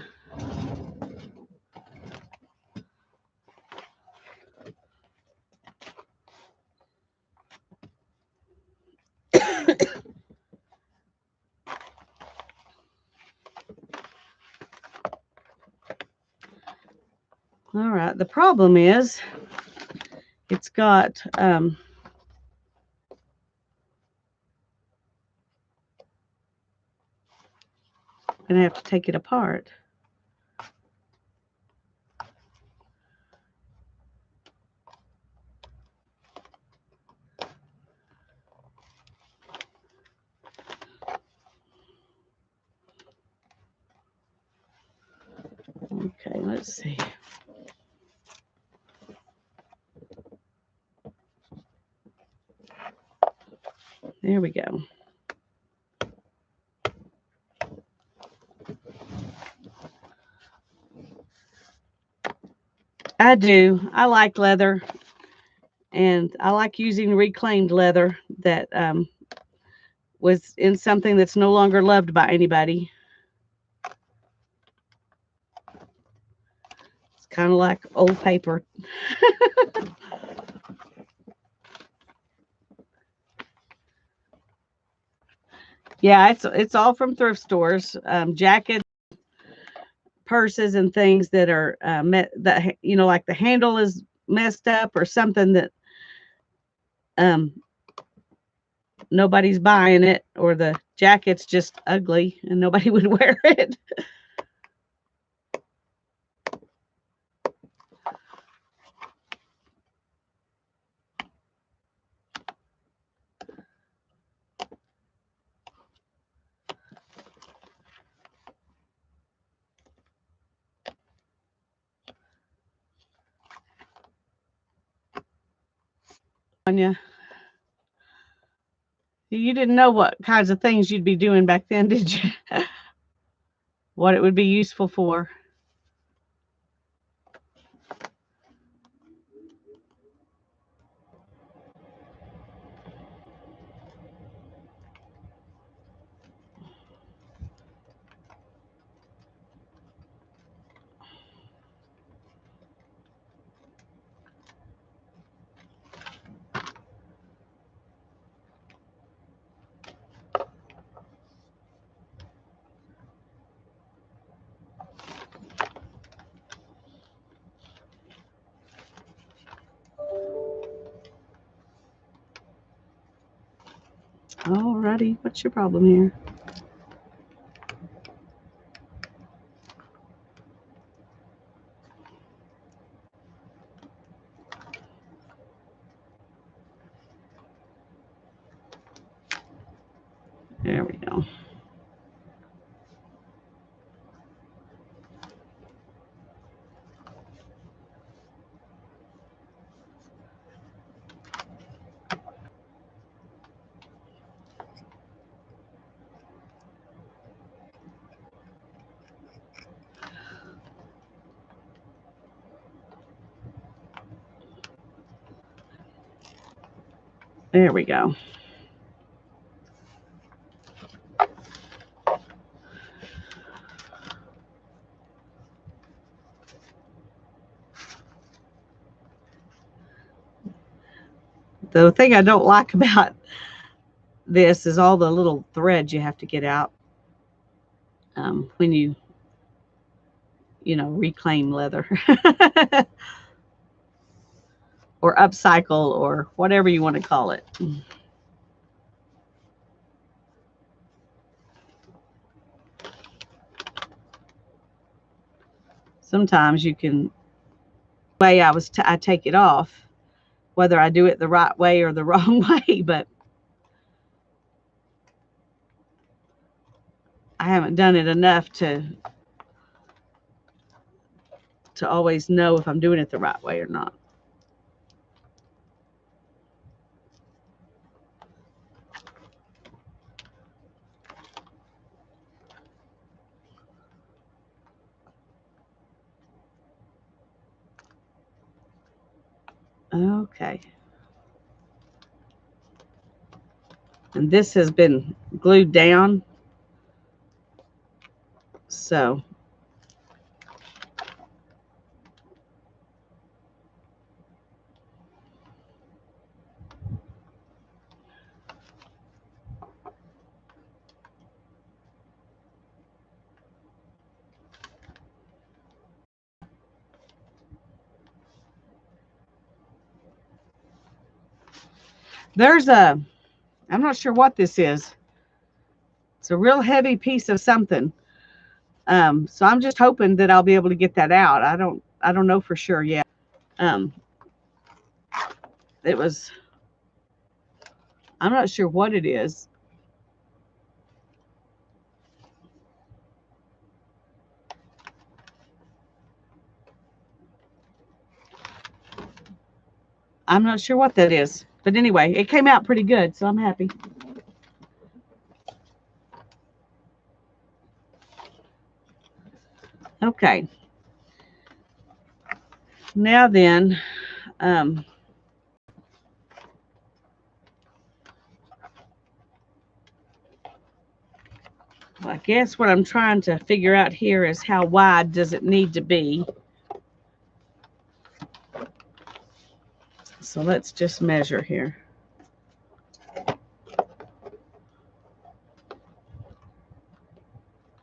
all right. The problem is it's got I'm gonna have to take it apart. Okay, let's see. There we go. I do. I like leather, and I like using reclaimed leather that was in something that's no longer loved by anybody. It's kind of like old paper. Yeah, it's all from thrift stores. Jackets, purses, and things that are that like the handle is messed up or something that um nobody's buying it, or the jacket's just ugly and nobody would wear it. Anya, you didn't know what kinds of things you'd be doing back then, did you? What it would be useful for. Alrighty, what's your problem here? There we go. There we go. The thing I don't like about this is all the little threads you have to get out when reclaim leather or upcycle or whatever you want to call it. Sometimes you can way I take it off, whether I do it the right way or the wrong way, but I haven't done it enough to always know if I'm doing it the right way or not. Okay. And this has been glued down, so I'm not sure what this is. It's a real heavy piece of something. So I'm just hoping that I'll be able to get that out. I don't know for sure yet. Um, it was, I'm not sure what it is. I'm not sure what that is. But anyway, it came out pretty good, so I'm happy. Okay. Now then, well, I guess what I'm trying to figure out here is how wide does it need to be. So let's just measure here.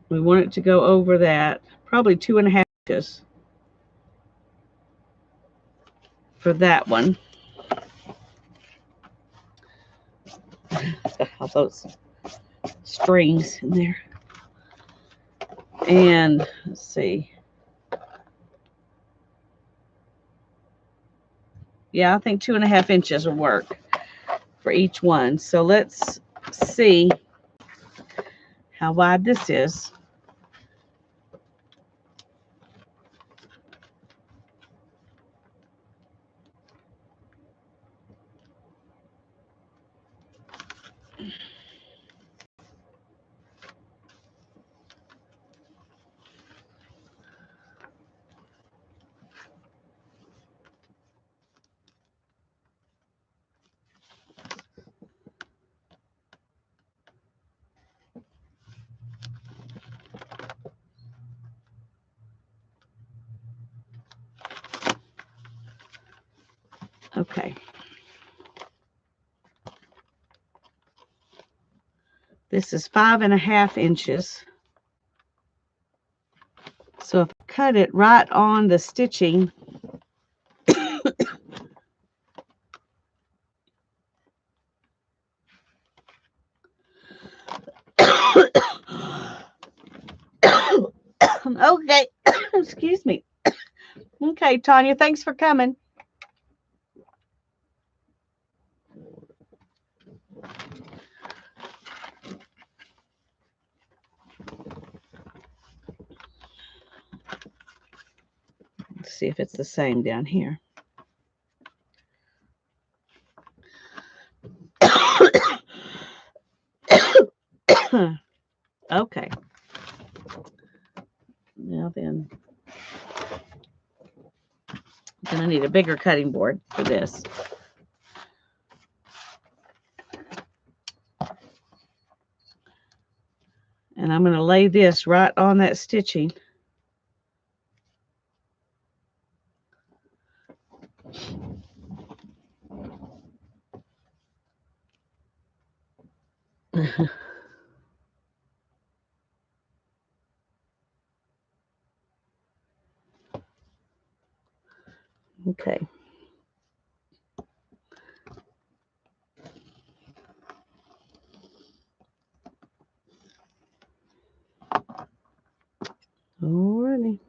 We want it to go over that, probably 2.5 inches for that one. All those strings in there. And let's see. Yeah, I think 2.5 inches will work for each one. So let's see how wide this is. Okay. This is 5.5 inches. So if I cut it right on the stitching, Okay. Excuse me. Okay, Tanya, thanks for coming. Let's see if it's the same down here. Okay. Now then I need a bigger cutting board for this. And I'm going to lay this right on that stitching. Okay. Alrighty.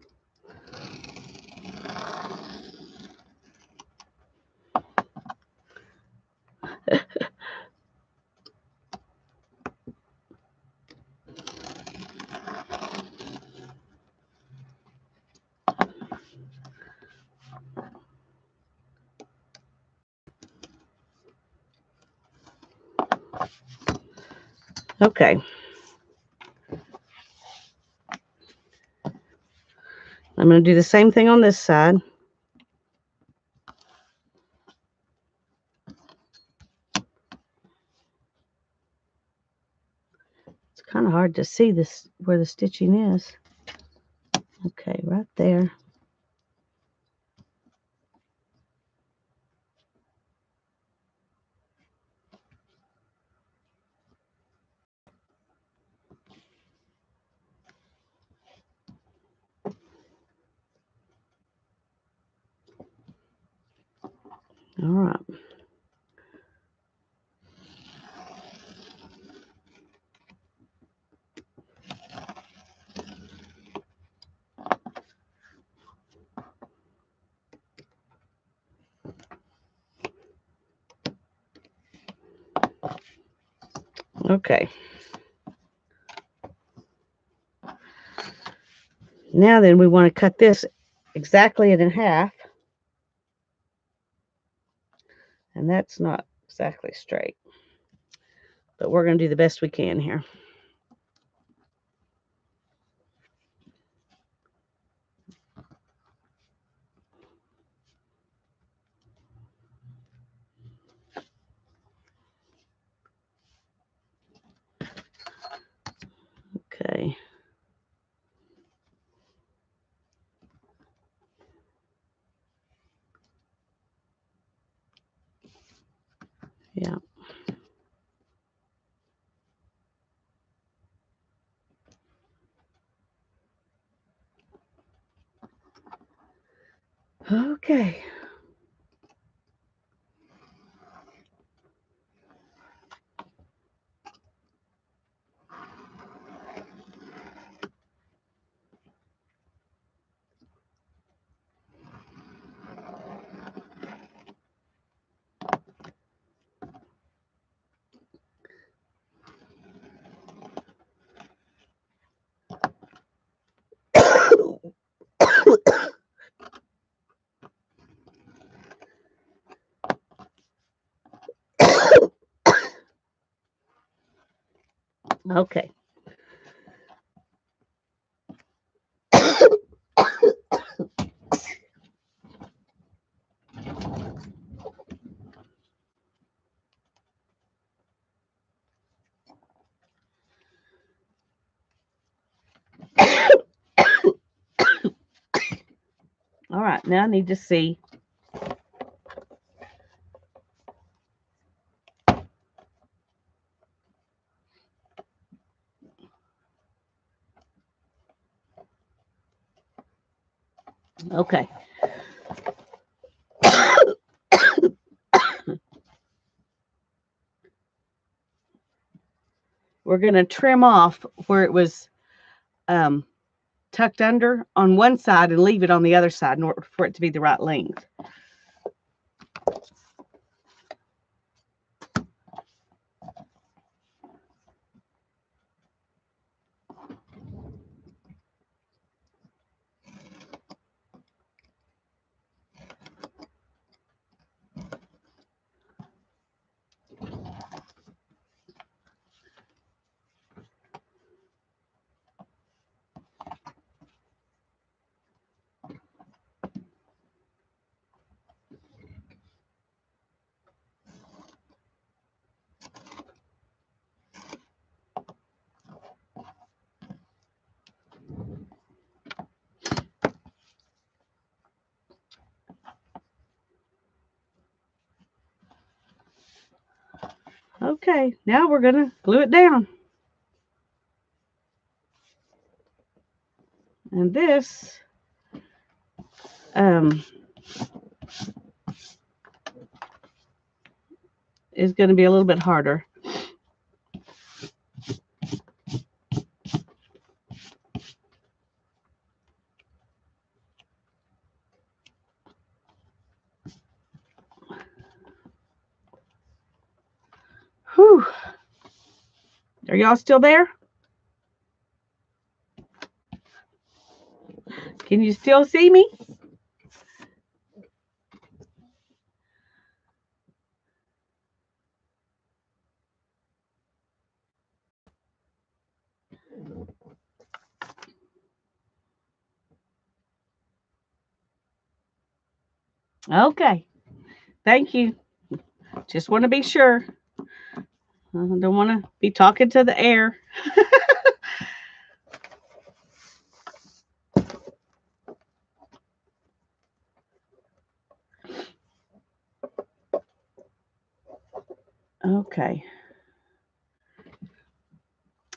Okay. I'm going to do the same thing on this side. It's kind of hard to see this where the stitching is. Okay, right there. All right. Okay. Now then we want to cut this exactly in half. And that's not exactly straight. But we're going to do the best we can here. Okay. Yeah. Okay. Okay. All right, now I need to see. Okay. we're going to trim off where it was tucked under on one side and leave it on the other side in order for it to be the right length. Okay, now we're going to glue it down. And this is going to be a little bit harder. Whew. Are y'all still there? Can you still see me? Okay. Thank you. Just want to be sure. I don't want to be talking to the air. Okay.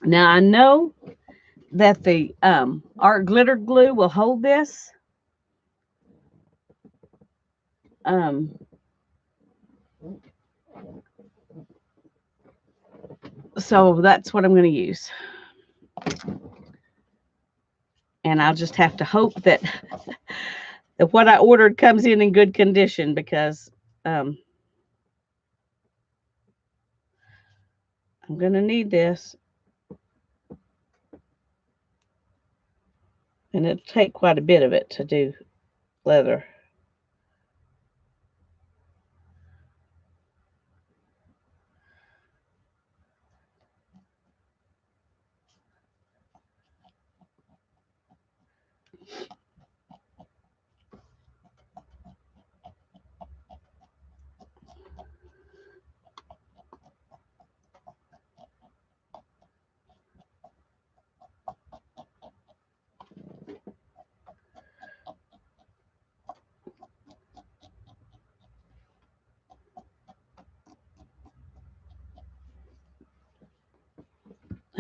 Now I know that the art glitter glue will hold this. So that's what I'm going to use. And I'll just have to hope that, that what I ordered comes in good condition, because I'm going to need this. And it'll take quite a bit of it to do leather.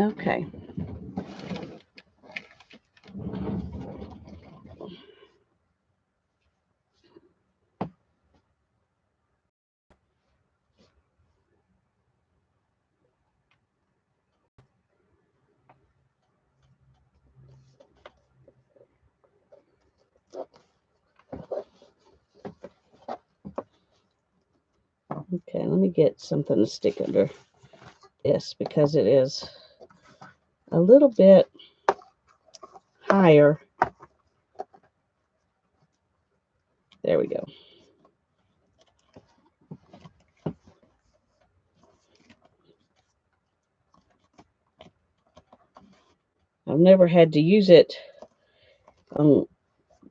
Okay. Okay, let me get something to stick under this, because it is a little bit higher. There we go. I've never had to use it on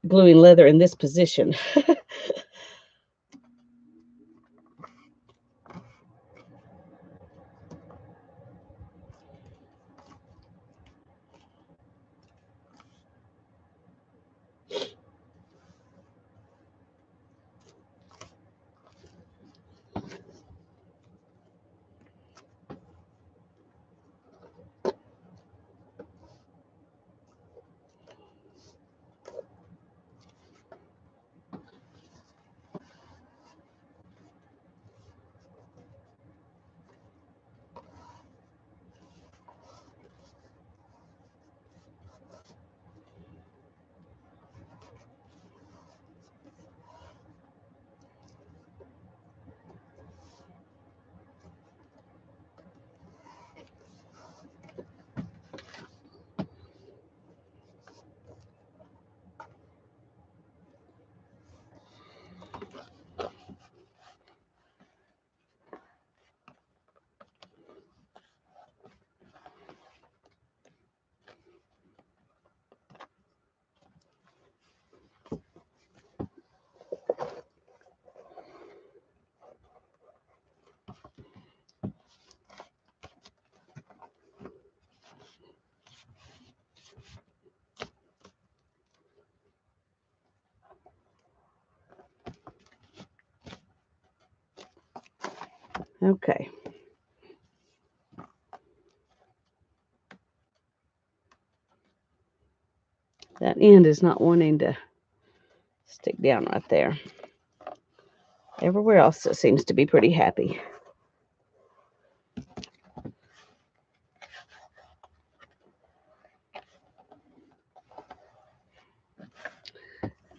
gluing leather in this position. Okay. That end is not wanting to stick down right there. Everywhere else it seems to be pretty happy.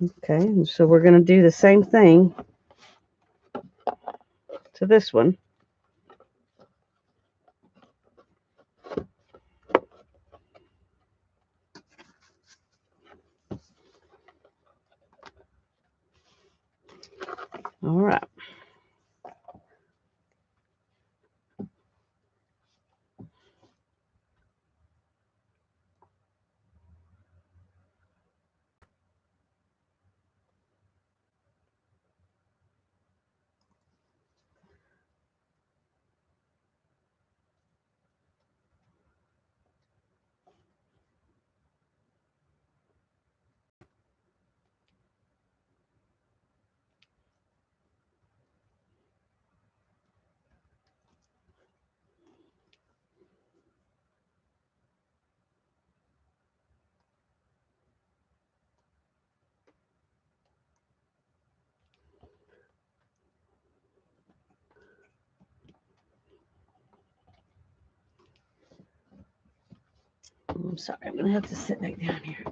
Okay, and so we're going to do the same thing to this one. All right. I'm sorry, I'm going to have to sit back down here.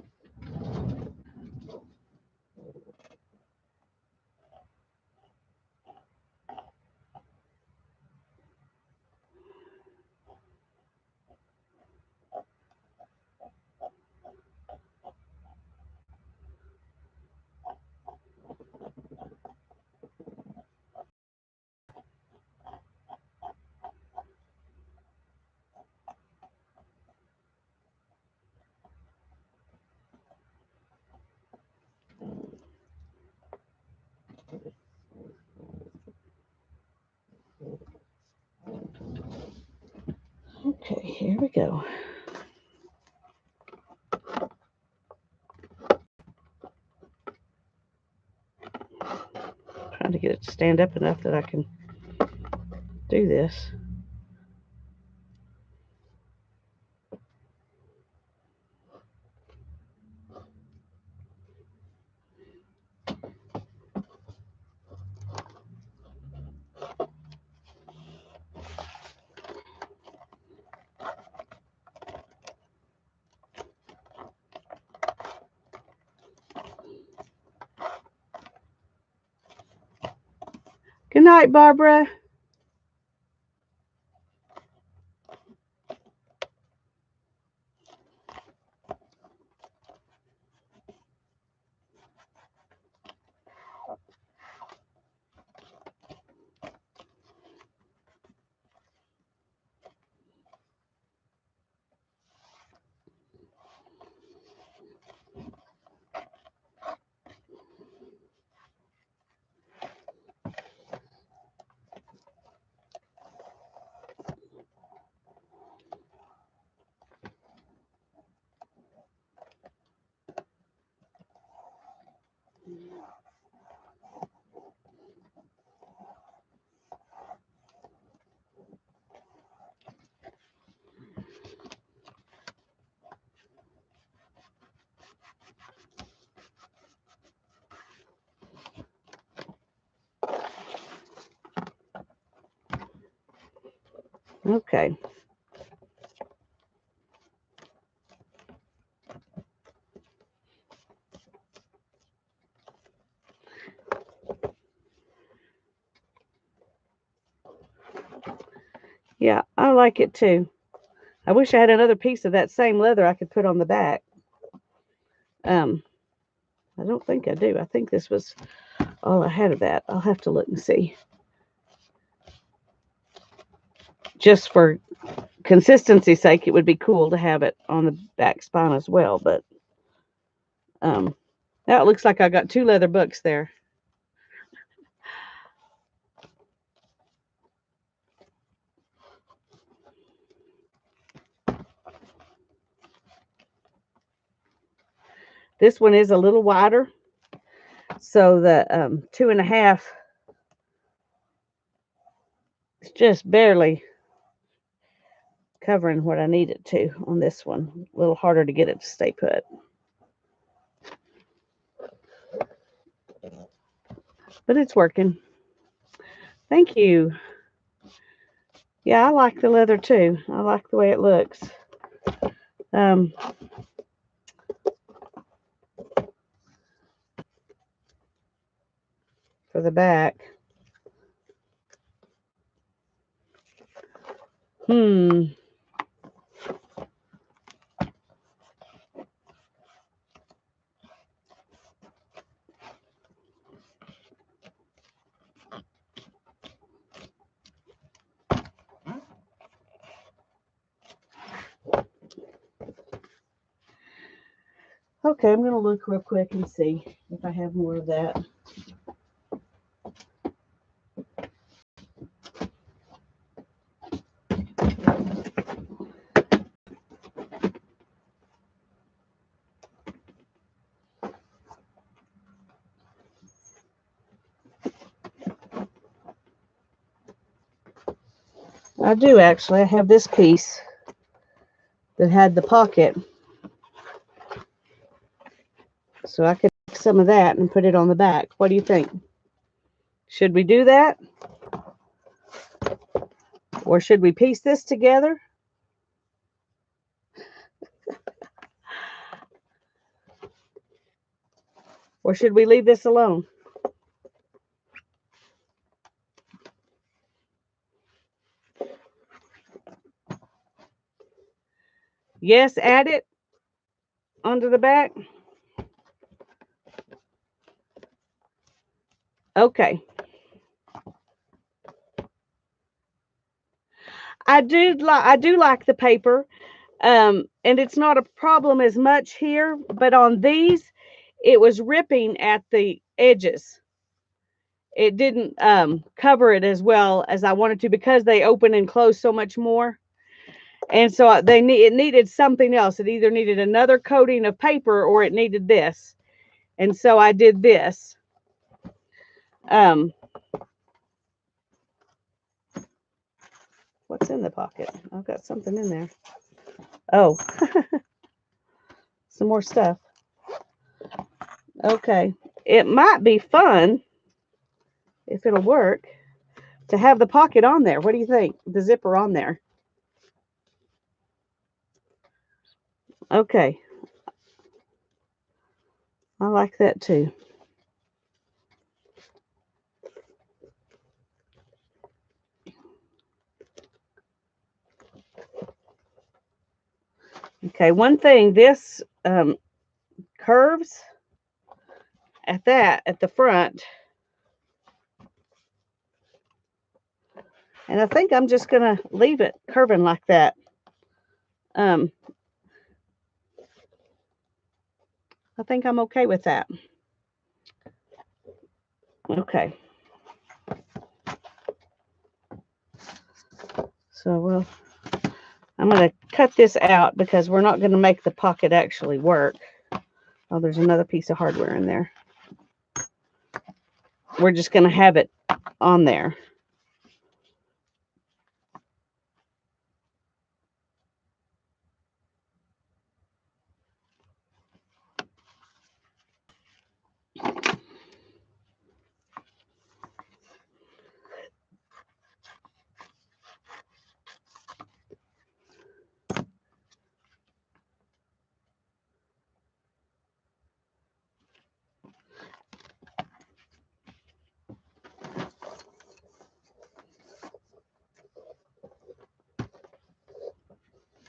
Okay, here we go. Trying to get it to stand up enough that I can do this. Good night, Barbara. Okay. Yeah, I like it too. I wish I had another piece of that same leather I could put on the back. Um, I don't think I do. I think this was all I had of that. I'll have to look and see. Just for consistency's sake, it would be cool to have it on the back spine as well. But now it looks like I got two leather books there. This one is a little wider, so the 2.5 It's just barely covering what I need it to on this one. A little harder to get it to stay put. But it's working. Thank you. Yeah, I like the leather too. I like the way it looks. Um, for the back. Hmm. Okay, I'm going to look real quick and see if I have more of that. I do actually. I have this piece that had the pocket. So I could take some of that and put it on the back. What do you think? Should we do that? Or should we piece this together? Or should we leave this alone? Yes, add it onto the back. Okay. I do like the paper. And it's not a problem as much here, but on these, it was ripping at the edges. It didn't cover it as well as I wanted to because they open and close so much more. And so it needed something else. It either needed another coating of paper or it needed this. And so I did this. What's in the pocket? I've got something in there. Oh, some more stuff. Okay. It might be fun, if it'll work, to have the pocket on there. What do you think? The zipper on there. Okay. I like that too. Okay, one thing, this curves at the front. And I think I'm just going to leave it curving like that. I think I'm okay with that. Okay. So I'm going to cut this out because we're not going to make the pocket actually work. Oh, there's another piece of hardware in there. We're just going to have it on there.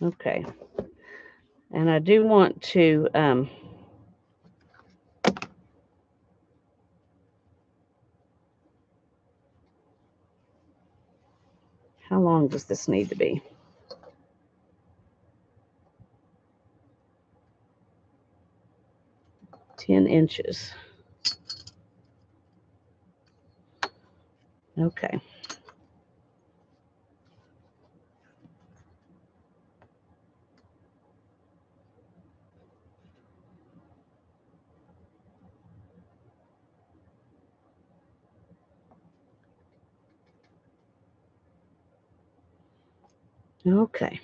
Okay. And I do want to how long does this need to be? 10 inches. Okay. Okay.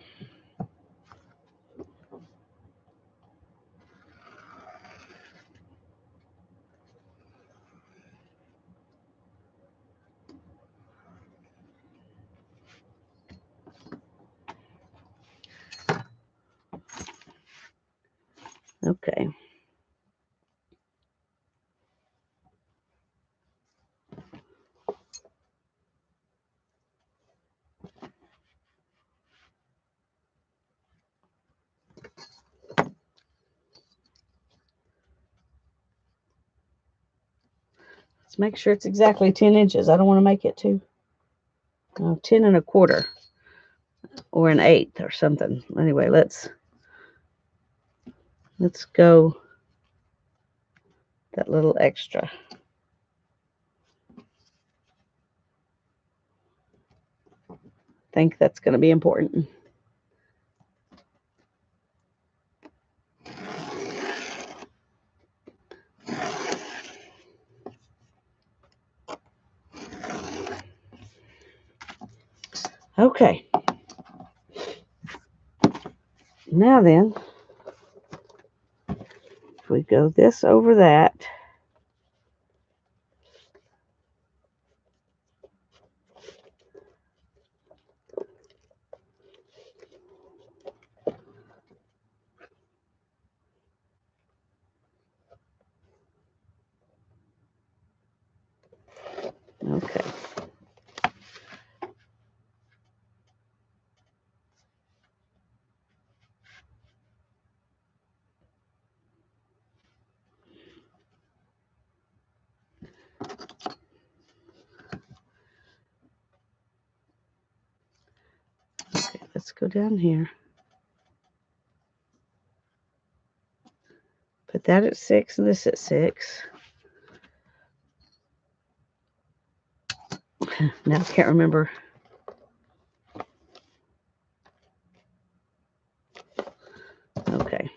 Okay. Let's make sure it's exactly 10 inches. I don't want to make it too 10 and a quarter or an eighth or something. Anyway, let's go that little extra. I think that's going to be important. Okay. Now then, if we go this over that, okay. Okay, let's go down here. Put that at 6 and this at 6. Now I can't remember. Okay.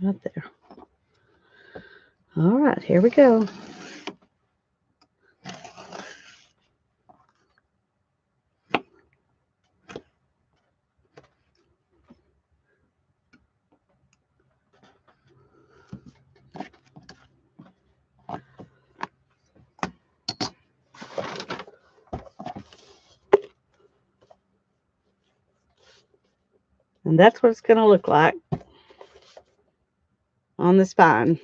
Right there. All right, here we go. And that's what it's going to look like on the spine.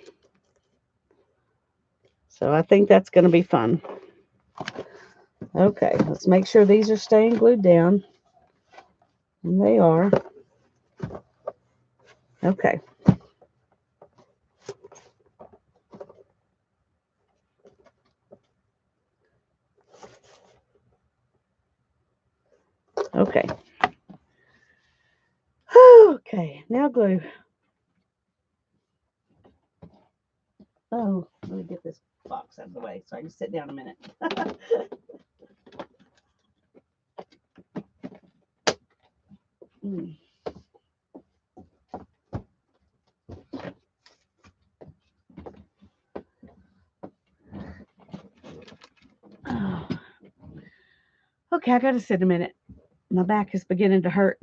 So I think that's going to be fun. Okay, let's make sure these are staying glued down. And they are. Okay. Okay. Okay, now glue. Oh, let me get this box out of the way so I can sit down a minute. Oh. Okay, I gotta sit a minute. My back is beginning to hurt.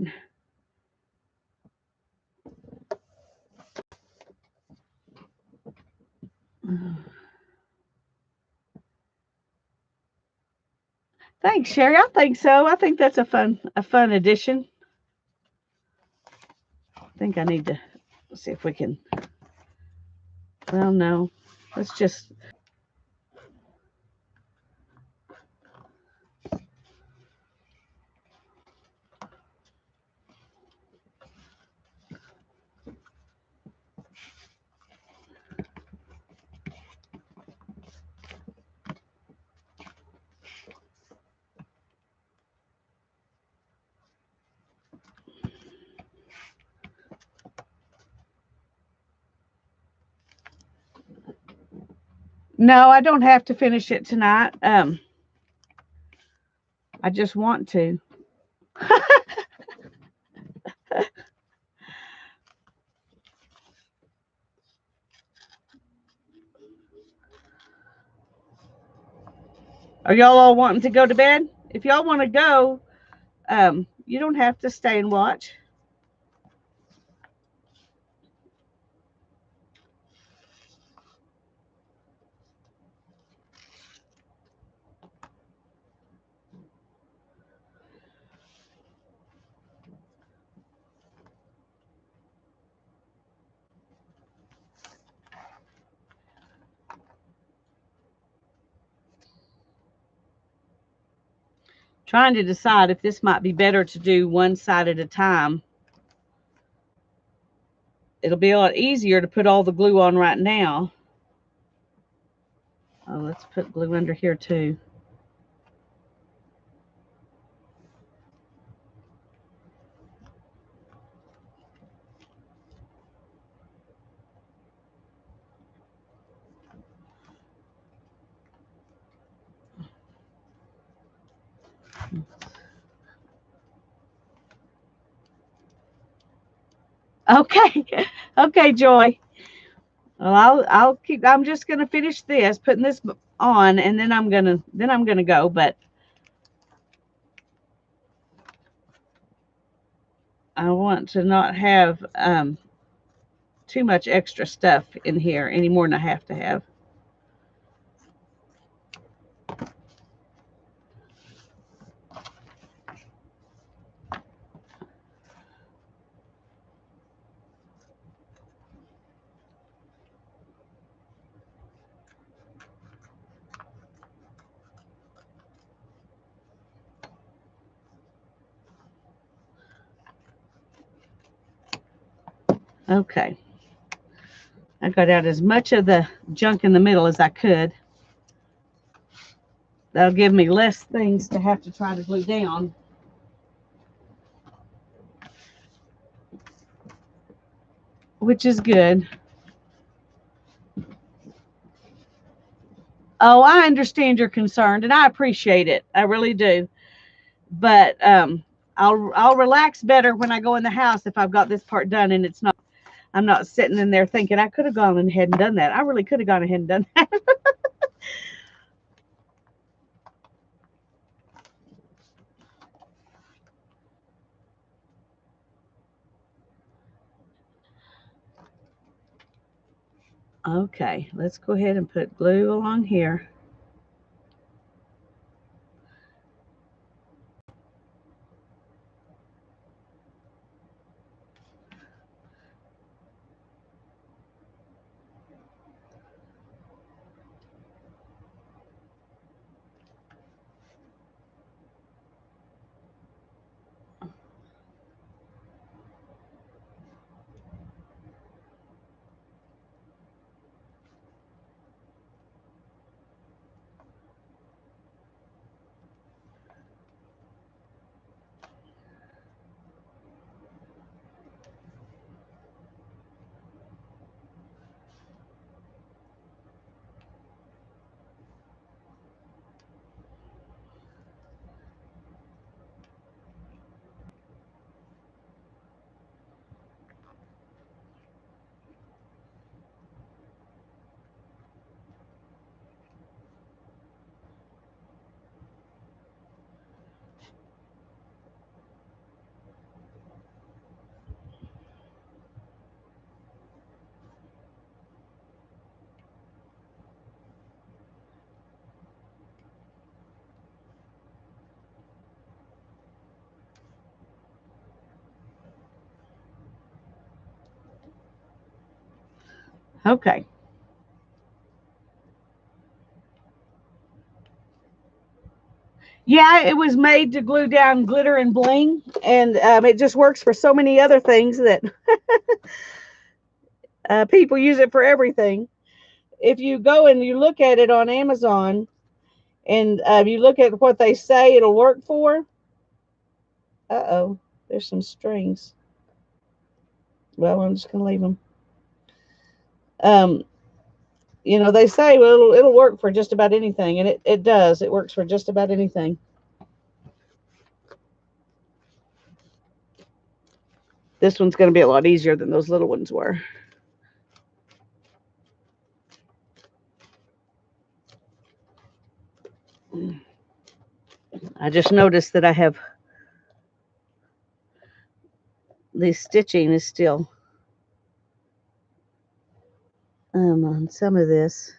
Thanks, Sherry. I think so. I think that's a fun addition. I think I need to see if we can. Well, no. Let's just. No, I don't have to finish it tonight. I just want to. Are y'all all wanting to go to bed? If y'all want to go, you don't have to stay and watch. Trying to decide if this might be better to do one side at a time. It'll be a lot easier to put all the glue on right now. Oh, let's put glue under here too. Okay, okay, Joy. Well, I'll keep. I'm just gonna finish this, putting this on, and then I'm gonna go. But I want to not have too much extra stuff in here any more than I have to have. Okay. I got out as much of the junk in the middle as I could. That'll give me less things to have to try to glue down. Which is good. Oh, I understand you're concerned, and I appreciate it. I really do. But I'll relax better when I go in the house if I've got this part done and it's not. I'm not sitting in there thinking I could have gone ahead and done that. I really could have gone ahead and done that. Okay, let's go ahead and put glue along here. Okay. Yeah, it was made to glue down glitter and bling, and it just works for so many other things that people use it for everything. If you go and you look at it on Amazon and you look at what they say it'll work for, uh-oh, there's some strings. Well, I'm just going to leave them. Um, they say, well, it'll work for just about anything, and it does. It works for just about anything. This one's going to be a lot easier than those little ones were. I just noticed that I have the stitching is still on some of this.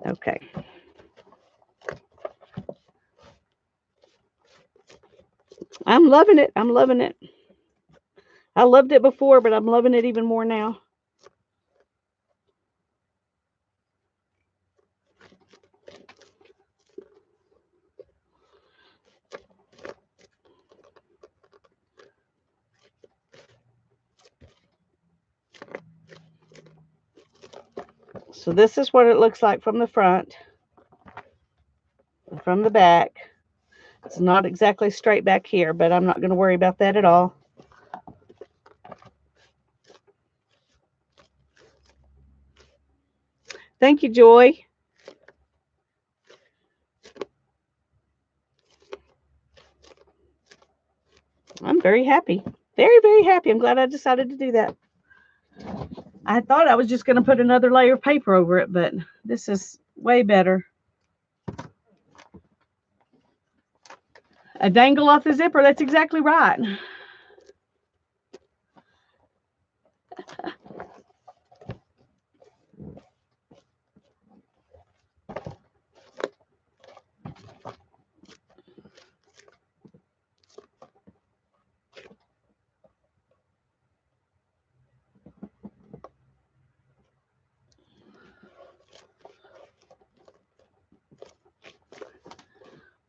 Okay. I'm loving it. I'm loving it. I loved it before, but I'm loving it even more now. So this is what it looks like from the front, from the back. It's not exactly straight back here, but I'm not going to worry about that at all. Thank you, Joy. I'm very happy. Very, very happy. I'm glad I decided to do that. I thought I was just going to put another layer of paper over it, but this is way better. A dangle off the zipper. That's exactly right.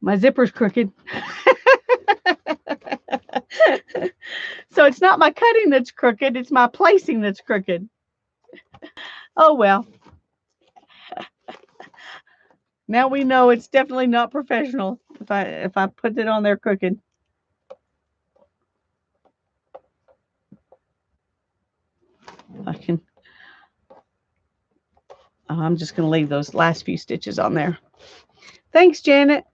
My zipper's crooked. So it's not my cutting that's crooked, it's my placing that's crooked. Oh well. Now we know it's definitely not professional if I put it on there crooked. I can I'm just going to leave those last few stitches on there. Thanks, Janet.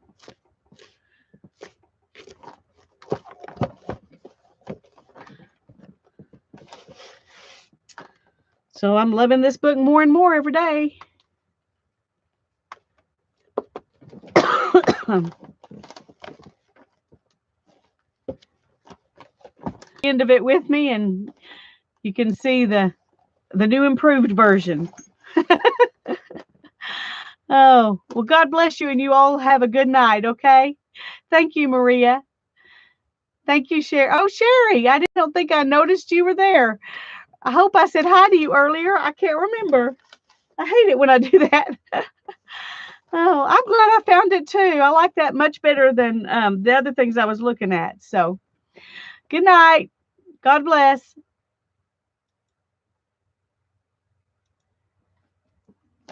So I'm loving this book more and more every day. End of it with me, and you can see the new improved version. Oh, well, God bless you, and you all have a good night, okay? Thank you, Maria. Thank you, Sherry. Oh, Sherry, I don't think I noticed you were there. I hope I said hi to you earlier. I can't remember. I hate it when I do that. Oh, I'm glad I found it too. I like that much better than the other things I was looking at. So, good night. God bless.